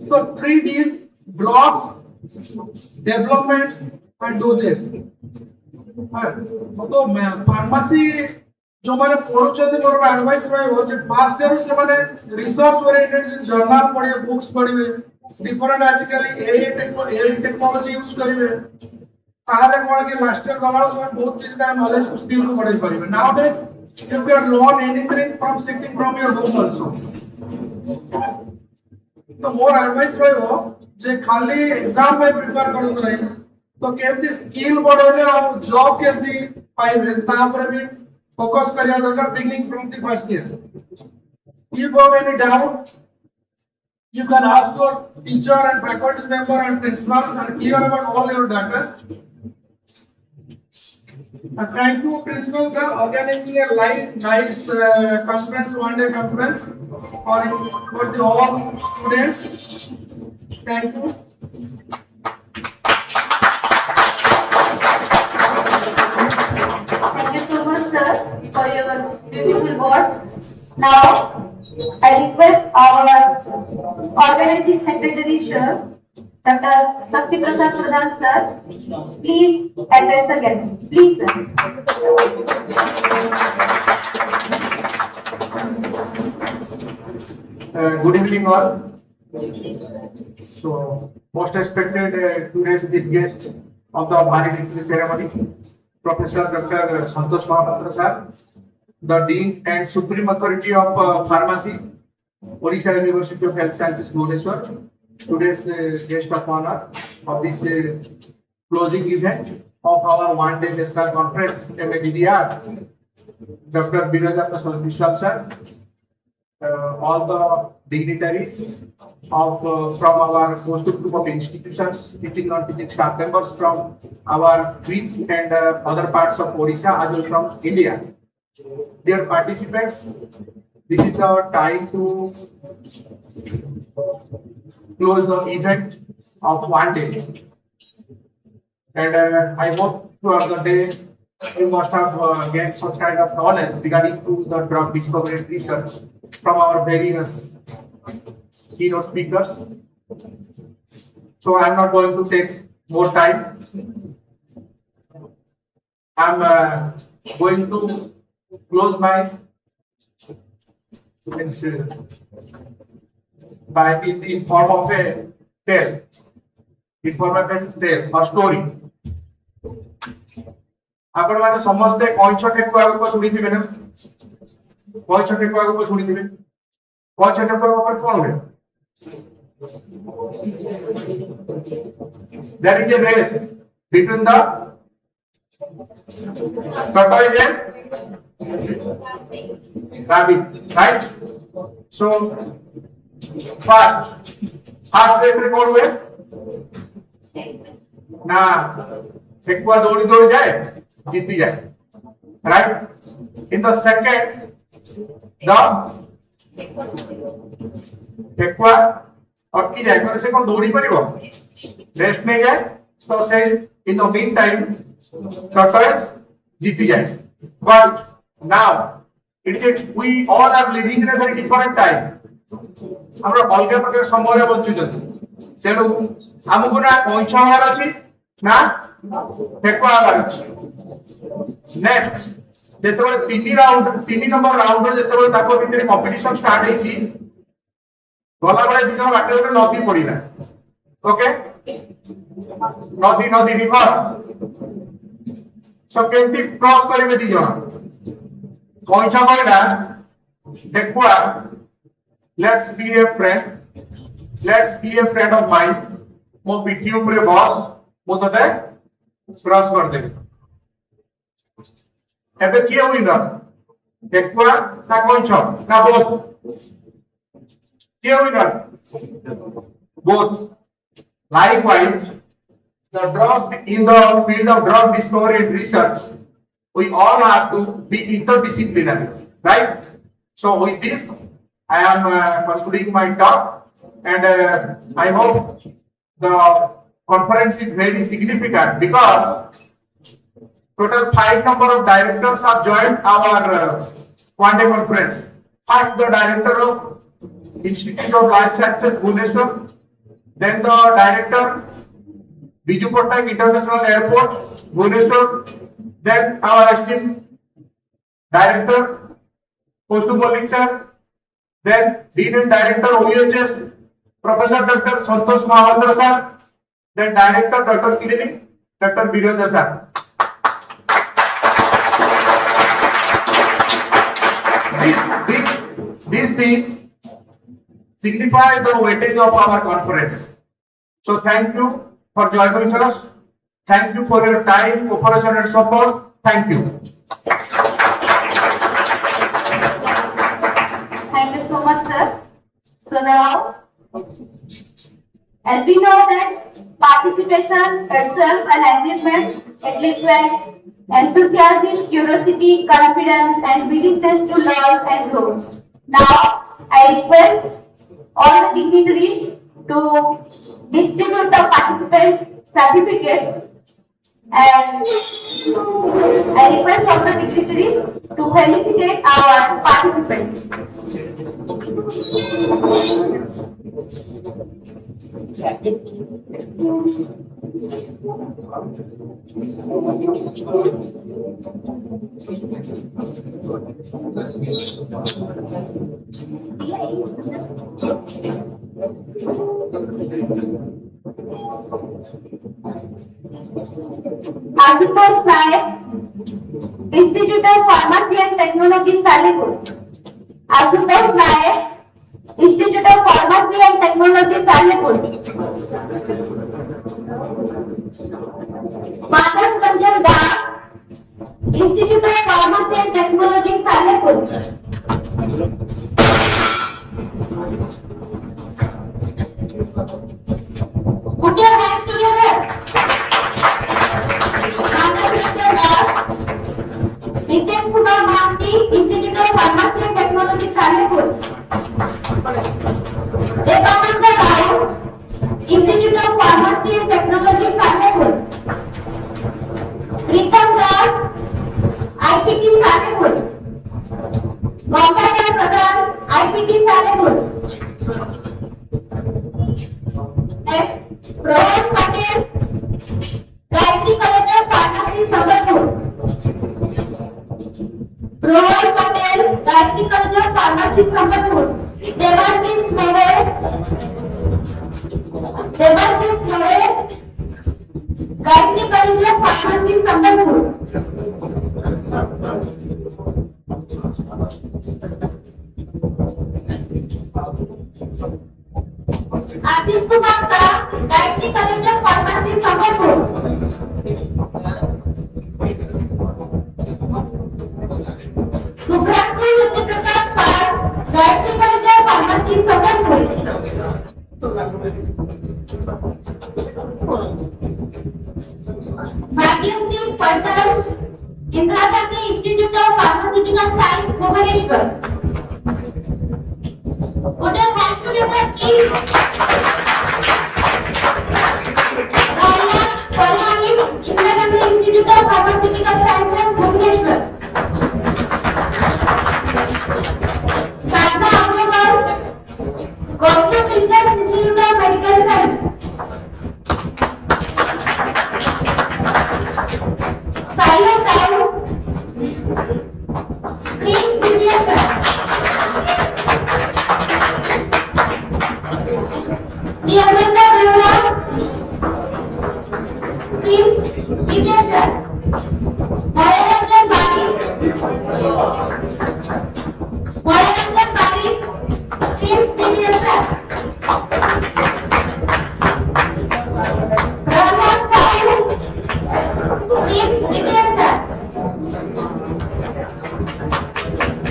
So 3Ds, blocks, developments and doses. तो फार्मेसी जो मैंने पढ़ुछते मोर एडवाइस रहबो जे फर्स्ट ईयर से माने रिसर्च ओरिएंटेड जर्नल पढ़े बुक्स पढ़िबे डिफरेंट आजिकली एआई टेक्नोलॉजी यूज करिवे ताले कोन के लास्ट ईयर गला बहुत चीज का नॉलेज स्किल को पढ़ि पाइबे nowadays you can learn anything from sitting from your home also तो मोर एडवाइस रहबो जे खाली एग्जाम पे प्रिपेयर करू नहीं तो केमती स्किल बढ़ेले और जॉब केमती पाइबे तापर भी फोकस करिया दरकार beginning from the first year if you have any doubt you can ask your teacher and faculty member and principal and clear about all your data. Thank you principal sir organizing a nice conference, one day conference for the all students. Thank you. Thank you so much, sir, for your beautiful words. Now, I request our organizing secretary, sir, Dr. Sakti Prasad Pradhan, sir, please address the guests. Please, sir. Good evening, all. So, most expected today's the guest of the valedictory ceremony, Professor Dr. Santosh Mahapatra sir, the Dean and Supreme Authority of Pharmacy, Odisha University of Health Sciences, Bhubaneswar. Today's guest of honor of this closing event of our one-day national conference, MADDR, Dr. Biraja Prasad Vishwal sir, all the dignitaries of from our Koustuv group of institutions, teaching, non-teaching staff members from our KRIMS and other parts of Odisha as well from India. Dear participants, this is our time to close the event of one day. And I hope throughout the day you must have gained some kind of knowledge regarding to the drug discovery and research from our various keynote speakers. So I am not going to take more time. I am going to close my by in form of a tale, informative tale or story. आपण माने समझते कौन-सा टेकुआ को सुनिथिबे ना कौन-सा टेकुआ को सुनिथिबे कौन-सा टेकुआ पर कौन है there is a race between the tortoise and rabbit, right? So first race रे कौन हुए ना टेकुआ दौड़ी दौड़ी जाए जीती जाए, right? In the second, the टेकुआ अटकी जाए तो से कौन दौड़ी परिबो रेस्ट नहीं जाए तो से in the meantime tortoise जीती जाए. But now it is we all are living in a very different time. हमरा अलग प्रकार समय रे बंचुछन तेणु हमको ना पैसा हवार अछि ना टेकुआ हवार अछि. नेक्स्ट जेतेबेले तीन नंबर राउंड रे जेतेबेले ताको भितर कंपटीशन स्टार्ट हेछि गला बेले दिनो बाटे रे नदी पड़िला. ओके नदी रिवर सब केमती क्रॉस करिवे दी जण पैसा कहला टेकुआ let's be a friend of mine मो पिटी ऊपर बॉस मो तते क्रॉस कर दे. एबे किए विनर टेकुआ ना पैसा ना बोथ किए winner both. Likewise, the drug in the field of drug discovery and research, we all have to be interdisciplinary, right? So with this, I am concluding my talk, and I hope the conference is very significant because total 5 number of directors have joined our one-day conference. First, the director of Institute of Life Sciences, Bhubaneswar. Then the director, Biju Patnaik International Airport, Bhubaneswar. Then our esteemed director, Koustuv sir. Then Dean and Director OUHS, Professor Dr. Santosh Mahapatra sir. Then Director Dr. Clinic, Dr. Biroja sir. These things signify the weightage of our conference. So thank you for joining us. Thank you for your time, cooperation and support. Thank you. Thank you so much, sir. So now, as we know that participation itself an engagement, it looks like enthusiasm, curiosity, confidence, and willingness to learn and grow. Now, I request all the dignitaries to distribute the participants' certificates, and I request all the dignitaries to felicitate our participants. Ashutosh Nayak, Institute of Pharmacy and Technology, Salepur. Ashutosh Nayak, Institute of Pharmacy and Technology, Salepur. Manas Ranjan Das, Institute of Pharmacy and Technology, Salepur. Put your hands together. Nitesh Kumar Bharti, Institute of Pharmacy and Technology, Salepur. Devananda Rao, Institute of Pharmacy and Technology, Salepur. Pritam Das, IPT, Salepur. Gopal Pradhan, IPT, Salepur. Next, Rohan Patel, Gayatri College of Pharmacy, Sambalpur. Rohan Patel, Gayatri College of Pharmacy, Sambalpur. Devansis Mehre, Gayatri College of Pharmacy, Sambalpur. Atish Kumar Shah, Gayatri College of Pharmacy, Sambalpur. Subhranshu Jyotiprakash Pal, Gayatri College of Pharmacy, Sambalpur. Bhagyamdeep Patel, Indira Gandhi Institute of Pharmaceutical Science, Bhubaneswar. Put your hands together, please. Raya Parmani, Indira Gandhi Institute of Pharmaceutical Sciences, Bhubaneswar. Shraddha Agrawal, Koustuv Institute of Medical Science. Silent Town, KRIMS Priyanka Vora, KRIMS Moyaranjan Bari, KRIMS Rahman Sahu, KRIMS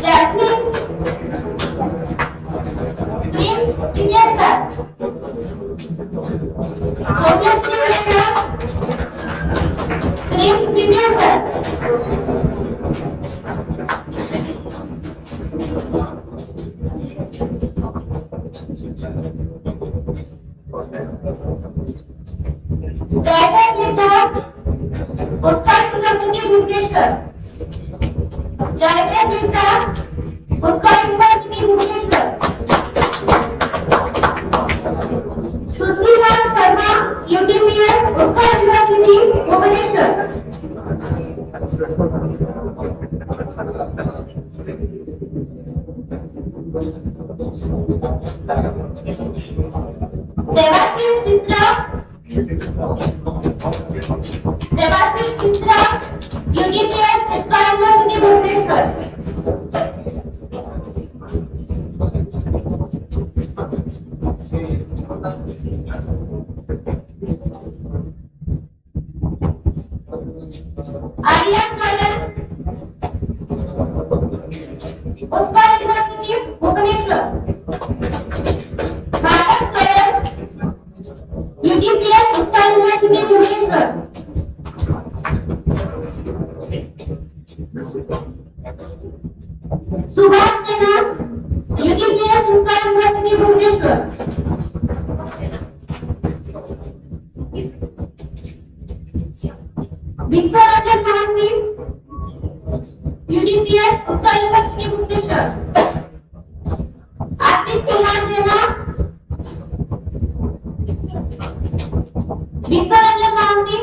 Jasmine, KRIMS Sophia Chirena, KRIMS Jaidev Nita, Utkal University, Bhubaneswar. Jaidev Nita, Utkal University, Bhubaneswar. Devastis Mitra, UTPS University Bhubaneswar. Aryan Kalan, Utkal University Bhubaneswar. Bharat Kalan, UTPS Utkal University Bhubaneswar. Subhash Jana, UTPS Utkal University Bhubaneswar. Vishwaranjan Mahanti, UTPS Utkal University Bhubaneswar. Ashish Kumar Jana, Vishwaranjan Mahanti,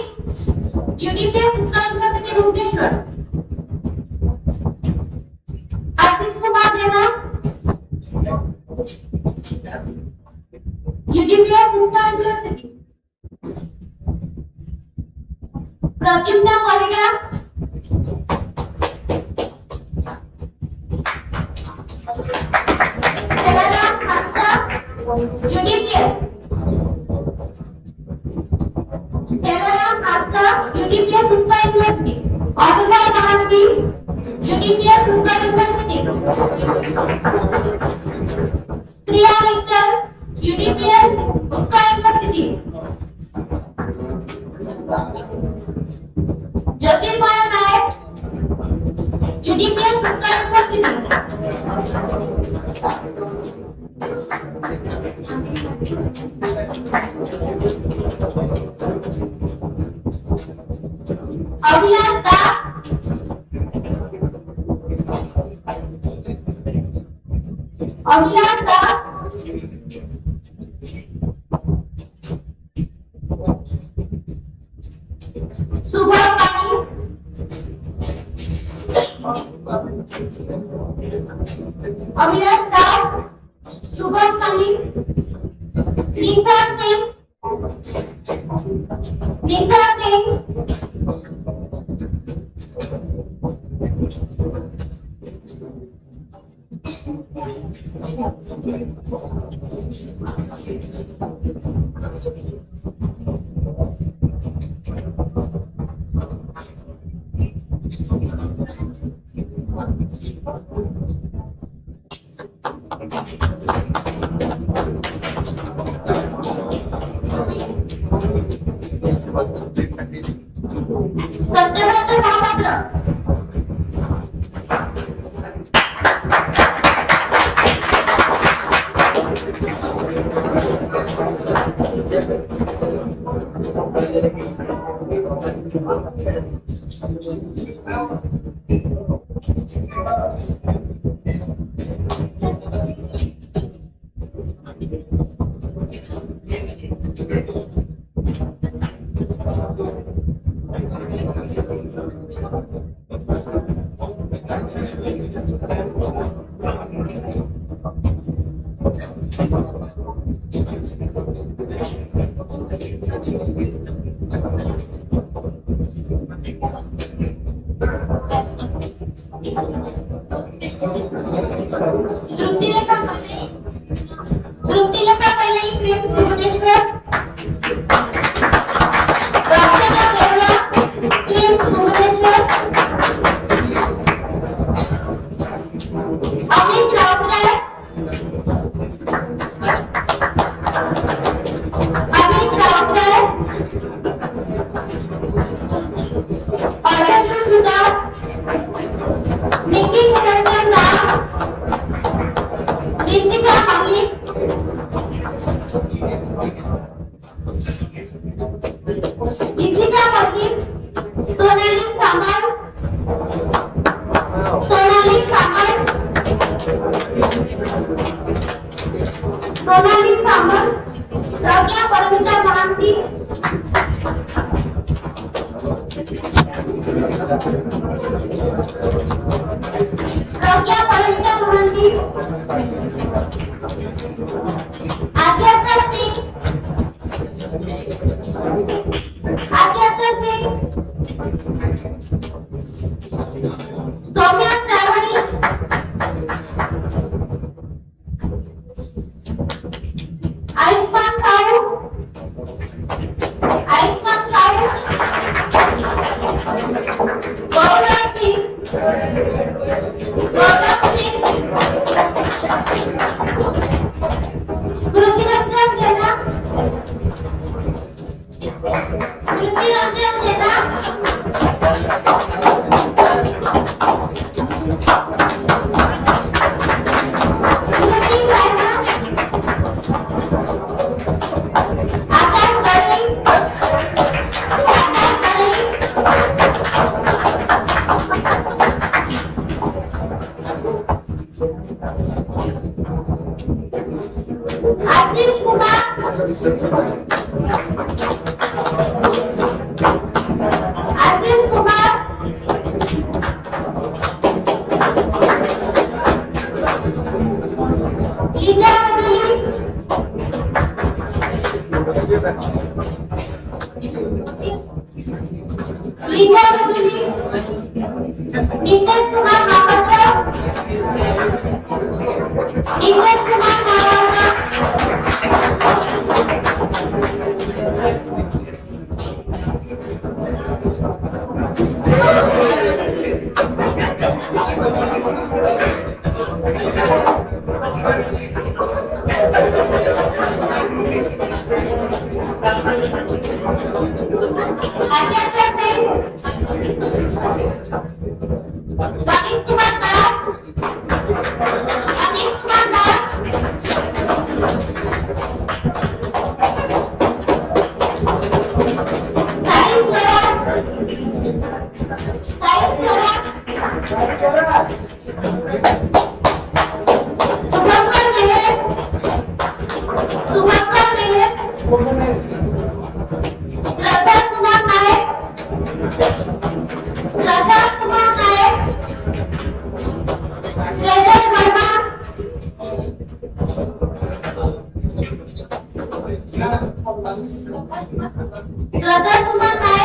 UTPS Utkal University Bhubaneswar. Ashish Kumar Jana, UTPS Utkal University. Pradyumna Parida, Jalaram Hasta, UTPS. Jalaram Hasta, UTPS Utkal University. Anuja Mahanti, UTPS Utkal University. Priya Mittal, UTPS Utkal University. Jyotirmay Nayak, UTPS Utkal University. Abhilash Das, Abhilash Das, Subhash Pani, Abhilash Das, Subhash Pani, Nisha Singh, Satyavrata Mahapatra. Druptilata Palai, KRIMS Bhubaneswar. Rakshana Kevla, KRIMS Bhubaneswar. Amish Rautrai, Arjun Sudha, Nikki Muranjan Das, Pragya Palika Mohanty, Agyata Singh, Soumya Shravani, Ayushman Sahu, Gaurav Singh, Smriti Ranjan Jena, Smriti Raina, Akash Bari, Ashish Kumar, Lisa Maduli, Nitesh Kumar Mahapatra, Radha Kumar Nayak,